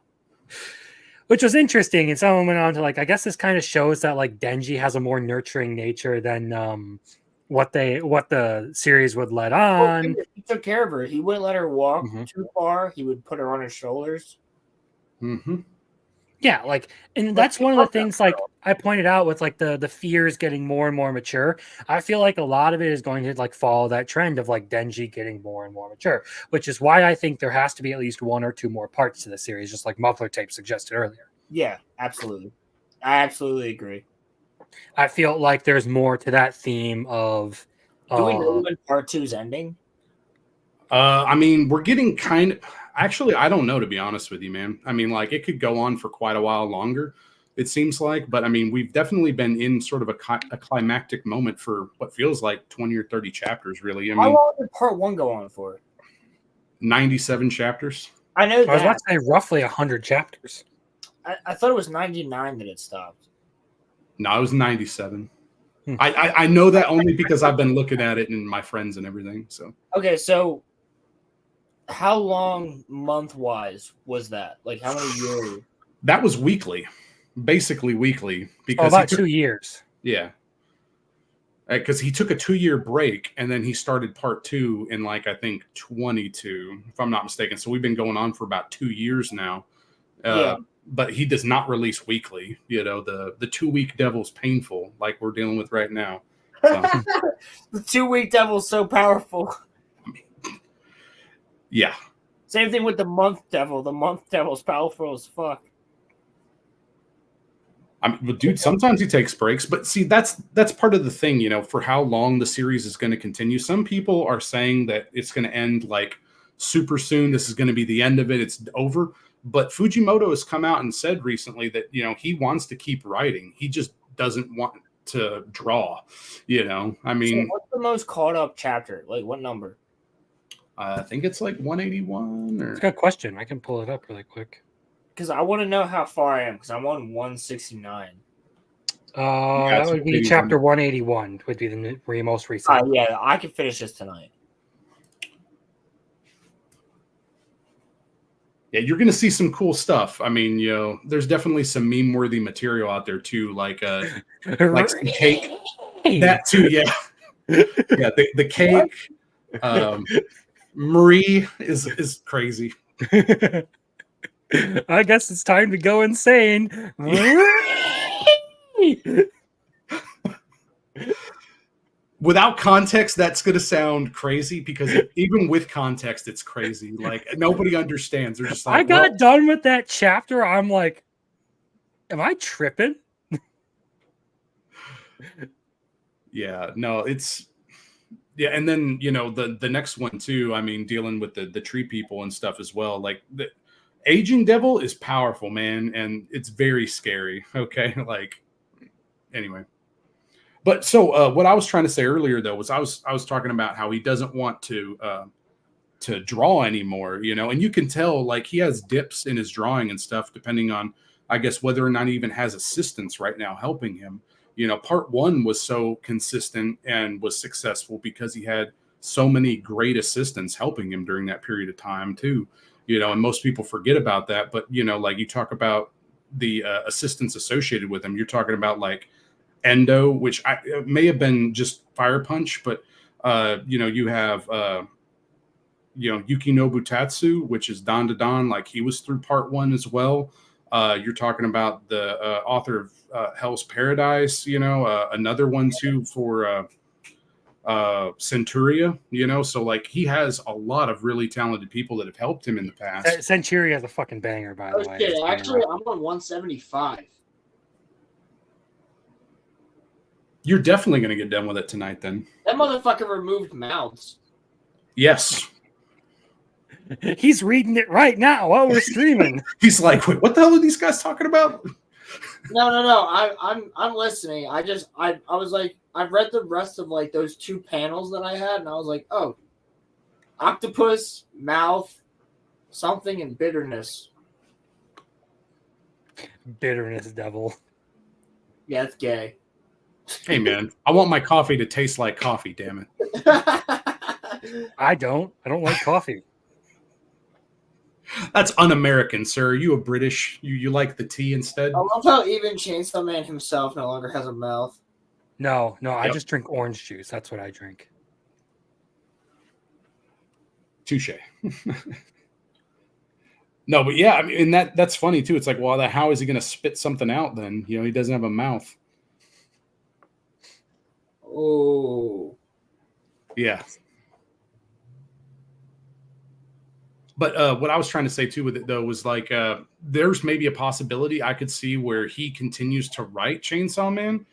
Which was interesting. And someone went on to like, I guess this kind of shows that like Denji has a more nurturing nature than what the series would let on. He took care of her. He wouldn't let her walk Mhm. too far. He would put her on his shoulders. Mm-hmm. Yeah, like, and that's one of the things like I pointed out with like the fears getting more and more mature. I feel like a lot of it is going to like follow that trend of like Denji getting more and more mature, which is why I think there has to be at least one or two more parts to the series, just like Muffler Tape suggested earlier. Yeah, absolutely. I absolutely agree. I feel like there's more to that theme of. Do we know when part 2's ending? I mean, we're getting kind of. Actually, I don't know, to be honest with you, man. I mean, like, it could go on for quite a while longer, it seems like. But I mean, we've definitely been in sort of a climactic moment for what feels like 20 or 30 chapters, really. I How mean, long did part 1 go on for? 97 chapters. I know I was about that. to say roughly 100 chapters. I thought it was 99 that it stopped. No, it was 97. I know that only because I've been looking at it and my friends and everything. So Okay, so how long month-wise was that? Like, how many years? that was weekly, basically weekly. Because About 2 years. Yeah. Because he took a 2-year break and then he started part 2 in like, I think 22, if I'm not mistaken. So we've been going on for about 2 years now. Yeah. But he does not release weekly. You know, the 2-week devil's painful, like we're dealing with right now. So, The 2-week devil's so powerful. yeah. Same thing with the month devil. The month devil's powerful as fuck. I mean, but dude, sometimes he takes breaks, but see, that's part of the thing, you know, for how long the series is going to continue. Some people are saying that it's going to end like super soon. This is going to be the end of it. It's over. But Fujimoto has come out and said recently that, you know, he wants to keep writing. He just doesn't want to draw, you know. I mean, So what's the most caught up chapter? Like, what number? I think it's like 181 or It's a good question. I can pull it up really quick. Because I want to know how far I am, because I'm on 169. That would be chapter 181, would be the most recent. Yeah, I can finish this tonight. yeah, you're going to see some cool stuff. I mean, you know, there's definitely some meme-worthy material out there too, like some cake. That too, yeah. Yeah, the cake. Marie is crazy. I guess it's time to go insane. Without context, that's going to sound crazy because even with context, it's crazy. Like nobody understands. They're just like, I got done with that chapter. I'm like, am I tripping? Yeah, no, it's yeah, and then you know the next one too. I mean, dealing with the tree people and stuff as well. Like the aging devil is powerful, man, and it's very scary. Okay, like anyway. But so what I was trying to say earlier though was I was talking about how he doesn't want to draw anymore, you know, and you can tell like he has dips in his drawing and stuff depending on I guess whether or not he even has assistants right now helping him. You know, part 1 was so consistent and was successful because he had so many great assistants helping him during that period of time too. You know, and most people forget about that. But you know, like you talk about the assistants associated with him, you're talking about like Endo, which may have been just Fire Punch, but you know, you have you know Yukinobu Tatsu, which is Don to Don, like he was through part 1 as well. You're talking about the author of Hell's Paradise, you know, another one too for Centuria, you know, so like he has a lot of really talented people that have helped him in the past. Centuria is a fucking banger, by the way. Shit, actually, I'm on 175. You're definitely going to get done with it tonight then. That motherfucker removed mouths. Yes. He's reading it right now while we're streaming. He's like, wait, what the hell are these guys talking about? No. I'm listening. I was like, I've read the rest of like those 2 panels that I had, and I was like, oh, octopus, mouth, something, and bitterness. Bitterness devil. Yeah, it's gay. Hey, man, I want my coffee to taste like coffee, damn it. I don't like coffee. That's un-American, sir. Are you a British? You like the tea instead? I love how even Chainsaw Man himself no longer has a mouth. No, I Yep. just drink orange juice. That's what I drink. Touche. No, but yeah, I mean, and that's funny too. It's like, well, how is he going to spit something out then? You know, he doesn't have a mouth. Oh. Yeah. But what I was trying to say too with it though was like, there's maybe a possibility I could see where he continues to write Chainsaw Man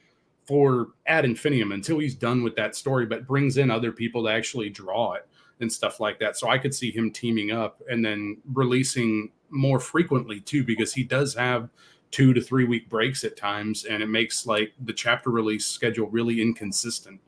for ad infinitum until he's done with that story, but brings in other people to actually draw it and stuff like that. So I could see him teaming up and then releasing more frequently too, because he does have 2 to 3 week breaks at times, and it makes like the chapter release schedule really inconsistent,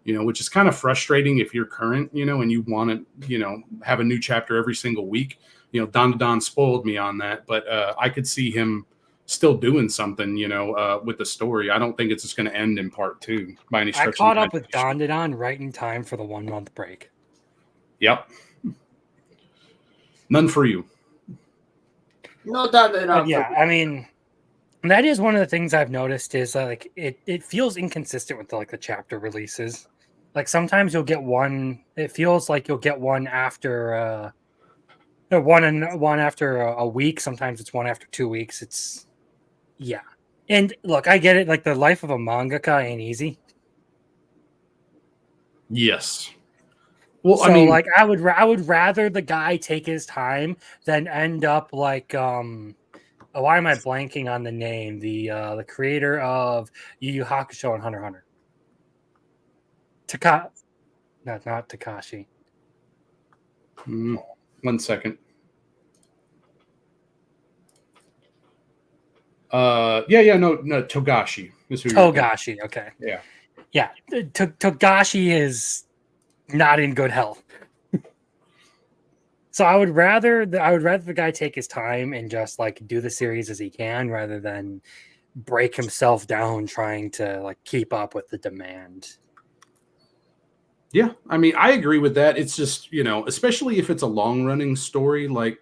you know, which is kind of frustrating if you're current, you know, and you want to, you know, have a new chapter every single week. You know, Don spoiled me on that, but I could see him still doing something, you know, with the story. I don't think it's just going to end in part 2 by any stretch. I caught up with Don right in time for the 1 month break. Yep. None for you. No doubt that. But yeah, I mean, that is one of the things I've noticed is like it feels inconsistent with the chapter releases. Like sometimes you'll get one. It feels like you'll get one after one after a week. Sometimes it's one after 2 weeks. It's yeah. And look, I get it. Like the life of a mangaka ain't easy. Yes. Well, So I mean, like I would rather the guy take his time than end up like why am I blanking on the name? The creator of Yu Yu Hakusho and Hunter x Hunter. No, not Takashi. 1 second. No, Togashi. Togashi, okay. Yeah. Togashi is not in good health. So I would rather the guy take his time and just like do the series as he can rather than break himself down trying to like keep up with the demand. Yeah, I mean, I agree with that. It's just, you know, especially if it's a long-running story, like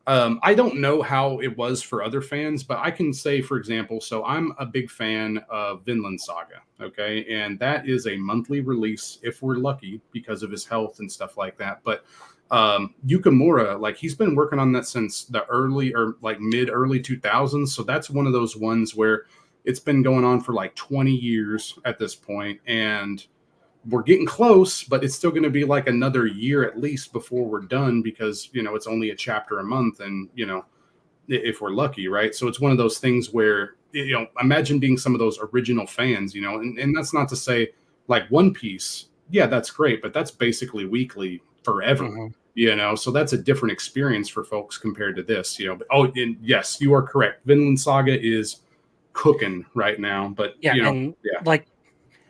I don't know how it was for other fans, but I can say, for example, so I'm a big fan of Vinland Saga, okay? And that is a monthly release if we're lucky because of his health and stuff like that. But Yukimura, like he's been working on that since the early or like mid-early 2000s. So that's one of those ones where it's been going on for like 20 years at this point, and we're getting close, but it's still going to be like another year at least before we're done because, you know, it's only a chapter a month and, you know, if we're lucky, right? So it's one of those things where, you know, imagine being some of those original fans, you know, and that's not to say like One Piece. Yeah, that's great, but that's basically weekly forever, you know, so that's a different experience for folks compared to this, you know. But, and yes, you are correct. Vinland Saga is cooking right now, but, Yeah, you know, and like,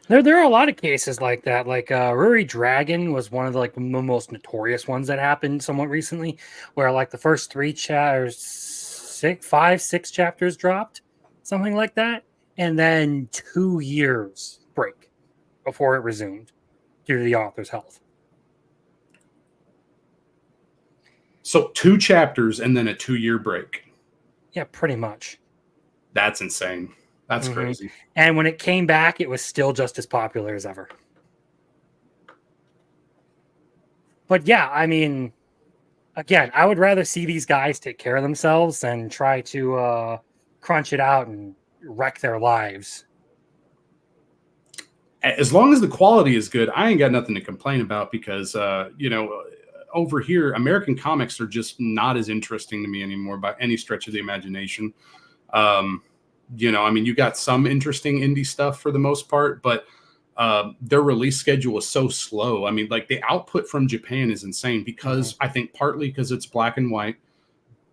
there are a lot of cases like that. Like Ruri Dragon was one of the most notorious ones that happened somewhat recently, where like the first 3 chapters, 6 chapters dropped, something like that, and then 2 years break before it resumed due to the author's health. So 2 chapters and then a 2-year break. Yeah, pretty much. That's insane. That's crazy. And when it came back, it was still just as popular as ever. But yeah, I mean, again, I would rather see these guys take care of themselves than try to crunch it out and wreck their lives. As long as the quality is good, I ain't got nothing to complain about because, you know, over here, American comics are just not as interesting to me anymore by any stretch of the imagination. You know, I mean, you got some interesting indie stuff for the most part, but their release schedule is so slow. I mean, like the output from Japan is insane because I think partly because it's black and white,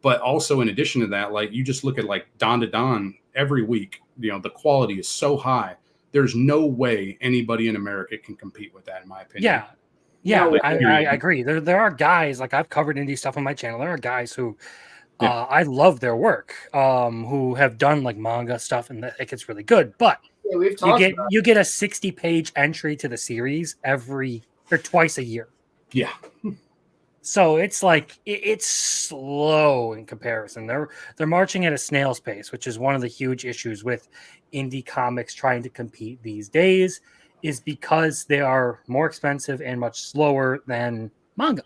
but also in addition to that, like you just look at like Don to Don every week, you know, the quality is so high. There's no way anybody in America can compete with that, in my opinion. Yeah, I agree. There are guys, like I've covered indie stuff on my channel. There are guys who Yeah. I love their work. Who have done like manga stuff, and it gets really good. But Yeah, we've talked about you get a 60-page entry to the series every or twice a year. Yeah. So it's like it's slow in comparison. They're marching at a snail's pace, which is one of the huge issues with indie comics trying to compete these days, is because they are more expensive and much slower than manga.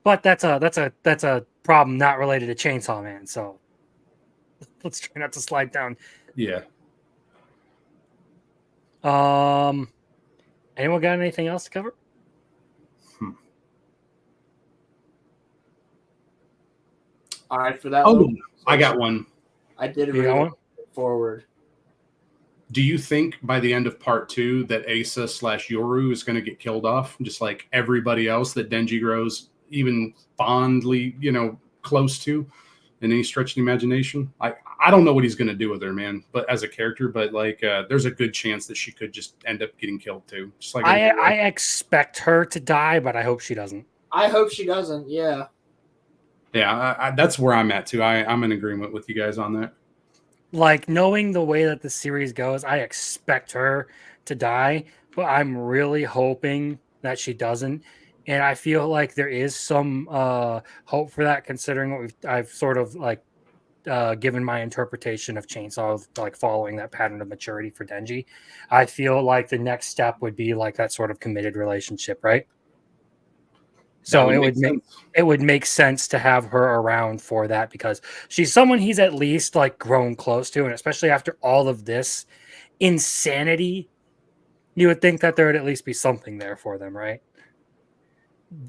But that's a problem not related to Chainsaw Man. So let's try not to slide down. Yeah. Anyone got anything else to cover? All right, for that. Oh, little I got one. I did You read got it one? forward. Do you think by the end of part 2 that Asa / Yoru is going to get killed off, just like everybody else that Denji grows even fondly, close to in any stretch of the imagination? I don't know what he's going to do with her, man, but as a character, but like there's a good chance that she could just end up getting killed too. Just like I expect her to die, but I hope she doesn't. I hope she doesn't. Yeah. Yeah, that's where I'm at too. I'm in agreement with you guys on that. Like, knowing the way that the series goes, I expect her to die, but I'm really hoping that she doesn't. And I feel like there is some hope for that, considering what I've sort of like given my interpretation of Chainsaw, like following that pattern of maturity for Denji. I feel like the next step would be like that sort of committed relationship, right? So it would make sense to have her around for that, because she's someone he's at least like grown close to, and especially after all of this insanity, you would think that there would at least be something there for them, right?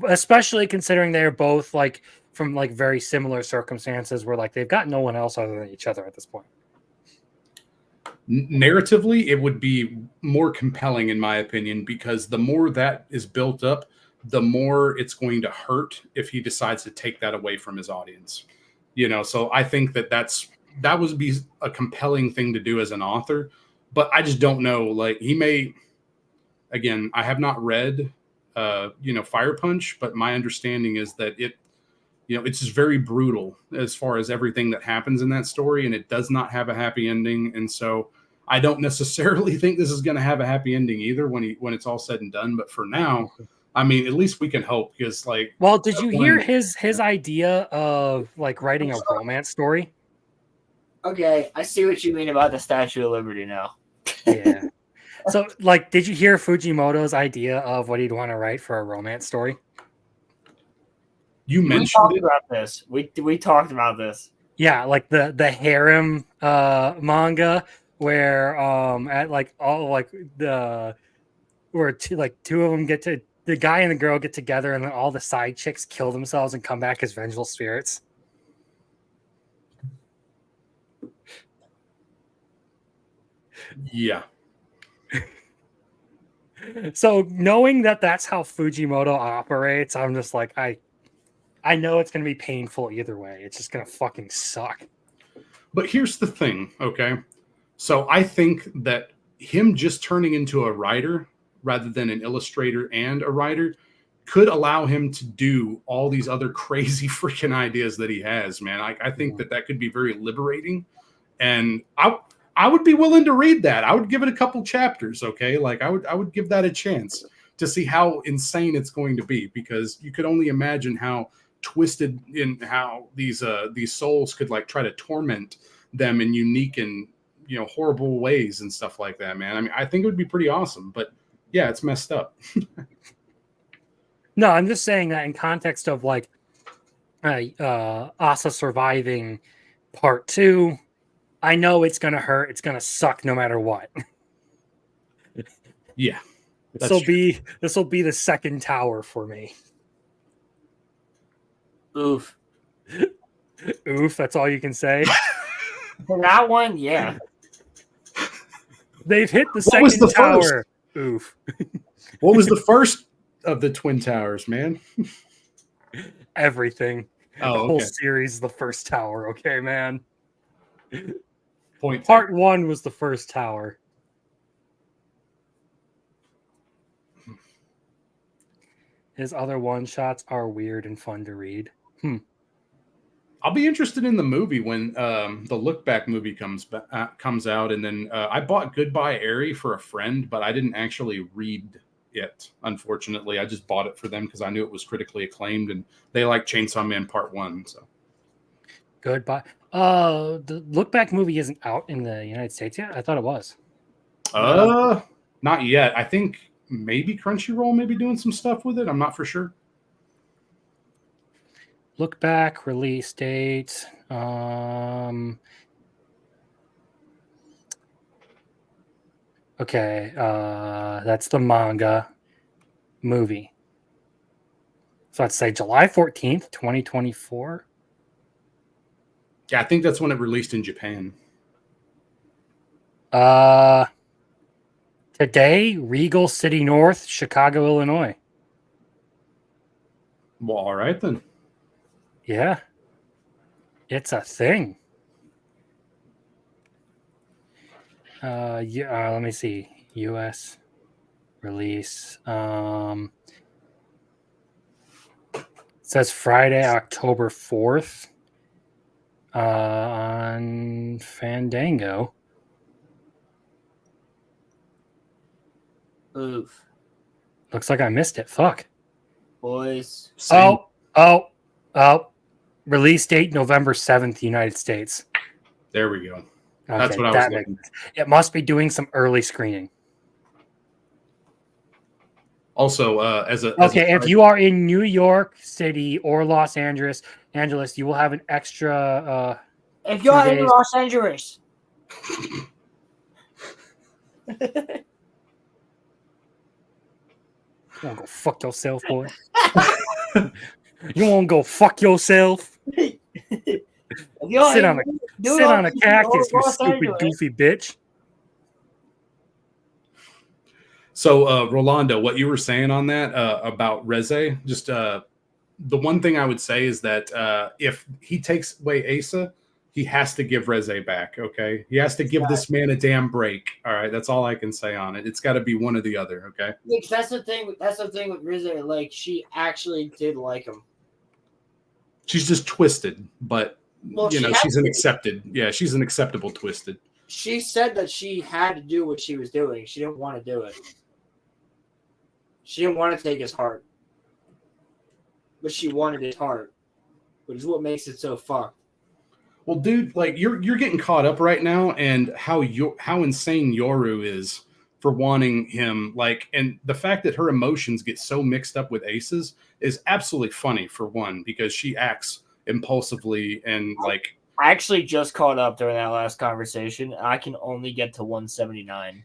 Especially considering they're both like from like very similar circumstances, where like they've got no one else other than each other at this point. Narratively, it would be more compelling in my opinion, because the more that is built up, the more it's going to hurt if he decides to take that away from his audience. So I think that would be a compelling thing to do as an author, but I just don't know. Like, he may, again, I have not read Fire Punch, but my understanding is that it's just very brutal as far as everything that happens in that story, and it does not have a happy ending. And so I don't necessarily think this is going to have a happy ending either when it's all said and done. But for now, I mean, at least we can hope, because like, well, did you hear his idea of like writing a romance story? Okay, I see what you mean about the Statue of Liberty now. Yeah. So, like, did you hear Fujimoto's idea of what he'd want to write for a romance story? You We mentioned talked it. about this. We talked about this. Yeah, like the harem manga, where at like all like where two of them the guy and the girl get together, and then all the side chicks kill themselves and come back as vengeful spirits. Yeah. So knowing that that's how Fujimoto operates, I'm just like, I know it's going to be painful either way. It's just going to fucking suck. But here's the thing, okay? So I think that him just turning into a writer rather than an illustrator and a writer could allow him to do all these other crazy freaking ideas that he has, man. I think that could be very liberating. And I would be willing to read that. I would give it a couple chapters, okay? Like, I would give that a chance to see how insane it's going to be, because you could only imagine how twisted in how these souls could like try to torment them in unique and horrible ways and stuff like that, man. I mean, I think it would be pretty awesome, but yeah, it's messed up. No, I'm just saying that in context of like Asa surviving part 2. I know it's gonna hurt. It's gonna suck no matter what. Yeah, this will be the second tower for me. Oof. Oof, that's all you can say. For that one, yeah. They've hit the What was second the tower. first? Oof. What was the first of the Twin Towers, man? Everything. Oh, the whole okay. series is the first tower, okay, man. Point Part 1 was the first tower. His other one-shots are weird and fun to read. I'll be interested in the movie when the Look Back movie comes out, and then I bought Goodbye Airy for a friend, but I didn't actually read it. Unfortunately, I just bought it for them because I knew it was critically acclaimed, and they like Chainsaw Man Part 1. So Goodbye. The Look Back movie isn't out in the United States yet. I thought it was. Not yet. I think maybe Crunchyroll may be doing some stuff with it. I'm not for sure. Look Back release date. Okay, that's the manga movie. So I'd say July 14th, 2024. Yeah, I think that's when it released in Japan. Today, Regal City North, Chicago, Illinois. Well, all right then. Yeah. It's a thing. Let me see. US release. It says Friday, October 4th on Fandango. Oof. Looks like I missed it. Fuck. Boys. Same. Oh. Release date November 7th, United States. There we go. Okay, That's what I was looking. It must be doing some early screening. Also, If you are in New York City or Los Angeles, you will have an extra. If you're in days. Los Angeles, You want to go fuck yourself, boy? You want to go fuck yourself? if you're Sit in on a New sit York on a City cactus, or you Los stupid Angeles, goofy bitch. So, Rolando, what you were saying on that about Reze, just the one thing I would say is that if he takes away Asa, he has to give Reze back, okay? He has to give this man a damn break, all right? That's all I can say on it. It's got to be one or the other, okay? Because that's the thing. That's the thing with Rizzo. Like, she actually did like him. She's just twisted, but, Well, she's an acceptable twisted. She said that she had to do what she was doing. She didn't want to do it. She didn't want to take his heart. But she wanted his heart. Which is what makes it so fucked. Well, dude, like you're getting caught up right now, and how insane Yoru is for wanting him, like, and the fact that her emotions get so mixed up with Ace's is absolutely funny for one, because she acts impulsively and like. I actually just caught up during that last conversation. I can only get to 179.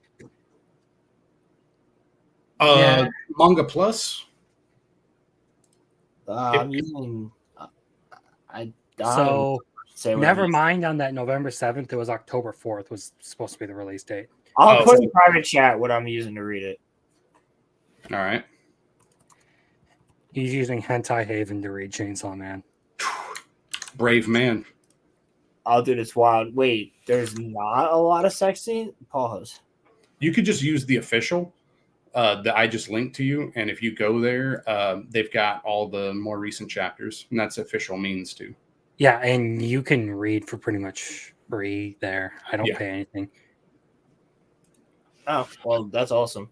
Manga Plus. I'm using. So say what never I'm mind on that November 7th. It was October 4th was supposed to be the release date. I'll put in private chat what I'm using to read it. All right. He's using Hentai Haven to read Chainsaw Man. Brave man. Oh, dude, it's wild. Wait, there's not a lot of sex scene? Pause. You could just use the official that I just linked to you, and if you go there, they've got all the more recent chapters, and that's official means too. Yeah, and you can read for pretty much free there. I don't pay anything. Oh, well, that's awesome.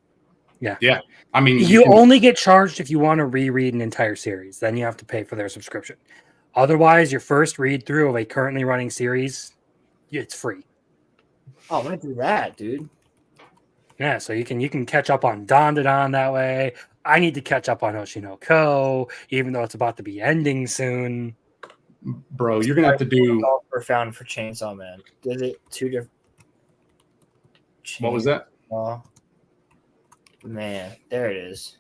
Yeah. I mean, you only get charged if you want to reread an entire series. Then you have to pay for their subscription. Otherwise, your first read through of a currently running series, it's free. Oh, I'm gonna do that, dude. Yeah, so you can catch up on Dandadan that way. I need to catch up on Oshinoko, even though it's about to be ending soon. Bro, you're gonna have to do profound for Chainsaw Man. Did it two different? What was that? Oh, man, there it is.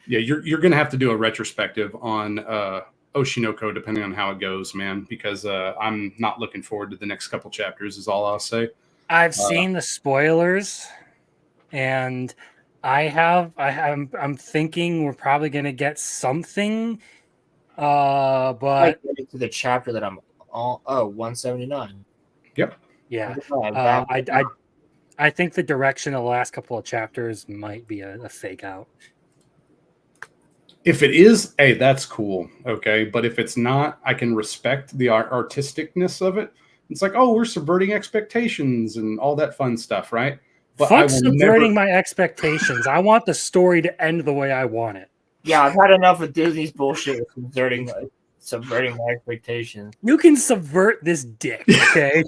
Yeah, you're gonna have to do a retrospective on Oshinoko, depending on how it goes, man. Because I'm not looking forward to the next couple chapters. Is all I'll say. I've seen the spoilers, and I'm thinking we're probably gonna get something. But to the chapter that I'm on. Oh, 179. Yep. Yeah. I think the direction of the last couple of chapters might be a fake out. If it is, hey, that's cool. Okay. But if it's not, I can respect the artisticness of it. It's like, oh, we're subverting expectations and all that fun stuff, right? But I Fuck will subverting never. my expectations. I want the story to end the way I want it. Yeah, I've had enough of Disney's bullshit with subverting my expectations. You can subvert this dick, okay?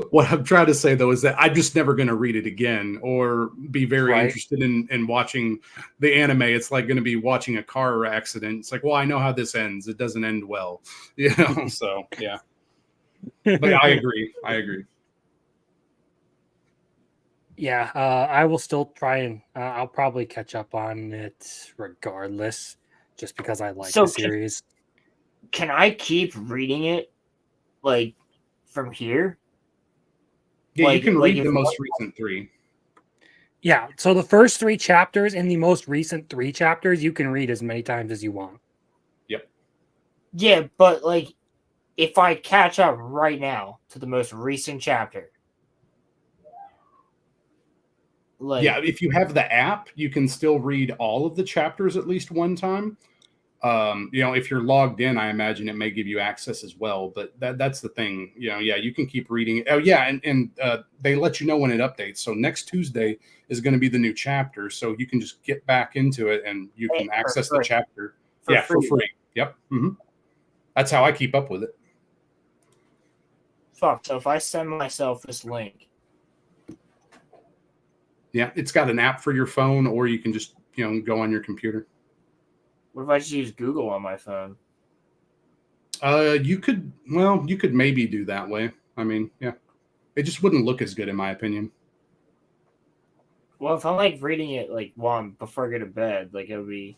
What I'm trying to say though is that I'm just never going to read it again or be very Right. interested in watching the anime. It's like going to be watching a car accident. It's like, well, I know how this ends. It doesn't end well, you know. So yeah, but I agree. I agree. Yeah, I will still try and I'll probably catch up on it regardless, just because I like So the series. Can I keep reading it like from here? Yeah, you can read if the most recent 3. Yeah, so the first 3 chapters and the most recent 3 chapters you can read as many times as you want. Yep. Yeah, but like if I catch up right now to the most recent chapter, like Yeah, if you have the app, you can still read all of the chapters at least one time. You know, if you're logged in, I imagine it may give you access as well. But that's the thing. You know, yeah, you can keep reading it. Oh, yeah, and they let you know when it updates. So next Tuesday is going to be the new chapter. So you can just get back into it and you can access the chapter. For free. Yep. Mm-hmm. That's how I keep up with it. Fuck. So if I send myself this link, yeah, it's got an app for your phone, or you can just go on your computer. What if I just use Google on my phone? You could maybe do that way. I mean, yeah, it just wouldn't look as good in my opinion. Well, if I'm like reading it like before I go to bed, like it would be.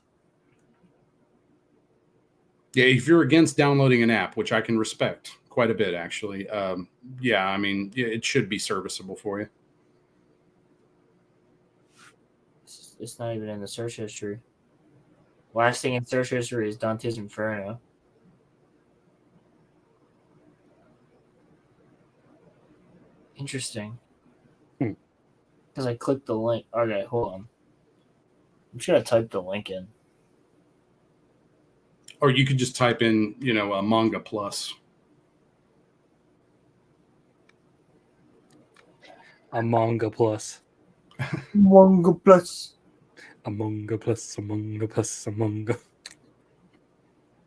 Yeah, if you're against downloading an app, which I can respect quite a bit, actually. Yeah, I mean, it should be serviceable for you. It's not even in the search history. Last thing in search history is Dante's Inferno. Interesting. Because I clicked the link. Okay, hold on. I'm just gonna type the link in. Or you could just type in, a manga plus. A manga plus. Manga plus. A manga plus. A manga plus. A manga.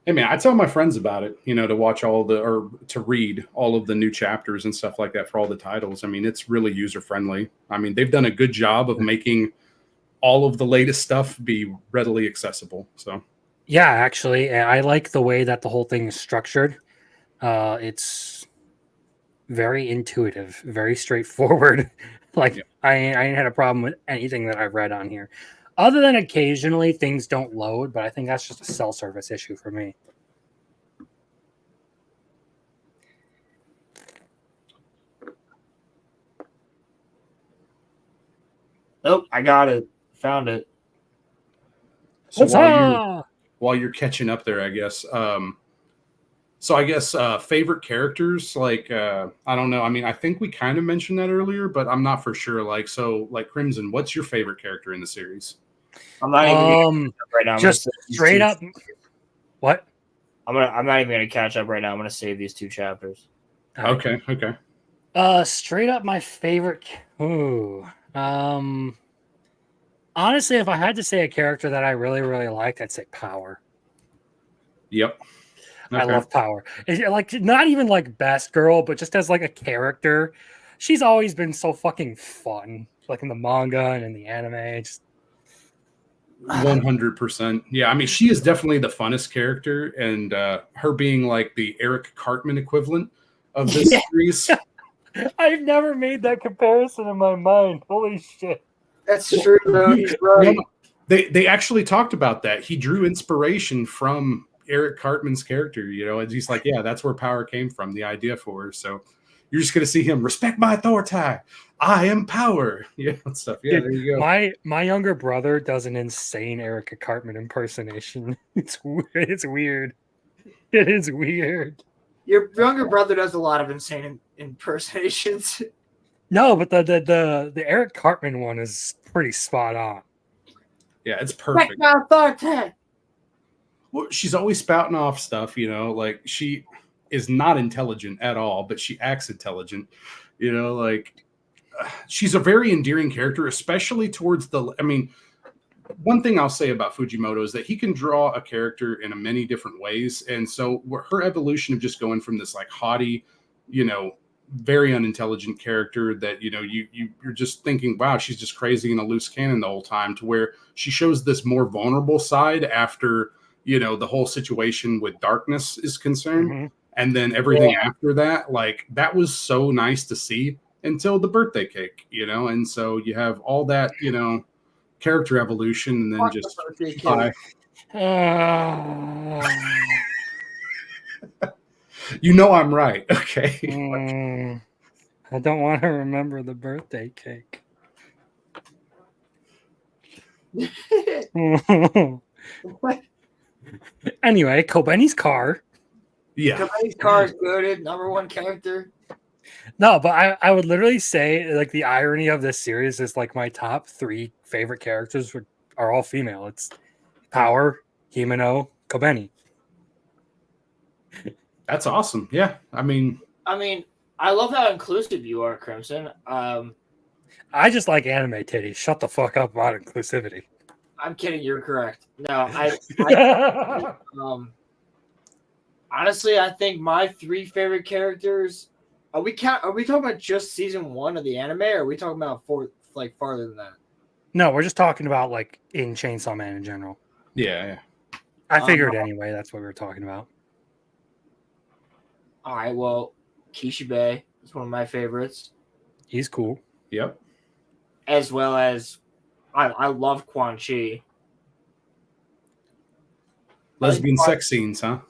Hey man, I tell my friends about it, to watch to read all of the new chapters and stuff like that for all the titles. I mean, it's really user friendly. I mean, they've done a good job of making all of the latest stuff be readily accessible. So, yeah, actually, I like the way that the whole thing is structured. It's very intuitive, very straightforward. Like, yeah. I ain't had a problem with anything that I've read on here. Other than occasionally things don't load, but I think that's just a cell service issue for me. Oh, I got it. Found it. So while you're catching up there, I guess. So I guess favorite characters, like I don't know. I mean, I think we kind of mentioned that earlier, but I'm not for sure. Like Crimson, what's your favorite character in the series? I'm not even right now. Just straight up. What? I'm not even gonna catch up right now. I'm gonna save these 2 chapters. Okay. Okay. Straight up, my favorite. Ooh. Honestly, if I had to say a character that I really, really liked, I'd say Power. Yep. Okay. I love Power. Like, not even like best girl, but just as like a character, she's always been so fucking fun. Like in the manga and in the anime, just 100%. Yeah, I mean, she is definitely the funnest character, and her being like the Eric Cartman equivalent of this series. I've never made that comparison in my mind. Holy shit. That's true, though. He's right. They actually talked about that. He drew inspiration from Eric Cartman's character, and he's like, yeah, that's where Power came from, the idea for her. So you're just going to see him respect my authority. I am Power. Yeah, stuff. Yeah, dude, there you go. My younger brother does an insane Eric Cartman impersonation. It's weird. It is weird. Your younger brother does a lot of insane impersonations. No, but the Eric Cartman one is pretty spot on. Yeah, it's perfect. My authority. Well, she's always spouting off stuff, like she is not intelligent at all, but she acts intelligent, like she's a very endearing character, especially towards I mean, one thing I'll say about Fujimoto is that he can draw a character in many different ways. And so her evolution of just going from this like haughty, very unintelligent character that, you're just thinking, wow, she's just crazy and a loose cannon the whole time, to where she shows this more vulnerable side after, the whole situation with darkness is concerned. Mm-hmm. And then everything after that, like that was so nice to see until the birthday cake, and so you have all that, character evolution, and then Fuck just the birthday cake. bye. I'm right. Okay. I don't want to remember the birthday cake. Anyway, Kobeni's car. Yeah. Kobeni's car is good. Number one character. No, but I would literally say like the irony of this series is like my top 3 favorite characters are all female. It's Power, Himeno, Kobeni. That's awesome. Yeah. I mean, I love how inclusive you are, Crimson. I just like anime titties. Shut the fuck up about inclusivity. I'm kidding. You're correct. No, honestly, I think my 3 favorite characters. Are we talking about just season 1 of the anime, or are we talking about farther than that? No, we're just talking about like in Chainsaw Man in general. yeah. I figured anyway. That's what we were talking about. All right. Well, Kishibe is one of my favorites, He's cool. Yep. as well as I love Quan Chi. Lesbian sex scenes, huh?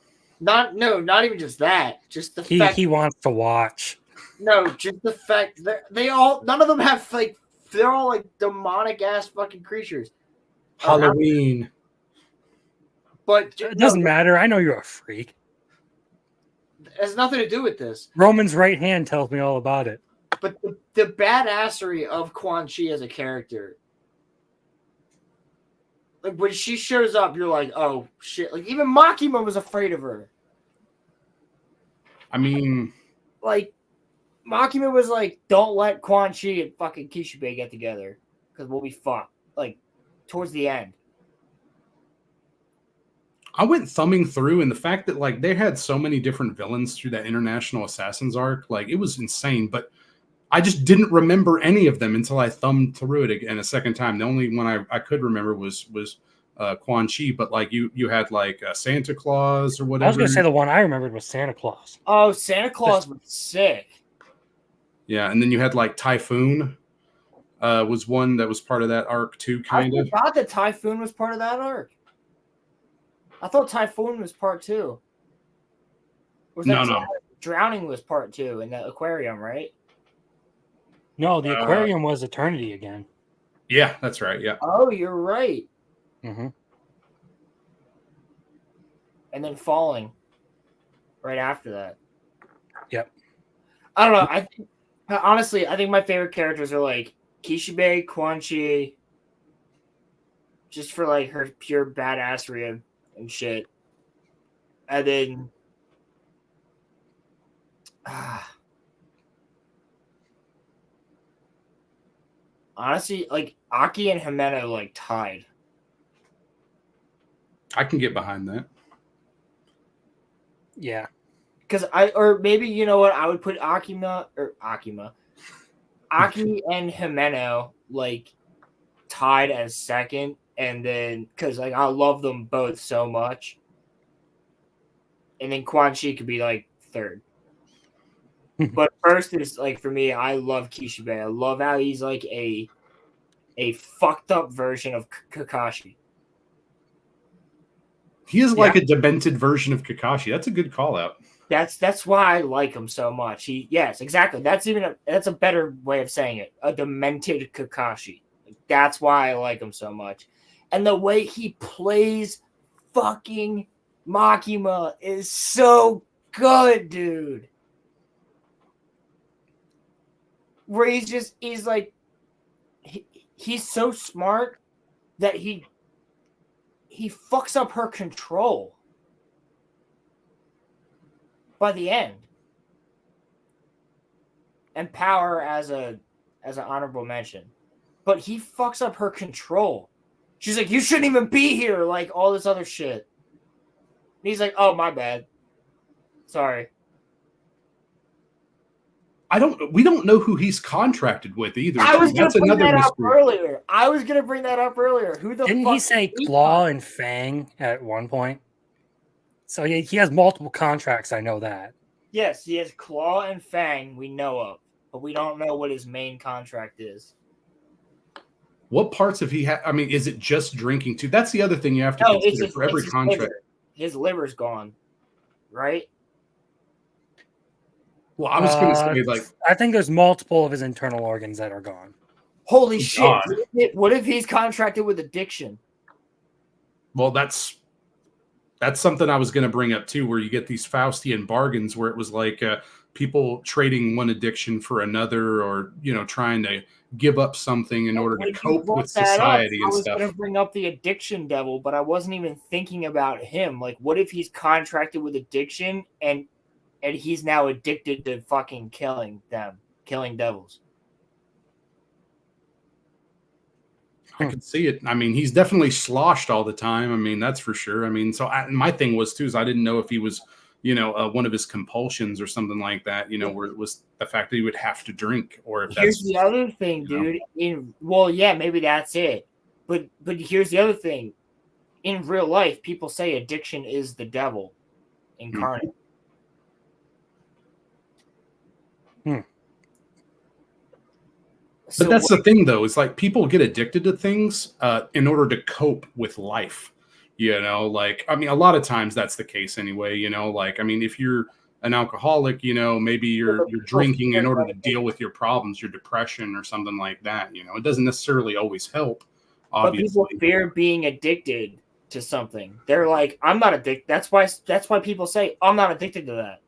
Not even just that. Just the He fact. he wants to watch. No, just the fact that none of them have they're all like demonic ass fucking creatures. Halloween. But It doesn't matter. I know you're a freak. It has nothing to do with this. Roman's right hand tells me all about it. But the badassery of Quan Chi as a character. Like when she shows up, you're like, oh shit. Like even Makima was afraid of her. I mean, Like Makima was like, don't let Quan Chi and fucking Kishibe get together. Because we'll be fucked. Like towards the end. I went thumbing through, and the fact that like they had so many different villains through that International Assassins arc, like it was insane. But I just didn't remember any of them until I thumbed through it again a second time. The only one I could remember was Quan Chi, but like you had like Santa Claus or whatever. I was gonna say the one I remembered was Santa Claus. Oh, Santa Claus was sick. Yeah, and then you had like Typhoon was one that was part of that arc too, kind of. I forgot that Typhoon was part of that arc. I thought Typhoon was part 2. No. Drowning was part 2 in the aquarium, right? No, the aquarium was Eternity again. Yeah, that's right. Yeah. Oh, you're right. Mm-hmm. And then Falling right after that. Yep. I don't know. Honestly, I think my favorite characters are like Kishibe, Quan Chi, just for like her pure badassery and shit. And then honestly, like Aki and Himeno like tied. I can get behind that. Yeah. Because or maybe you know what, I would put Aki and Himeno like tied as second, and then because like I love them both so much, and then Quan Chi could be like third. But first is like for me, I love Kishibe. I love how he's like a fucked up version of Kakashi. He is like a demented version of Kakashi. That's a good call out. That's why I like him so much. Yes, exactly. That's a better way of saying it. A demented Kakashi. That's why I like him so much. And the way he plays fucking Makima is so good, dude. Where he's like he's so smart that he he fucks up her control by the end. And Power as an honorable mention. But he fucks up her control. She's like, you shouldn't even be here, like all this other shit. And he's like, oh, my bad. Sorry. We don't know who he's contracted with either. I was going to bring that up mystery. earlier. Who the Didn't fuck he say Claw and Fang at one point? So he has multiple contracts, I know that. Yes, he has Claw and Fang we know of, but we don't know what his main contract is. What parts of he had? I mean, is it just drinking too? That's the other thing you have to consider for every contract. Liver. His liver's gone, right? Well, I was going to say, like, I think there's multiple of his internal organs that are gone. Holy shit! What if he's contracted with addiction? Well, that's something I was going to bring up too, where you get these Faustian bargains where it was like people trading one addiction for another, or trying to give up something in order to cope with society and stuff. I was going to bring up the addiction devil, but I wasn't even thinking about him. Like, what if he's contracted with addiction and he's now addicted to fucking killing devils? I could see it. I mean, he's definitely sloshed all the time. I mean, that's for sure. I mean, so my thing was too, is I didn't know if he was, one of his compulsions or something like that, where it was the fact that he would have to drink, or if here's the other thing, dude. Maybe that's it. But here's the other thing. In real life, people say addiction is the devil incarnate. But that's the thing, though, is like people get addicted to things in order to cope with life. Like, I mean, a lot of times that's the case anyway. Like, I mean, if you're an alcoholic, maybe you're drinking in order to deal with your problems, your depression or something like that. It doesn't necessarily always help. Obviously. But people fear being addicted to something. They're like, I'm not addicted. That's why people say, I'm not addicted to that.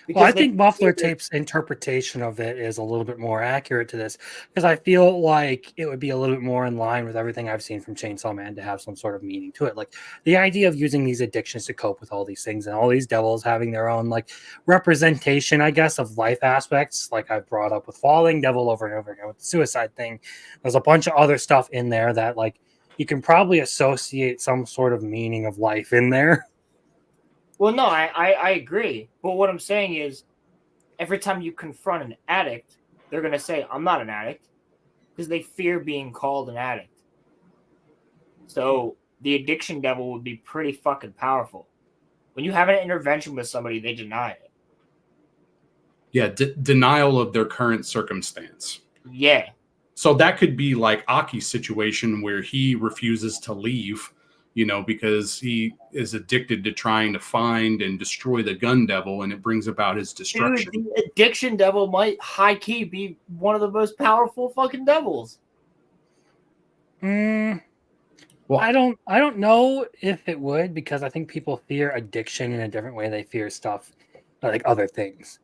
Well, I think Muffler Tape's interpretation of it is a little bit more accurate to this, because I feel like it would be a little bit more in line with everything I've seen from Chainsaw Man to have some sort of meaning to it. Like the idea of using these addictions to cope with all these things and all these devils having their own like representation, I guess, of life aspects. Like I've brought up with Falling Devil over and over again with the suicide thing. There's a bunch of other stuff in there that like you can probably associate some sort of meaning of life in there. Well, no, I agree. But what I'm saying is every time you confront an addict, they're going to say, I'm not an addict, because they fear being called an addict. So the addiction devil would be pretty fucking powerful. When you have an intervention with somebody, they deny it. Yeah, denial of their current circumstance. Yeah. So that could be like Aki's situation where he refuses to leave, because he is addicted to trying to find and destroy the gun devil, and it brings about his destruction. Dude, the addiction devil might high key be one of the most powerful fucking devils. Well, I don't know if it would, because I think people fear addiction in a different way they fear stuff like other things.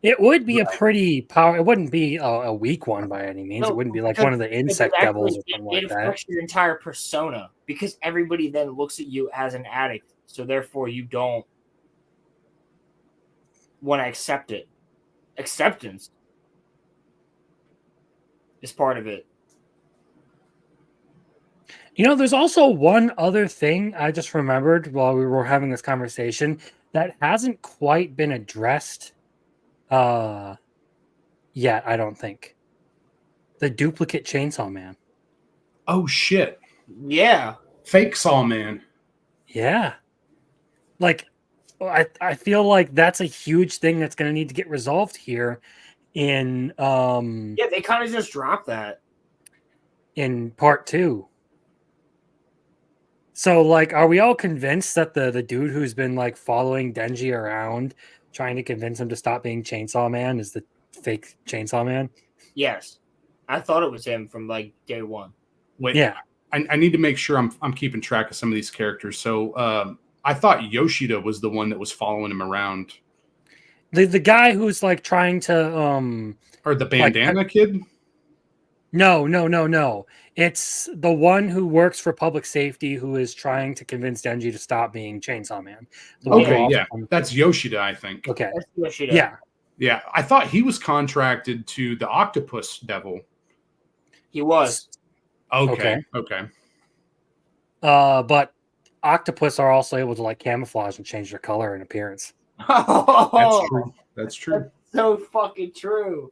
It would be a pretty power. It wouldn't be a weak one by any means. It wouldn't be like one of the insect devils or something like that. It affects your entire persona, because everybody then looks at you as an addict. So therefore, you don't want to accept it. Acceptance is part of it. There's also one other thing I just remembered while we were having this conversation that hasn't quite been addressed yet, I don't think. The duplicate Chainsaw Man. Oh shit. Yeah. Fake Saw Man. Yeah. Like I feel like that's a huge thing that's going to need to get resolved here in Yeah, they kind of just dropped that in part 2. So like, are we all convinced that the dude who's been like following Denji around trying to convince him to stop being Chainsaw Man is the fake Chainsaw Man? Yes. I thought it was him from like day one. Wait, yeah. I need to make sure I'm keeping track of some of these characters. So I thought Yoshida was the one that was following him around. The guy who's like trying to or the bandana kid? No. It's the one who works for public safety who is trying to convince Denji to stop being Chainsaw Man. The one who Okay, also yeah, that's Yoshida, I think. okay. That's Yoshida. Yeah. Yeah, I thought he was contracted to the Octopus Devil. He was. Okay. But octopus are also able to like camouflage and change their color and appearance. That's true. That's true. That's so fucking true.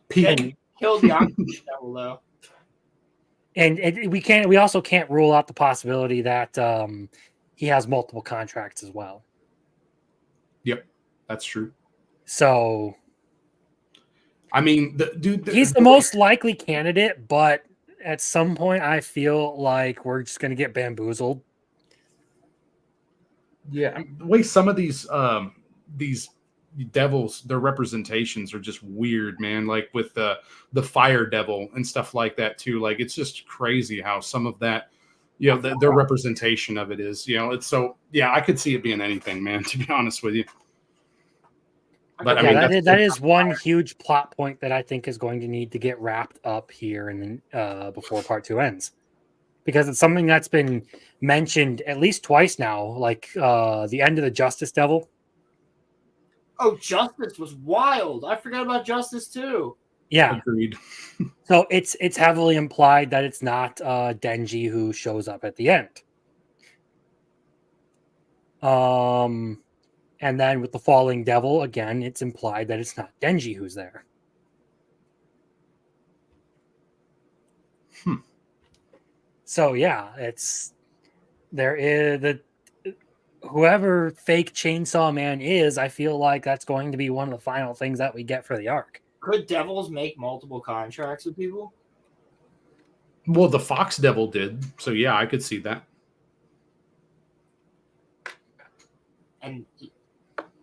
Pete. And Killed the octopus devil though. we also can't rule out the possibility that he has multiple contracts as well. Yep, that's true. So I mean, he's the most likely candidate, but at some point I feel like we're just going to get bamboozled. Yeah, the way some of these devils, their representations are just weird, man. Like with the fire devil and stuff like that too. Like it's just crazy how some of that, their representation of it is. It's so yeah. I could see it being anything, man. To be honest with you. But I mean, that is one huge plot point that I think is going to need to get wrapped up here and then before part 2 ends, because it's something that's been mentioned at least twice now, like the end of the Justice Devil. Oh, Justice was wild. I forgot about Justice too. Yeah, agreed. so it's heavily implied that it's not Denji who shows up at the end. And then with the Falling Devil, again, it's implied that it's not Denji who's there. So yeah, there is the whoever fake Chainsaw Man is. I feel like that's going to be one of the final things that we get for the arc. Could devils make multiple contracts with people? Well, the Fox Devil did, so yeah, I could see that. And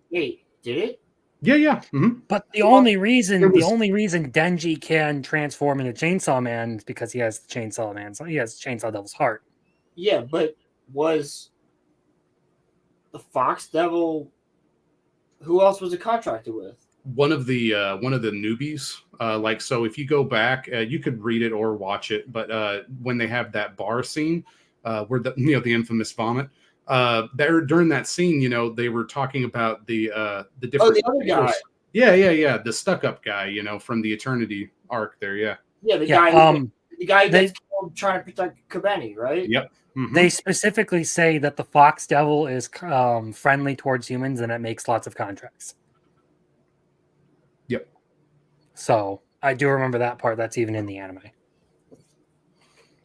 wait, did it? Yeah. Mm-hmm. But the only reason it was- Denji can transform into Chainsaw Man is because he has the Chainsaw Man. So he has Chainsaw Devil's heart. Yeah, but was the Fox Devil? Who else was it contracted with? One of the newbies. Like, so if you go back, you could read it or watch it. But when they have that bar scene, where the infamous vomit. There during that scene, they were talking about the different. Oh, the other guy. Yeah. The stuck-up guy, from the Eternity arc there. Yeah. Yeah, the guy who gets killed trying to protect Kabeni, right? Yep. Mm-hmm. They specifically say that the Fox Devil is friendly towards humans and it makes lots of contracts. Yep. So I do remember that part. That's even in the anime.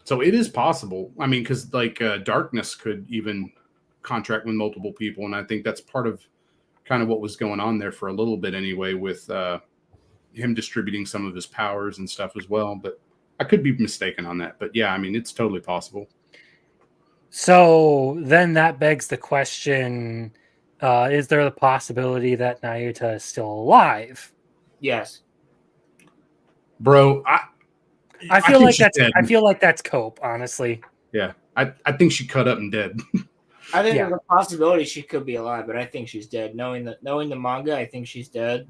So it is possible. I mean, because like Darkness could even contract with multiple people, and I think that's part of kind of what was going on there for a little bit anyway, with him distributing some of his powers and stuff as well. But I could be mistaken on that. But yeah, I mean, it's totally possible. So then that begs the question, is there the possibility that Nayuta is still alive? Yes. Bro, I feel like that's Cope, honestly. Yeah. I think she cut up and dead. I think there's a possibility she could be alive, but I think she's dead. Knowing the manga, I think she's dead.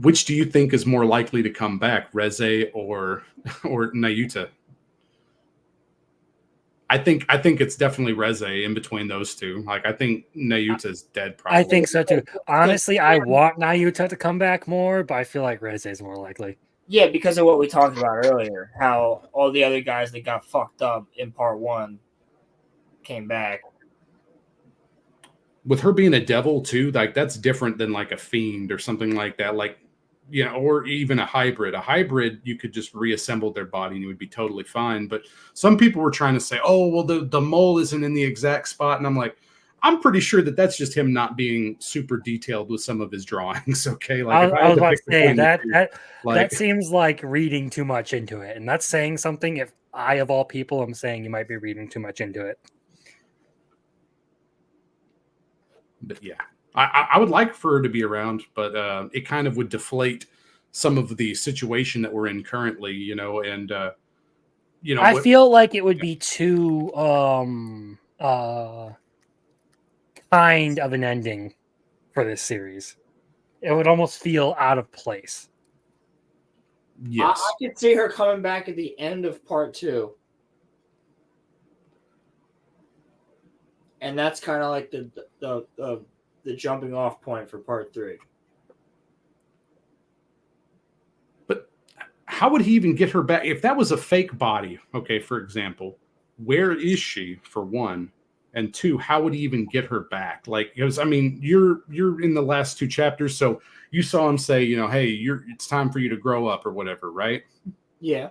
Which do you think is more likely to come back, Reze or Nayuta? I think it's definitely Reze in between those two. Like, I think Nayuta's dead. Probably. I think so too. Honestly, I want Nayuta to come back more, but I feel like Reze is more likely. Yeah, because of what we talked about earlier, how all the other guys that got fucked up in part 1 came back. With her being a devil too, like that's different than like a fiend or something like that. Like, or even a hybrid. A hybrid, you could just reassemble their body and it would be totally fine. But some people were trying to say, oh, well, the mole isn't in the exact spot. And I'm like, I'm pretty sure that's just him not being super detailed with some of his drawings. Okay. Like I was about to say that seems like reading too much into it. And that's saying something. If I, of all people, am saying you might be reading too much into it. But yeah, I would like for her to be around, but it kind of would deflate some of the situation that we're in currently, and I feel like it would be too kind of an ending for this series. It would almost feel out of place. Yes. I could see her coming back at the end of part 2. And that's kind of like the jumping off point for part 3. But how would he even get her back if that was a fake body? Okay, for example, where is she for one, and two, how would he even get her back? Like, because I mean, you're in the last 2 chapters, so you saw him say, hey, it's time for you to grow up or whatever, right? Yeah.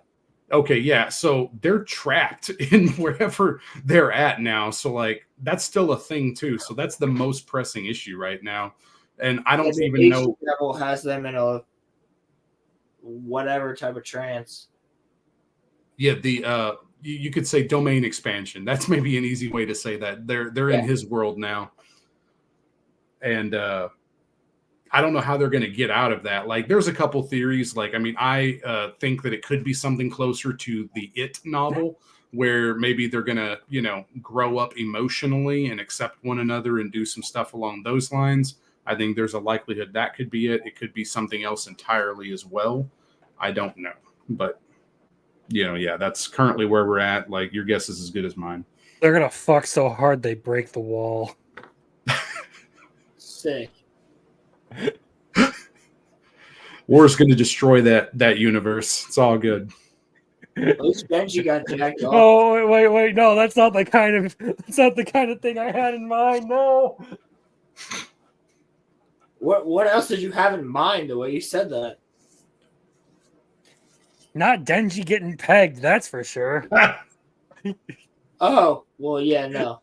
Okay, yeah. So they're trapped in wherever they're at now. So like that's still a thing too. So that's the most pressing issue right now. And I don't even know. Devil has them in a whatever type of trance. Yeah, the you could say domain expansion. That's maybe an easy way to say that. They're in his world now. And I don't know how they're going to get out of that. Like, there's a couple theories. Like, I mean, I think that it could be something closer to the It novel, where maybe they're going to, grow up emotionally and accept one another and do some stuff along those lines. I think there's a likelihood that could be it. It could be something else entirely as well. I don't know. But, yeah, that's currently where we're at. Like, your guess is as good as mine. They're going to fuck so hard they break the wall. Sick. War's going to destroy that universe. It's all good. At least Benji got jacked off. Oh wait! No, that's not the kind of thing I had in mind. No. What else did you have in mind the way you said that? Not Denji getting pegged, that's for sure. Oh, well, yeah, no.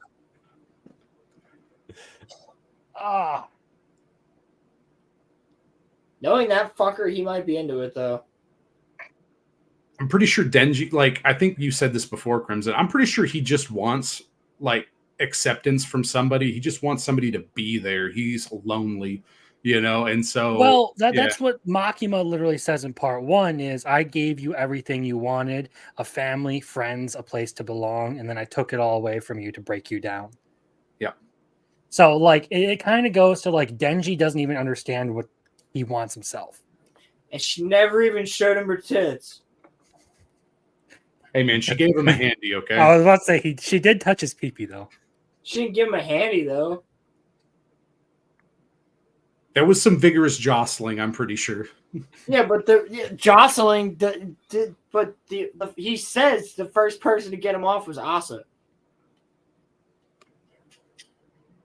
Ah. Knowing that fucker, he might be into it, though. I'm pretty sure Denji, like, I think you said this before, Crimson. I'm pretty sure he just wants, like, acceptance from somebody. He just wants somebody to be there. He's lonely, and so. Well, that's what Makima literally says in part 1 is, I gave you everything you wanted, a family, friends, a place to belong, and then I took it all away from you to break you down. Yeah. So, like, it kind of goes to, like, Denji doesn't even understand what he wants himself. And she never even showed him her tits. Hey, man, she gave him a handy, okay? I was about to say, she did touch his pee-pee, though. She didn't give him a handy, though. There was some vigorous jostling, I'm pretty sure. Yeah, but jostling, he says the first person to get him off was Asa.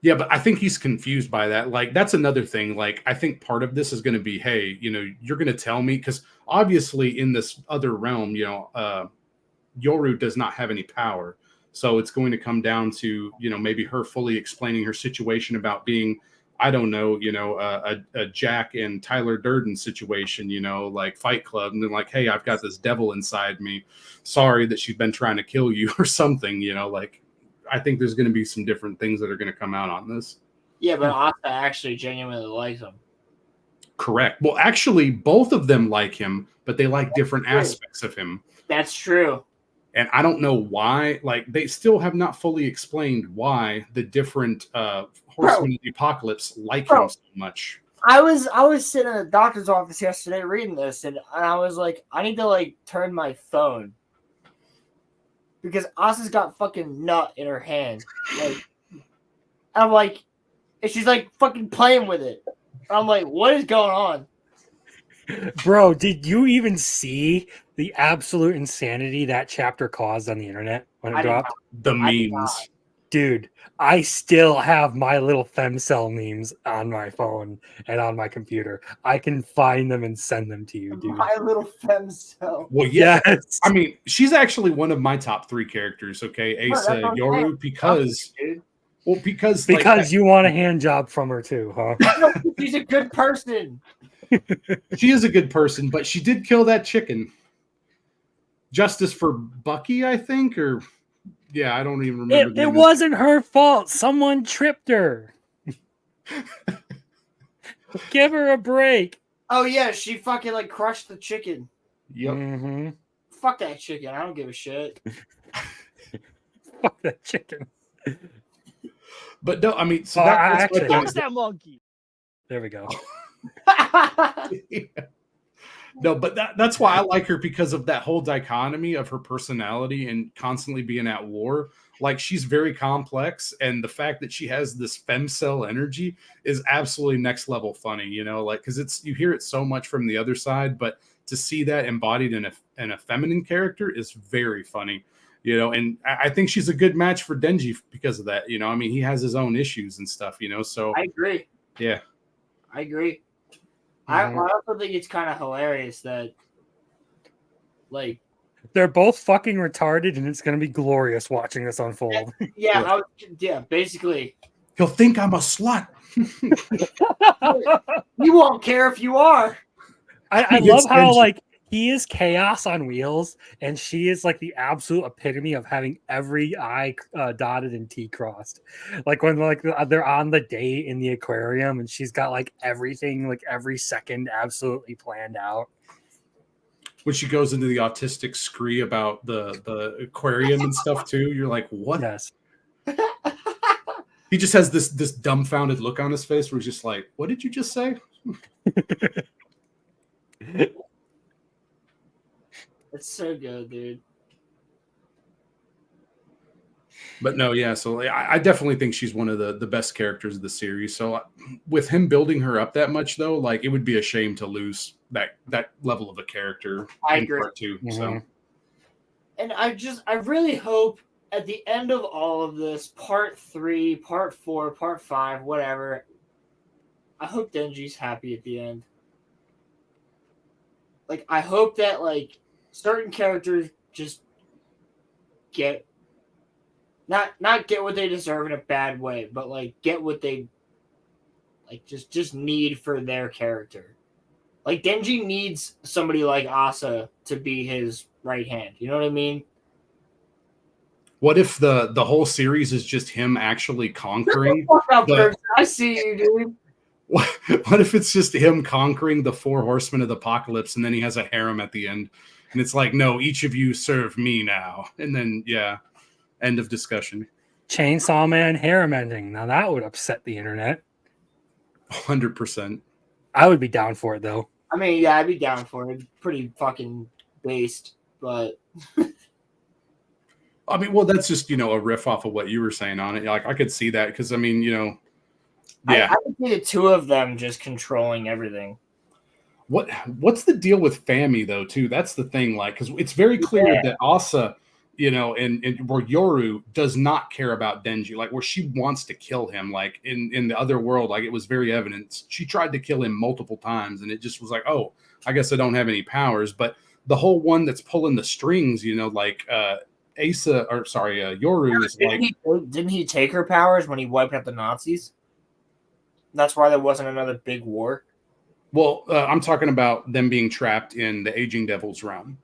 Yeah, but I think he's confused by that. Like, that's another thing. Like, I think part of this is going to be, hey, you're going to tell me, because obviously in this other realm, Yoru does not have any power. So it's going to come down to, maybe her fully explaining her situation about being, I don't know, a Jack and Tyler Durden situation, like Fight Club. And then like, hey, I've got this devil inside me. Sorry that she's been trying to kill you or something, like. I think there's going to be some different things that are going to come out on this. Yeah, but Asa actually genuinely likes him. Correct. Well, actually, both of them like him, but they like different aspects of him. That's true. And I don't know why. Like, they still have not fully explained why the different horsemen of the apocalypse like him so much. I was sitting in the doctor's office yesterday reading this, and I was like, I need to like turn my phone. Because Asa's got fucking nut in her hand. Like, I'm like, and she's like fucking playing with it. I'm like, what is going on? Bro, did you even see the absolute insanity that chapter caused on the internet when it dropped? The memes. Dude, I still have my little femcell memes on my phone and on my computer. I can find them and send them to you, dude. My little femcell. Well, yeah. Yes. I mean, she's actually one of my top 3 characters, okay? Asa, Yoru, because you want a hand job from her too, huh? No, she's a good person. She is a good person, but she did kill that chicken. Justice for Bucky, I think, or yeah, I don't even remember. It wasn't her fault. Someone tripped her. Give her a break. Oh yeah, she fucking like crushed the chicken. Yep. Mm-hmm. Fuck that chicken. I don't give a shit. Fuck that chicken. But no, I mean, so that's Fuck that monkey. There we go. Yeah. No, but that's why I like her, because of that whole dichotomy of her personality and constantly being at war. Like, she's very complex, and the fact that she has this femcel energy is absolutely next level funny, you know, like, because it's, you hear it so much from the other side, but to see that embodied in a feminine character is very funny, you know. And I think she's a good match for Denji because of that, you know. I mean, he has his own issues and stuff, you know, so I agree. yeah. I agree. I Mhm. also think it's kind of hilarious that, like, They're both fucking retarded, and it's going to be glorious watching this unfold. yeah, basically, He'll think I'm a slut. you won't care if you are. I He love gets how Denji. like he is chaos on wheels, and she is like the absolute epitome of having every I dotted and T crossed. Like when like they're on the date in the aquarium, and she's got like everything, like every second, absolutely planned out. When she goes into the autistic scree about the aquarium and stuff too, you're like, what? Yes. He just has this dumbfounded look on his face where he's just like, what did you just say? It's so good, dude. But no, yeah. So I definitely think she's one of the best characters of the series. So with him building her up that much, though, like, it would be a shame to lose that level of a character I in agree. part two. So Mhm. And I really hope at the end of all of this, part 3, part 4, part 5, whatever, I hope Denji's happy at the end. Like, I hope that, like, certain characters just get not get what they deserve in a bad way, but like get what they like just need for their character. Like, Denji needs somebody like Asa to be his right hand. You know what I mean? what if the whole series is just him actually conquering? Fuck up, But- Kirk. I see you, dude. What if it's just him conquering the 4 horsemen of the apocalypse, and then he has a harem at the end, and it's like, no, each of you serve me now, and then yeah, end of discussion. Chainsaw Man harem ending. Now that would upset the internet. 100%. I would be down for it though. I mean, yeah, I'd be down for it. Pretty fucking based, but I mean, well, that's just, you know, a riff off of what you were saying on it. Like, I could see that, because I mean, you know, yeah. I could see the two of them just controlling everything. What's the deal with Fami though, too? That's the thing, like, because it's very clear Yeah. that Asa, you know, and where Yoru does not care about Denji, like, where she wants to kill him, like in the other world, like, it was very evident. She tried to kill him multiple times, and it just was like, oh, I guess I don't have any powers. But the whole one that's pulling the strings, you know, like Yoru is like, Didn't he take her powers when he wiped out the Nazis? That's why there wasn't another big war. well, I'm talking about them being trapped in the Aging Devil's realm.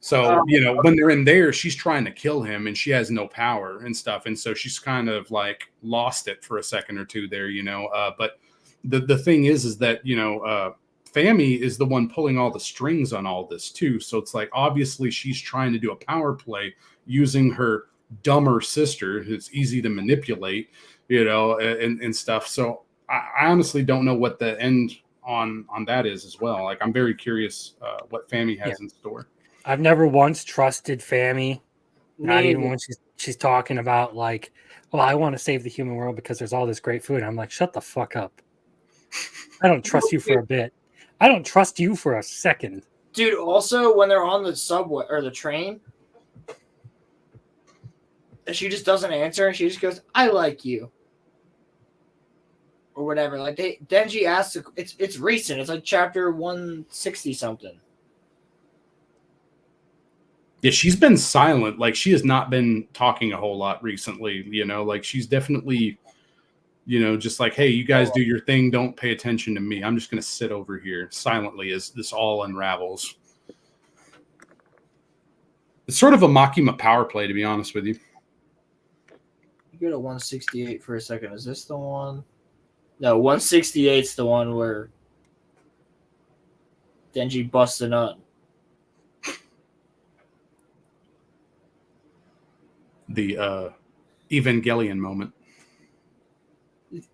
So, you know, when they're in there, she's trying to kill him, and she has no power and stuff. And so she's kind of like lost it for a second or two there, you know. But the thing is that, you know, Fami is the one pulling all the strings on all this too. So it's like, obviously she's trying to do a power play using her dumber sister who's easy to manipulate, you know, and stuff. So I honestly don't know what the end on that is as well. Like, I'm very curious what Fami has in store. I've never once trusted Fami. Not even Neither. when she's talking about like, well, I want to save the human world because there's all this great food. I'm like, shut the fuck up. I don't trust you for a bit. I don't trust you for a second. Dude, also when they're on the subway or the train, and she just doesn't answer, and she just goes, "I like you," or whatever. Like Denji asks, it's recent. It's like chapter 160 something. Yeah, she's been silent. Like, she has not been talking a whole lot recently, you know, like, she's definitely, you know, just like, hey, you guys do your thing. Don't pay attention to me. I'm just going to sit over here silently as this all unravels. It's sort of a Makima power play, to be honest with you. You go to 168 for a second. Is this the one? No, 168's the one where Denji busts a nut. The Evangelion moment.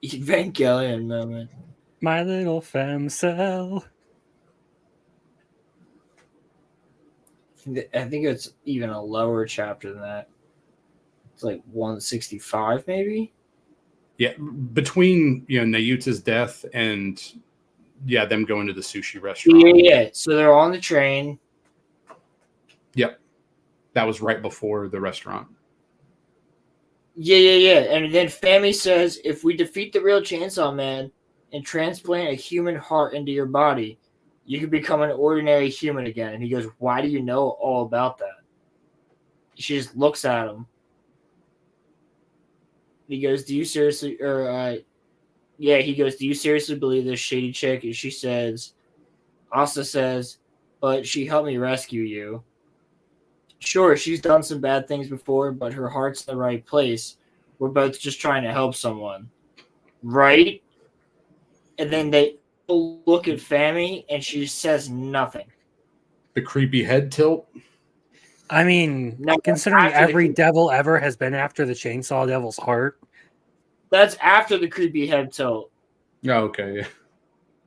Evangelion moment. My little fem cell. think it's even a lower chapter than that. It's like 165, maybe. Yeah, between Nayuta's death and them going to the sushi restaurant. Yeah. So they're on the train. Yep, that was right before the restaurant. Yeah. And then Fami says, if we defeat the real Chainsaw Man and transplant a human heart into your body, you can become an ordinary human again. And he goes, why do you know all about that? She just looks at him. He goes, do you seriously, he goes, do you seriously believe this shady chick? And she says, Asa says, but she helped me rescue you. Sure, she's done some bad things before, but her heart's in the right place. We're both just trying to help someone. Right? And then they look at Fami, and she says nothing. The creepy head tilt. I mean, No, considering after the every creep- devil ever has been after the Chainsaw Devil's heart, That's after the creepy head tilt. Oh, okay.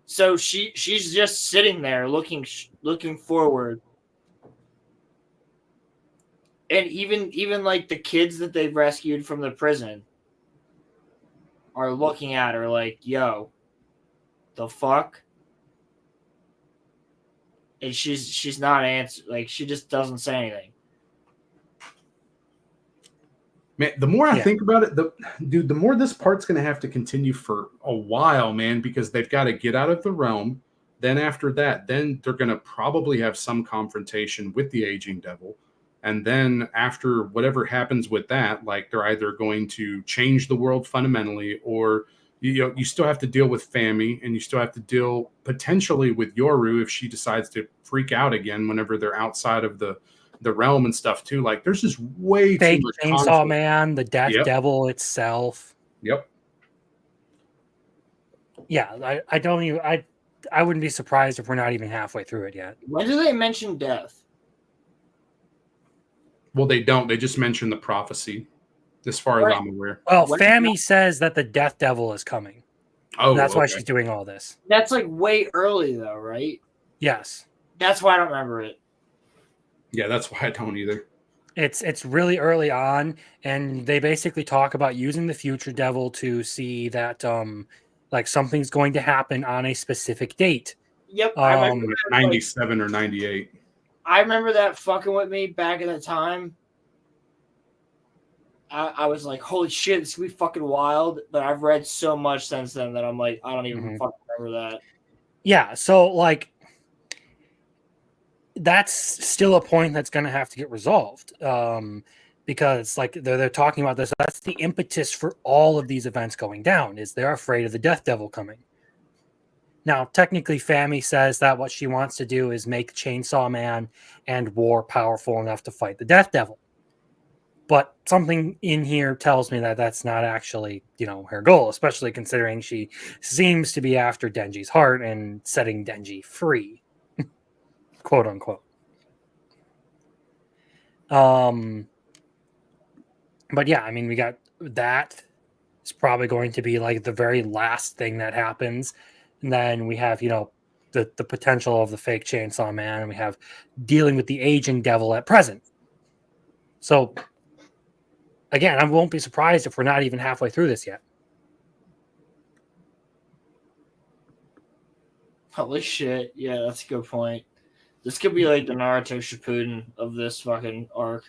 So she's just sitting there looking forward. And even like the kids that they've rescued from the prison are looking at her like, yo, the fuck? And she's not answering, like she just doesn't say anything. Man, the more I Yeah. think about it, the more this part's going to have to continue for a while, man, because they've got to get out of the realm. Then after that, then they're going to probably have some confrontation with the aging devil. And then after whatever happens with that, like they're either going to change the world fundamentally, or you still have to deal with Fami, and you still have to deal potentially with Yoru if she decides to freak out again whenever they're outside of the realm and stuff too. Like there's just way fake too much Chainsaw conflict. Man, the Death Yep. Devil itself. Yep. Yeah, I don't even I wouldn't be surprised if we're not even halfway through it yet. When do they mention death? Well, they don't. They just mention the prophecy, as far as Right. I'm aware. Well, When- Fami says that the Death Devil is coming. Oh, That's why okay. she's doing all this. That's like way early though, right? Yes. That's why I don't remember it. Yeah, that's why I don't either. It's really early on, and they basically talk about using the future devil to see that like something's going to happen on a specific date. Yep, I remember. Um, That, 97 or 98. I remember that fucking with me back in the time. I was like, holy shit, this could be fucking wild. But I've read so much since then that I'm like, I don't even fucking remember that. Yeah, so like that's still a point that's going to have to get resolved because like they're talking about this. That's the impetus for all of these events going down is they're afraid of the Death Devil coming. Now, technically, Fami says that what she wants to do is make Chainsaw Man and War powerful enough to fight the Death Devil. But something in here tells me that that's not actually, her goal, especially considering she seems to be after Denji's heart and setting Denji free, quote unquote. But yeah, I mean, we got that. It's probably going to be like the very last thing that happens. And then we have, the potential of the fake Chainsaw Man, and we have dealing with the aging devil at present. So again, I won't be surprised if we're not even halfway through this yet. Holy shit. Yeah, that's a good point. This could be like the Naruto Shippuden of this fucking arc.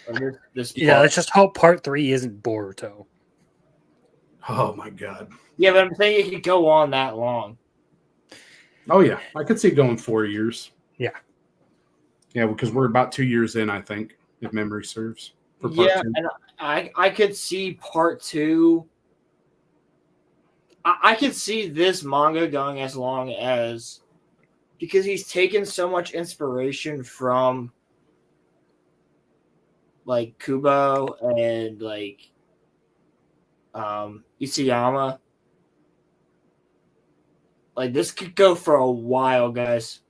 Or this Yeah, part. let's just hope part 3 isn't Boruto. Oh, my God. Yeah, but I'm saying it could go on that long. Oh, yeah. I could see it going 4 years. Yeah. Yeah, because we're about 2 years in, I think, if memory serves. For part Yeah, 2. and I could see part 2. I could see this manga going as long as, because he's taken so much inspiration from like Kubo and like Isayama. Like this could go for a while, guys.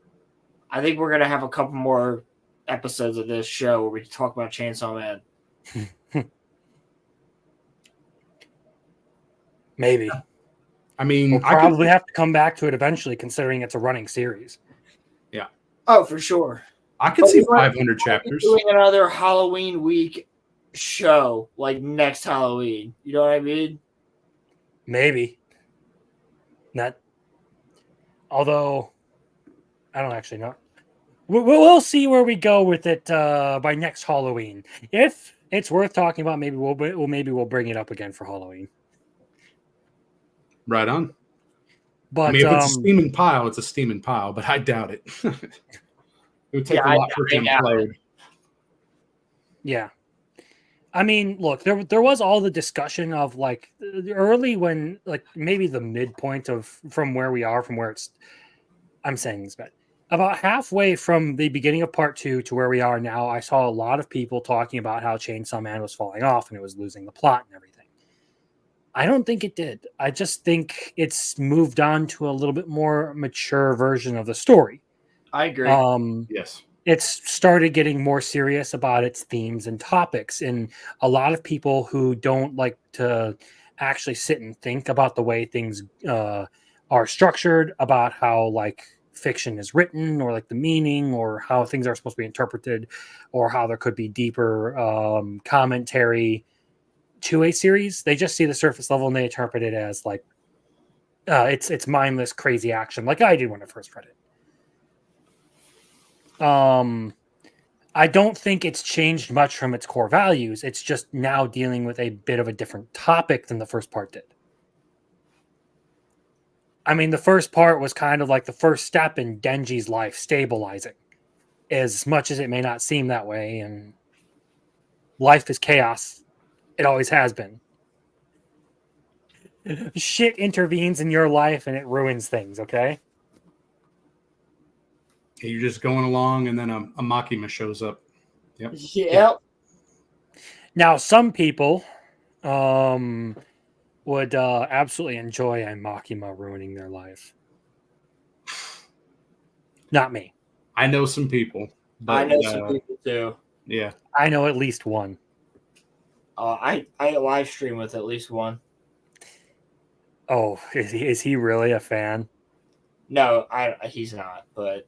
I think we're gonna have a couple more episodes of this show where we talk about Chainsaw Man. Maybe. I mean, We'll probably have to come back to it eventually, considering it's a running series. Yeah. Oh, for sure. I could But see we might- 500 chapters. Doing another Halloween week show like next Halloween. You know what I mean? Maybe. Not. Although, I don't actually know. We'll see where we go with it by next Halloween. If it's worth talking about, maybe we'll bring it up again for Halloween. Right on. But I mean, if it's a steaming pile, it's a steaming pile, but I doubt it. It would take a lot for it to implode. yeah. I mean, look, there was all the discussion of like early when like maybe the midpoint of from where we are, from where it's I'm saying this, but about halfway from the beginning of part 2 to where we are now, I saw a lot of people talking about how Chainsaw Man was falling off and it was losing the plot and everything. I don't think it did. I just think it's moved on to a little bit more mature version of the story. I agree. Yes. It's started getting more serious about its themes and topics. And a lot of people who don't like to actually sit and think about the way things are structured, about how like fiction is written, or like the meaning, or how things are supposed to be interpreted, or how there could be deeper commentary to a series. They just see the surface level and they interpret it as like it's mindless, crazy action, like I did when I first read it. I don't think it's changed much from its core values. It's just now dealing with a bit of a different topic than the first part did. I mean, the first part was kind of like the first step in Denji's life stabilizing, as much as it may not seem that way. And life is chaos. It always has been. Shit intervenes in your life and it ruins things, okay? You're just going along, and then a Makima shows up. Yep. Yep. Now, some people would absolutely enjoy a Makima ruining their life. Not me. I know some people. But, I know some people too. Yeah. I know at least one. I live stream with at least one. Oh, is he really a fan? No, he's not, but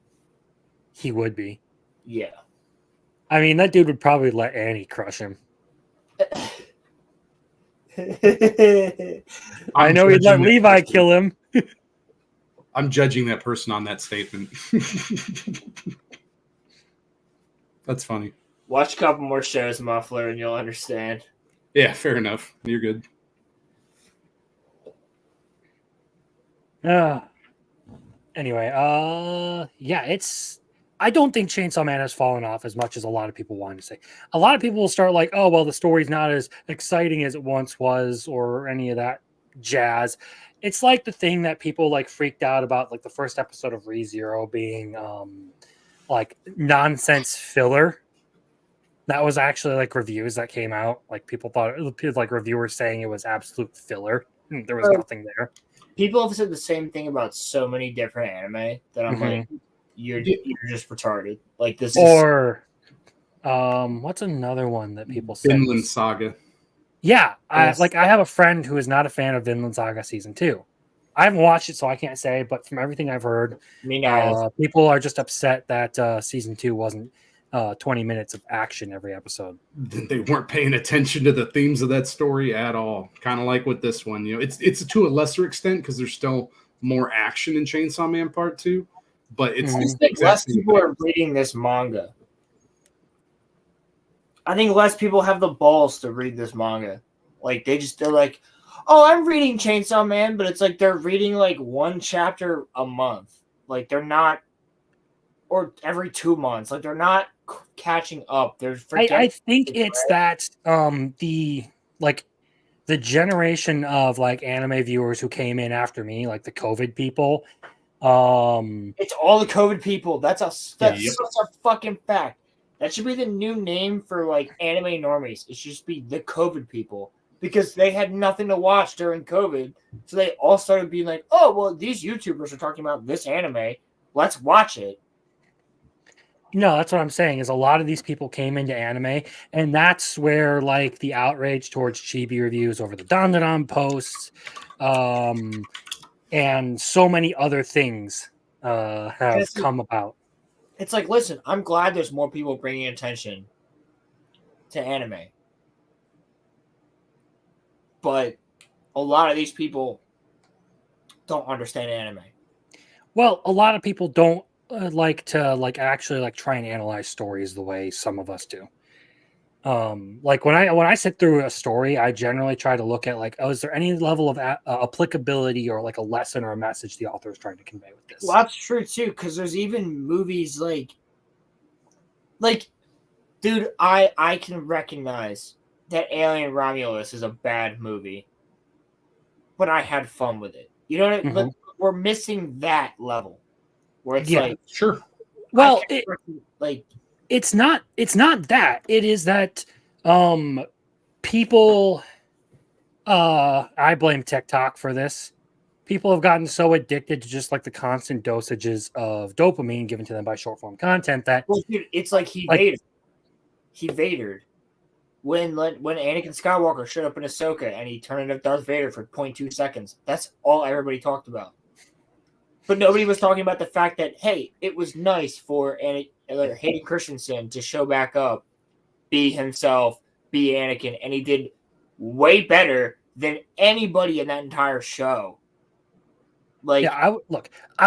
He would be. yeah. I mean, that dude would probably let Annie crush him. I know he'd let Levi kill him. I'm judging that person on that statement. That's funny. Watch a couple more shows, Muffler, and you'll understand. Yeah, fair enough. You're good. Anyway, yeah, I don't think Chainsaw Man has fallen off as much as a lot of people want to say. A lot of people will start like, oh, well, the story's not as exciting as it once was, or any of that jazz. It's like the thing that people like freaked out about, like the first episode of ReZero being like nonsense filler. That was actually like reviews that came out. Like people thought, like reviewers saying it was absolute filler. There was nothing there. People have said the same thing about so many different anime that I'm like, you're just retarded. Like this or what's another one that people said? Vinland Saga. Yeah, Yes. I have a friend who is not a fan of Vinland Saga season 2. I haven't watched it, so I can't say. But from everything I've heard, people are just upset that season 2 wasn't 20 minutes of action every episode. They weren't paying attention to the themes of that story at all. Kind of like with this one, it's to a lesser extent because there's still more action in Chainsaw Man Part 2, but it's less people are reading this manga. I think less people have the balls to read this manga. Like they're like, oh, I'm reading Chainsaw Man, but it's like they're reading like one chapter a month. Like they're not, or every 2 months. Like they're not catching up. They're I think it's that the generation of like anime viewers who came in after me, like the COVID people. It's all the COVID people. That's such a fucking fact. That should be the new name for like anime normies. It should just be the COVID people, because they had nothing to watch during COVID, so they all started being like, "Oh, well, these YouTubers are talking about this anime. Let's watch it." No, that's what I'm saying. Is a lot of these people came into anime, and that's where like the outrage towards chibi reviews over the Dandadan posts, and so many other things have come about. it's like, listen, I'm glad there's more people bringing attention to anime, but a lot of these people don't understand anime. Well, a lot of people don't like to actually try and analyze stories the way some of us do. Like when I sit through a story, I generally try to look at oh, is there any level of applicability or like a lesson or a message the author is trying to convey with this? Well, that's true too, because there's even movies like, dude, I can recognize that Alien Romulus is a bad movie, but I had fun with it. You know what I mean? But we're missing that level where it's like, sure. Well, it's not that. It is that people I blame TikTok for this. People have gotten so addicted to just like the constant dosages of dopamine given to them by short form content that dude, it's like he Vadered. When Anakin Skywalker showed up in Ahsoka and he turned into Darth Vader for 0.2 seconds. That's all everybody talked about. But nobody was talking about the fact that, hey, it was nice for Hayden Christensen to show back up, be himself, be Anakin, and he did way better than anybody in that entire show. I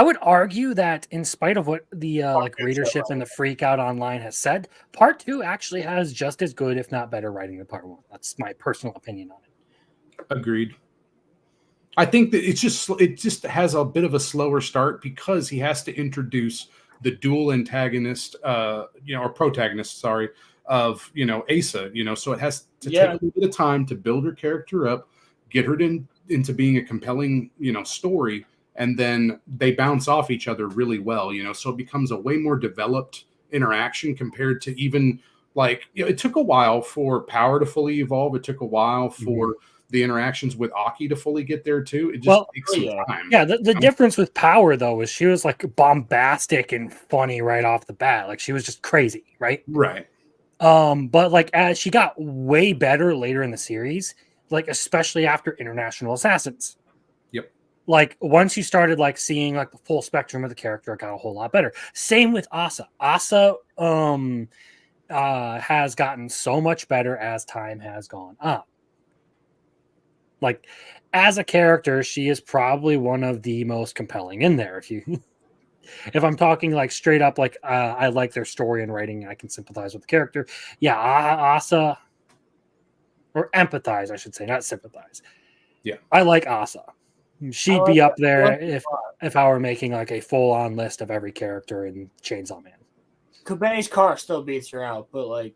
would argue that in spite of what the readership and the freak out online has said, part 2 actually has just as good, if not better, writing than part 1. That's my personal opinion on it. Agreed. I think that it just has a bit of a slower start because he has to introduce the dual antagonist, or protagonist, sorry, of Asa. So it has to take a little bit of time to build her character up, get her into being a compelling, story. And then they bounce off each other really well, so it becomes a way more developed interaction compared to even it took a while for Power to fully evolve. It took a while for the interactions with Aki to fully get there too. It just takes some time. Yeah, the difference with Power though is she was bombastic and funny right off the bat. She was just crazy, right? Right. But as she got way better later in the series, especially after International Assassins. Once you started seeing the full spectrum of the character, it got a whole lot better. Same with Asa. Asa has gotten so much better as time has gone on. As a character, she is probably one of the most compelling in there. If I'm talking straight up, I like their story and writing, I can sympathize with the character. Yeah, Asa, or empathize, I should say, not sympathize. Yeah, I like Asa. She'd be up there if I were making a full-on list of every character in Chainsaw Man. Kobeni's car still beats her out, but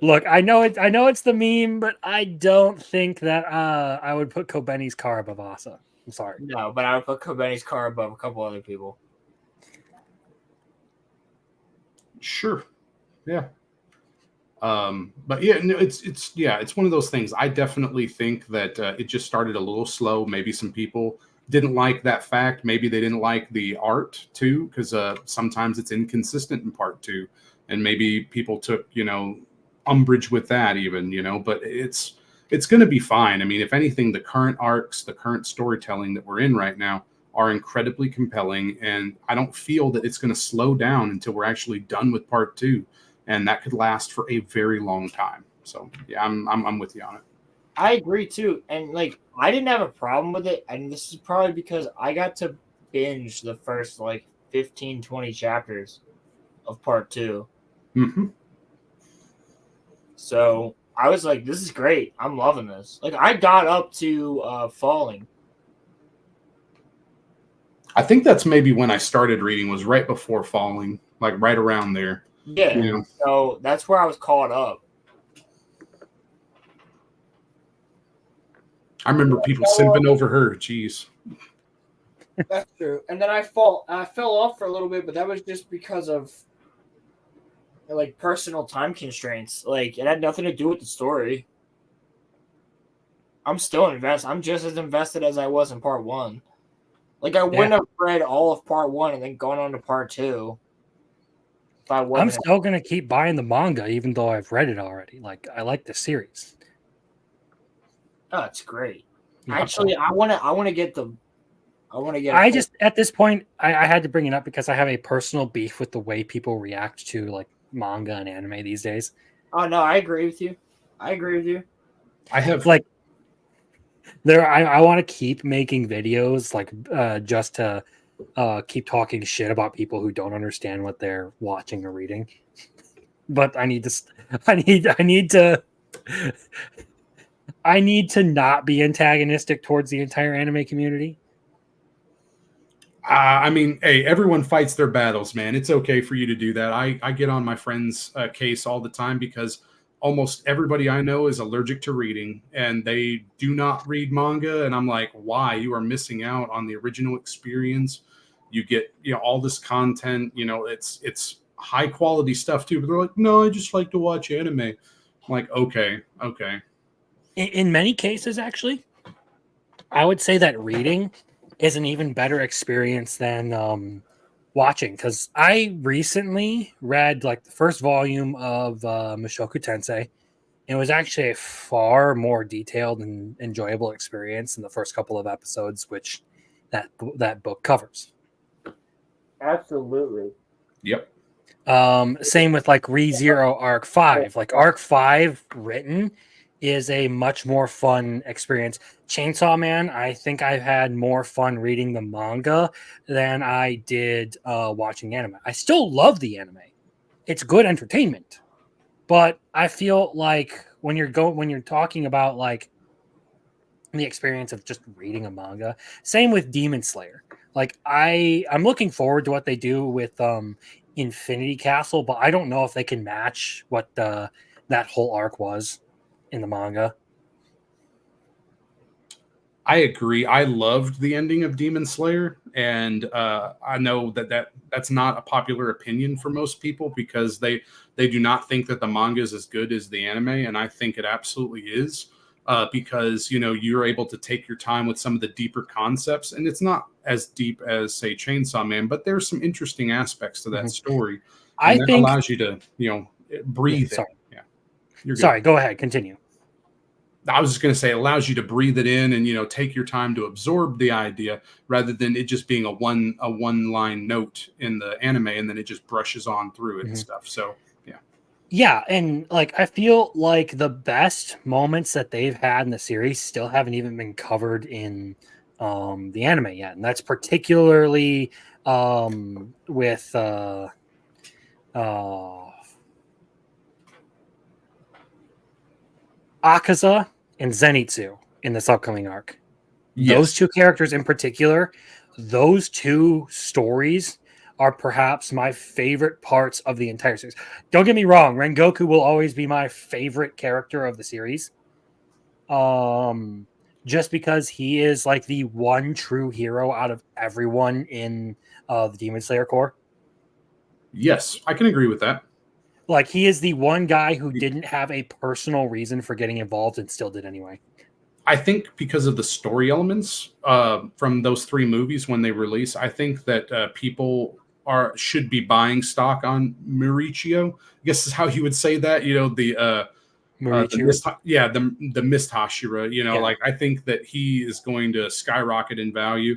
look, I know it's the meme, but I don't think that I would put Kobeni's car above Asa. I'm sorry. No, but I would put Kobeni's car above a couple other people. Sure. Yeah. But yeah, no, it's one of those things. I definitely think that it just started a little slow. Maybe some people didn't like that fact. Maybe they didn't like the art too, because sometimes it's inconsistent in part 2, and maybe people took umbrage with that even. But it's going to be fine. I mean, if anything, the current arcs, the current storytelling that we're in right now are incredibly compelling, and I don't feel that it's going to slow down until we're actually done with part 2. And that could last for a very long time. So yeah, I'm with you on it. I agree too, and I didn't have a problem with it, and this is probably because I got to binge the first 15, 20 chapters of part 2. Mm-hmm. So I was like, "This is great. I'm loving this." I got up to Falling. I think that's maybe when I started reading. Was right before Falling, right around there. Yeah, so that's where I was caught up. I remember people simping over her. Jeez. That's true. And then I fell off for a little bit, but that was just because of personal time constraints. It had nothing to do with the story. I'm still invested. I'm just as invested as I was in part 1. I wouldn't have read all of part 1 and then gone on to part 2. I'm still gonna keep buying the manga, even though I've read it already. I like the series. Oh, it's great. Actually, I want to get the I want to get. I just at this point I had to bring it up because I have a personal beef with the way people react to like manga and anime these days. Oh no, I agree with you. I agree with you. I have Like I want to keep making videos like just to keep talking shit about people who don't understand what they're watching or reading. But I need to I need to not be antagonistic towards the entire anime community. I mean, hey, everyone fights their battles, man. It's okay for you to do that. I get on my friend's case all the time because almost everybody I know is allergic to reading and they do not read manga. And I'm like, why? You are missing out on the original experience. You get, all this content, it's high quality stuff too. But they're like, no, I just like to watch anime. I'm like, okay. In many cases, actually, I would say that reading is an even better experience than watching, because I recently read like the first volume of Mushoku Tensei. It was actually a far more detailed and enjoyable experience than the first couple of episodes, which that book covers. Absolutely. Yep. Same with like ReZero Arc 5. Like Arc 5 written is a much more fun experience. Chainsaw Man, I think I've had more fun reading the manga than I did watching anime. I still love the anime. It's good entertainment. But I feel like when you're talking about like the experience of just reading a manga, same with Demon Slayer. Like I'm looking forward to what they do with Infinity Castle, but I don't know if they can match what that whole arc was in the manga. I agree. I loved the ending of Demon Slayer, and I know that's not a popular opinion for most people because they do not think that the manga is as good as the anime, and I think it absolutely is because you're able to take your time with some of the deeper concepts, and it's not as deep as say Chainsaw Man, but there's some interesting aspects to that story, and that allows you to breathe. Sorry, You're good. Sorry, go ahead, continue. I was just going to say it allows you to breathe it in and take your time to absorb the idea rather than it just being a one line note in the anime and then it just brushes on through it and stuff. So yeah, and like I feel like the best moments that they've had in the series still haven't even been covered in the anime yet, and that's particularly with Akaza and Zenitsu in this upcoming arc. yes. Those two characters in particular, those two stories are perhaps my favorite parts of the entire series. Don't get me wrong, Rengoku will always be my favorite character of the series. Just because he is like the one true hero out of everyone in the Demon Slayer Corps. Yes, I can agree with that. Like he is the one guy who didn't have a personal reason for getting involved and still did anyway. I think because of the story elements from those three movies when they release, I think that people should be buying stock on Mauricio. I guess is how you would say that. The mist Hashira. Like I think that he is going to skyrocket in value.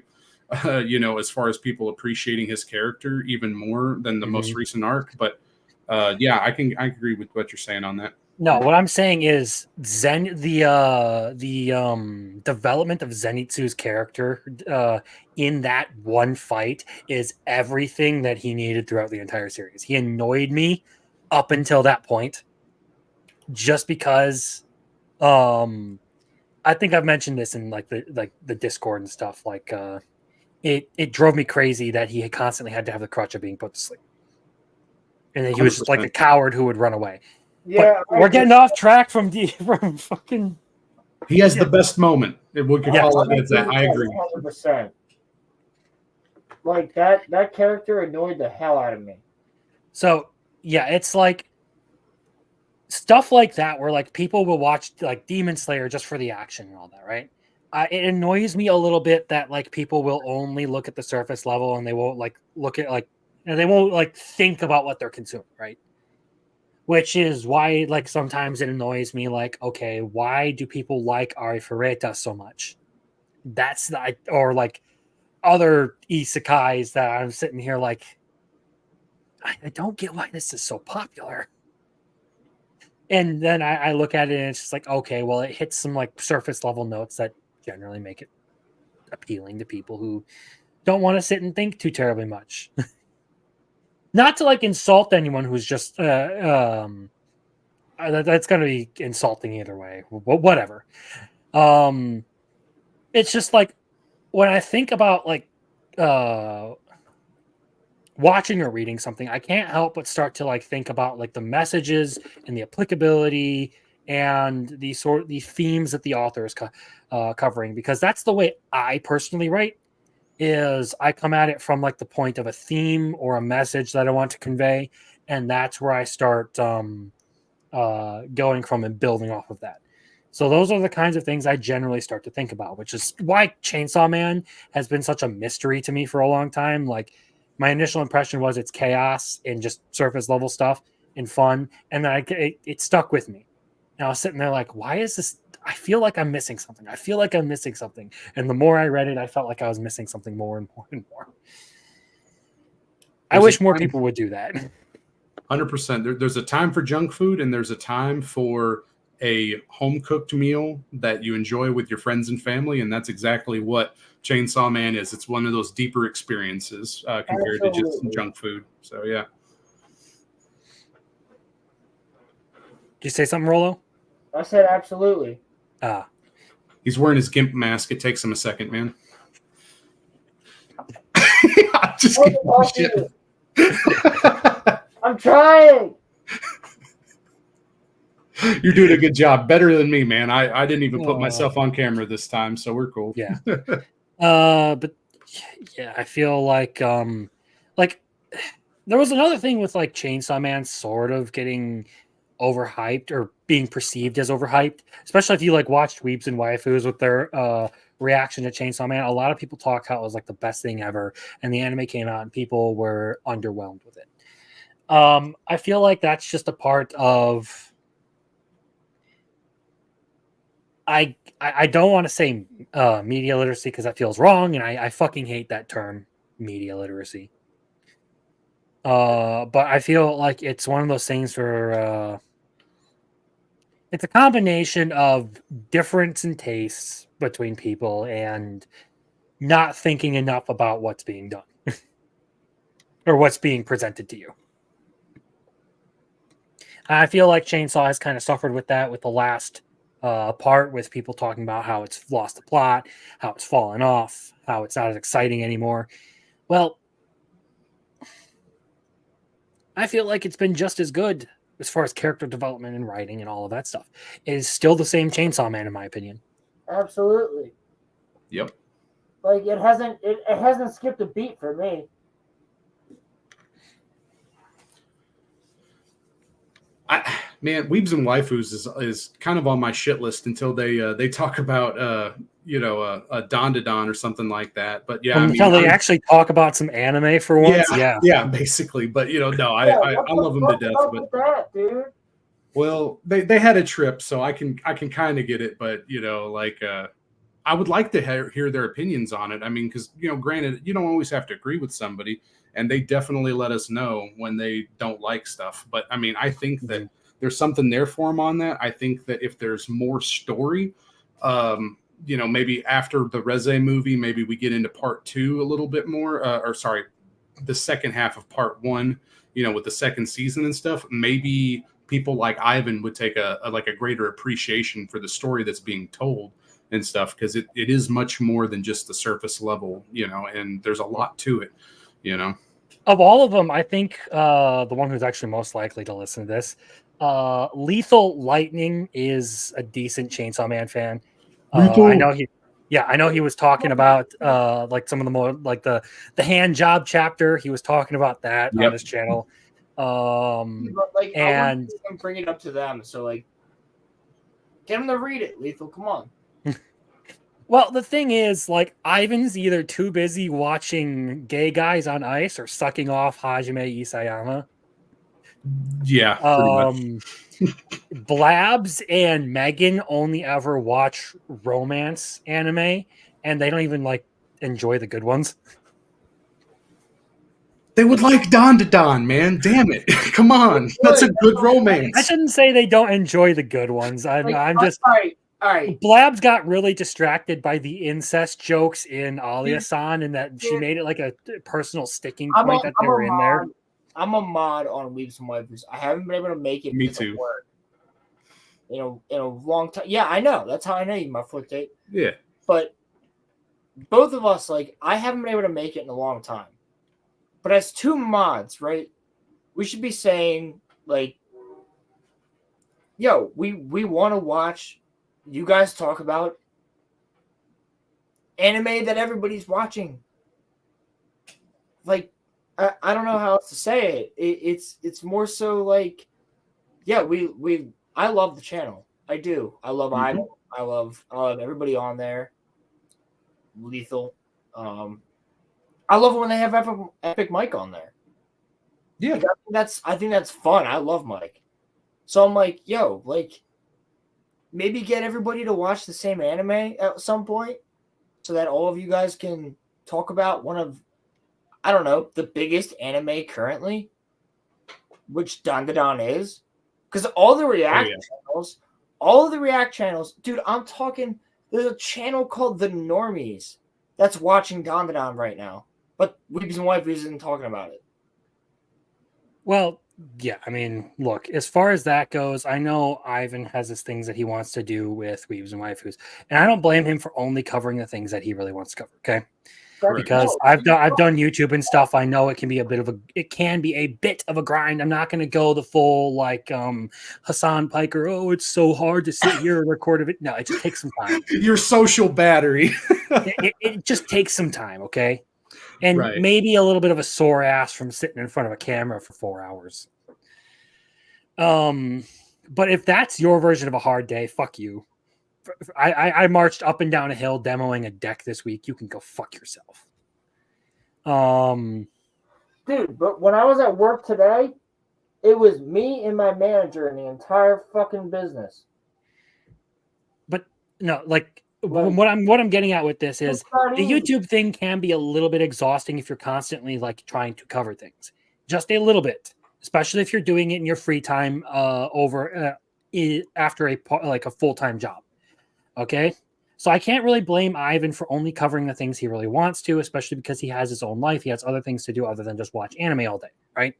As far as people appreciating his character even more than the most recent arc. But I agree with what you're saying on that. No, what I'm saying is the development of Zenitsu's character in that one fight is everything that he needed throughout the entire series. He annoyed me up until that point, just because I think I've mentioned this in the Discord and stuff. Like it drove me crazy that he constantly had to have the crutch of being put to sleep, and then he was just like a coward who would run away. Yeah, but we're getting off track from fucking. He has the best moment. We could call it that. I agree. 100%. Like that character annoyed the hell out of me. So yeah, it's like stuff like that where like people will watch like Demon Slayer just for the action and all that, right? It annoys me a little bit that like people will only look at the surface level and they won't like look at they won't like think about what they're consuming, right? Which is why, like, sometimes it annoys me. Like, okay, why do people like Arifureta so much? That's not, or like other isekais that I'm sitting here like, I don't get why this is so popular. And then I look at it and it's just like, okay, well, it hits some like surface level notes that generally make it appealing to people who don't want to sit and think too terribly much. Not to like insult anyone who's just that's going to be insulting either way. Whatever. It's just like when I think about like watching or reading something, I can't help but start to like think about like the messages and the applicability and the themes that the author is covering, because that's the way I personally write. Is I come at it from like the point of a theme or a message that I want to convey, and that's where I start going from and building off of that. So those are the kinds of things I generally start to think about, which is why Chainsaw Man has been such a mystery to me for a long time. Like my initial impression was it's chaos and just surface level stuff and fun, and then it stuck with me. And I was sitting there like, why is this? I feel like I'm missing something. I feel like I'm missing something. And the more I read it, I felt like I was missing something more and more and more. I wish more people would do that. 100%. There's a time for junk food, and there's a time for a home cooked meal that you enjoy with your friends and family, and that's exactly what Chainsaw Man is. It's one of those deeper experiences compared to just junk food. So yeah. Did you say something, Rolo? I said absolutely. He's wearing his GIMP mask. It takes him a second, man. Just shit. I'm trying. You're doing a good job. Better than me, man. I didn't even put myself on camera this time, so we're cool. Yeah. But yeah, I feel like there was another thing with like Chainsaw Man sort of getting overhyped or being perceived as overhyped, especially if you like watched Weebs and Waifus with their reaction to Chainsaw Man. A lot of people talk how it was like the best thing ever, and the anime came out and people were underwhelmed with it. I feel like that's just a part of I don't want to say media literacy because that feels wrong, and I fucking hate that term, media literacy. But I feel like it's one of those things where it's a combination of difference in tastes between people and not thinking enough about what's being done or what's being presented to you. I feel like Chainsaw has kind of suffered with that with the last part, with people talking about how it's lost the plot, how it's fallen off, how it's not as exciting anymore. Well, I feel like it's been just as good as far as character development and writing and all of that stuff. It is still the same Chainsaw Man, in my opinion. Absolutely. Yep. Like it hasn't skipped a beat for me. Man, Weebs and Waifus is kind of on my shit list until they talk about a Don or something like that. But yeah, until they actually talk about some anime for once. Yeah, basically. But no, I love them to death. But that, dude. Well, they had a trip, so I can kind of get it. But I would like to hear their opinions on it. I mean, because granted, you don't always have to agree with somebody, and they definitely let us know when they don't like stuff. But I mean, I think that there's something there for them on that. I think that if there's more story, maybe after the Reze movie, maybe we get into part 2 a little bit more, the second half of part 1, with the second season and stuff. Maybe people like Ivan would take a greater appreciation for the story that's being told and stuff, because it is much more than just the surface level, and there's a lot to it, Of all of them, I think the one who's actually most likely to listen to this, Lethal Lightning is a decent Chainsaw Man fan. I know he was talking about like some of the more like the hand job chapter. He was talking about that on his channel. But and I bring it up to them. So like, get them to read it. Lethal, come on. Well, the thing is, like, Ivan's either too busy watching gay guys on ice or sucking off Hajime Isayama. Yeah, pretty much. Blabs and Megan only ever watch romance anime, and they don't even like enjoy the good ones. They would like Don to Don, man. Damn it. Come on. That's a good I romance. shouldn't say they don't enjoy the good ones. I'm just all right. Blabs got really distracted by the incest jokes in Alia-san, and that she made it like a personal sticking point that they were in there. I'm a mod on Weebs and Waifus. I haven't been able to make it. Me because of too. work. In a long time. Yeah, I know. That's how I know you, my foot date. Yeah. But both of us, like, I haven't been able to make it in a long time. But as two mods, right? We should be saying, like, yo, we want to watch you guys talk about anime that everybody's watching. Like, I don't know how else to say it. It's more so like, yeah, I love the channel. I do. I love Ivan. I love everybody on there. Lethal. I love when they have Epic Mike on there. Yeah. Like, I think that's fun. I love Mike. So I'm like, yo, like, maybe get everybody to watch the same anime at some point so that all of you guys can talk about one of, I don't know, the biggest anime currently, which Dandadan is. Because all the React channels, dude, I'm talking, there's a channel called The Normies that's watching Dandadan right now. But Weebs and Waifus isn't talking about it. Well, yeah, I mean, look, as far as that goes, I know Ivan has his things that he wants to do with Weebs and Waifus, and I don't blame him for only covering the things that he really wants to cover. Okay, because I've done YouTube and stuff. I know it can be a bit of a grind. I'm not going to go the full like Hassan Piker. Oh, it's so hard to sit here and record it. No, it just takes some time. Your social battery. it just takes some time. Okay. And maybe a little bit of a sore ass from sitting in front of a camera for 4 hours. But if that's your version of a hard day, fuck you. I marched up and down a hill demoing a deck this week. You can go fuck yourself. Dude, but when I was at work today, it was me and my manager in the entire fucking business. But no, like what I'm getting at with this is the YouTube thing can be a little bit exhausting if you're constantly like trying to cover things, just a little bit, especially if you're doing it in your free time after a full-time job. Okay, so I can't really blame Ivan for only covering the things he really wants to, especially because he has his own life. He has other things to do other than just watch anime all day, right?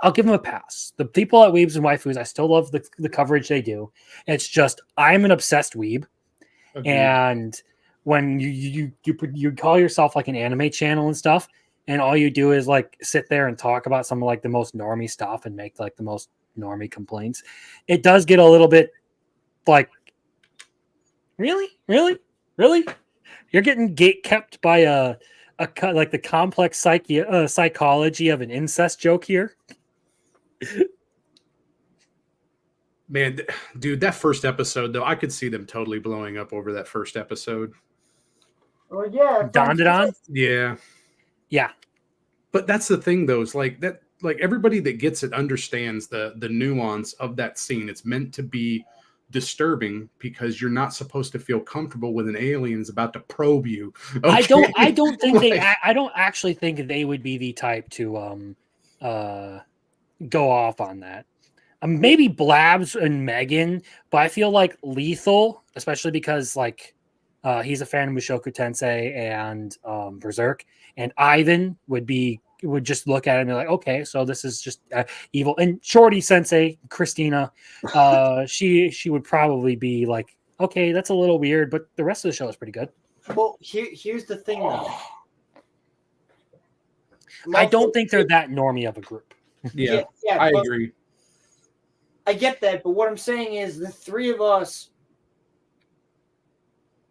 I'll give him a pass. The people at Weebs and Waifus, I still love the coverage they do. It's just I'm an obsessed weeb. Okay. And when you call yourself like an anime channel and stuff, and all you do is like sit there and talk about some of like the most normie stuff and make like the most normie complaints, it does get a little bit like, really you're getting gate kept by a like the complex psychology of an incest joke here. Man, dude, that first episode, though, I could see them totally blowing up over that first episode. Well, yeah. Dandadan? Yeah. Yeah. But that's the thing, though, is like that, like everybody that gets it understands the nuance of that scene. It's meant to be disturbing because you're not supposed to feel comfortable with an alien is about to probe you. Okay? I don't think I don't actually think they would be the type to go off on that. Maybe Blabs and Megan, but I feel like Lethal, especially because like he's a fan of Mushoku Tensei and Berserk, and Ivan would just look at it and be like, okay, so this is just evil. And Shorty Sensei, Christina, she would probably be like, okay, that's a little weird, but the rest of the show is pretty good. Well, here's the thing, though. I don't think they're that normie of a group. Yeah, I agree. I get that, but what I'm saying is the three of us,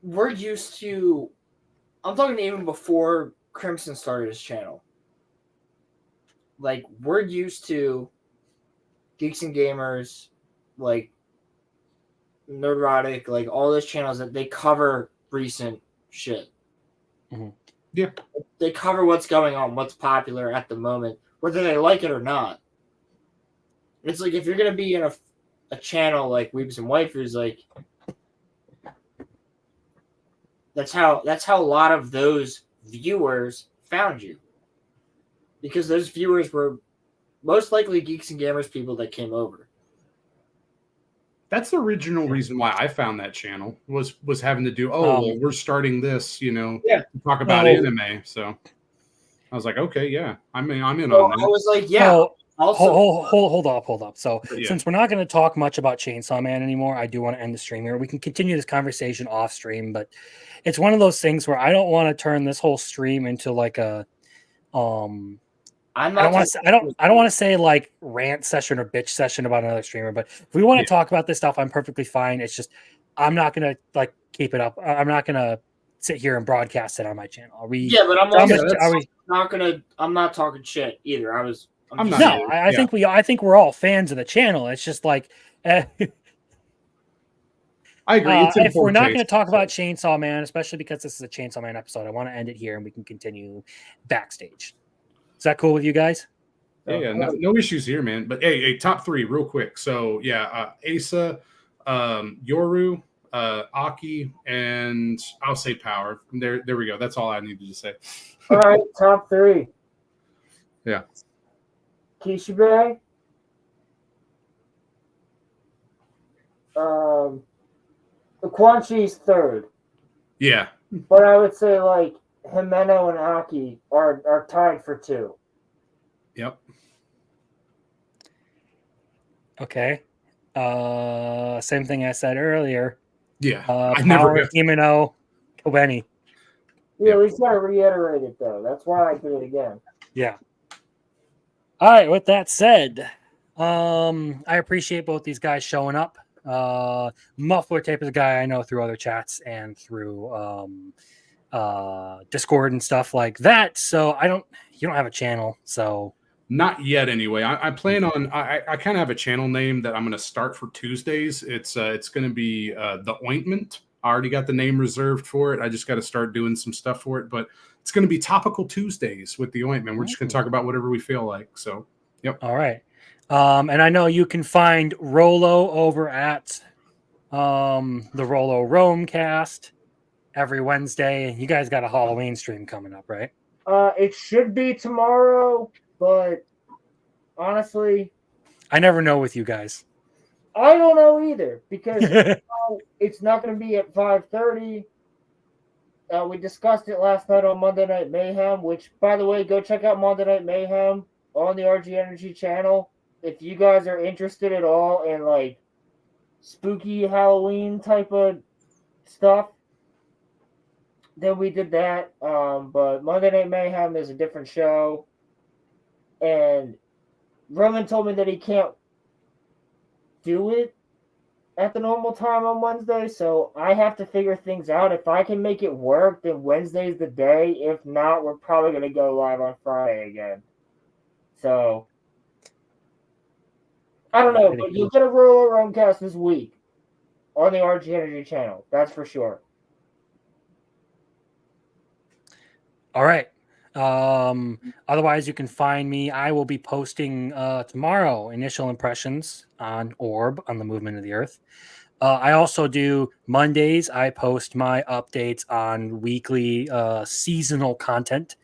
we're used to, I'm talking even before Crimson started his channel. Like, we're used to Geeks and Gamers, like, Nerdrotic, like, all those channels that they cover recent shit. Mm-hmm. Yeah. They cover what's going on, what's popular at the moment, whether they like it or not. It's like if you're gonna be in a channel like Weebs and Waifus, like that's how a lot of those viewers found you. Because those viewers were most likely Geeks and Gamers people that came over. That's the original reason why I found that channel was having to do. Oh, well, we're starting this, you know, Yeah. to talk about Oh. anime. So I was like, okay, yeah, I'm in So on I that. was like, yeah. So, Also, hold up. So, But yeah. since we're not going to talk much about Chainsaw Man anymore, I do want to end the stream here. We can continue this conversation off stream, but it's one of those things where I don't want to turn this whole stream into like a I'm I not don't want to. I don't want to say like rant session or bitch session about another streamer. But if we want to talk about this stuff, I'm perfectly fine. It's just I'm not gonna like keep it up. I'm not gonna sit here and broadcast it on my channel. Are we? Yeah, but I'm how also much- are we? not gonna. I'm not talking shit either. I'm I'm just not No, either. I think I think we're all fans of the channel. It's just like I agree. It's in if we're poor not going to taste, talk so. about Chainsaw Man, especially because this is a Chainsaw Man episode, I want to end it here and we can continue backstage. Is that cool with you guys? Yeah, no issues here, man. But hey, top 3 real quick. So yeah, Asa, Yoru, Aki, and I'll say Power. There we go. That's all I needed to say. All right, top 3. Yeah. Kishibe. Quan Chi's 3rd. Yeah. But I would say like Himeno and Aki are tied for 2. Yep. Okay. Same thing I said earlier. Yeah. I never got Himeno, Kobeni. Yeah, we just gotta reiterate it though. That's why I did it again. Yeah. All right. With that said, I appreciate both these guys showing up. Muffler Tape is a guy I know through other chats and through Discord and stuff like that. So you don't have a channel, so not yet anyway. I plan on I kind of have a channel name that I'm going to start for Tuesdays. It's going to be The Ointment. I already got the name reserved for it. I just got to start doing some stuff for it, but it's going to be Topical Tuesdays with The Ointment. We're just going to talk about whatever we feel like. So, yep. All right. And I know you can find Rolo over at the Rolo Rome cast every Wednesday. You guys got a Halloween stream coming up, right? It should be tomorrow, but honestly, I never know with you guys. I don't know either because it's not going to be at 5:30. We discussed it last night on Monday Night Mayhem, which, by the way, go check out Monday Night Mayhem on the RG Energy channel. If you guys are interested at all in like spooky Halloween type of stuff, then we did that. But Monday Night Mayhem is a different show. And Roman told me that he can't do it at the normal time on Wednesday, so I have to figure things out. If I can make it work, then Wednesday's the day. If not, we're probably going to go live on Friday again. So, I don't know, but you'll get a Royal Romecast this week on the RG Energy channel. That's for sure. All right. Otherwise, you can find me. I will be posting tomorrow initial impressions on Orb on the movement of the Earth. I also do Mondays. I post my updates on weekly seasonal content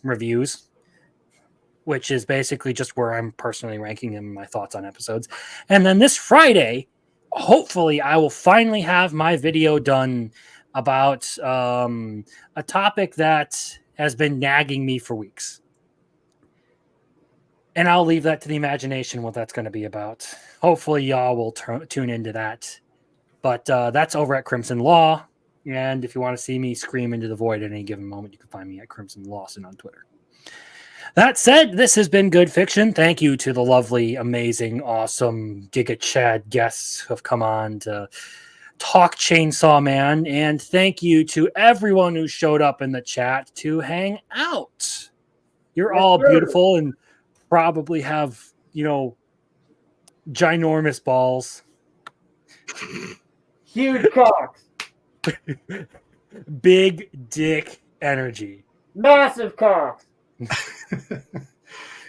reviews, which is basically just where I'm personally ranking them and my thoughts on episodes. And then this Friday, hopefully, I will finally have my video done about a topic that has been nagging me for weeks. And I'll leave that to the imagination what that's going to be about. Hopefully, y'all will tune into that. But that's over at Crimson Law. And if you want to see me scream into the void at any given moment, you can find me at Crimson Lawson on Twitter. That said, this has been Good Fiction. Thank you to the lovely, amazing, awesome Giga Chad guests who have come on to talk Chainsaw Man. And thank you to everyone who showed up in the chat to hang out. You're all beautiful and probably have, ginormous balls. Huge cocks. Big dick energy. Massive cocks.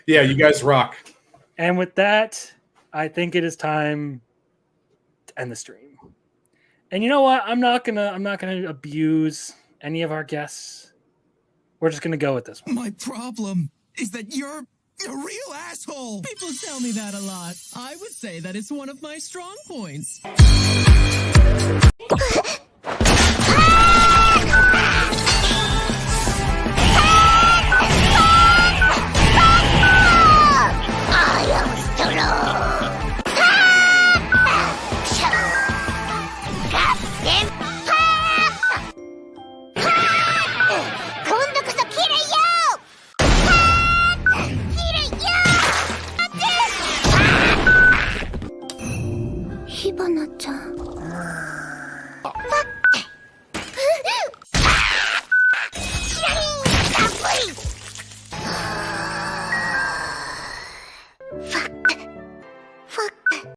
Yeah, you guys rock. And with that, I think it is time to end the stream. And you know what? I'm not gonna abuse any of our guests We're just gonna go with this one. My problem is that you're a real asshole. People tell me that a lot. I would say that it's one of my strong points.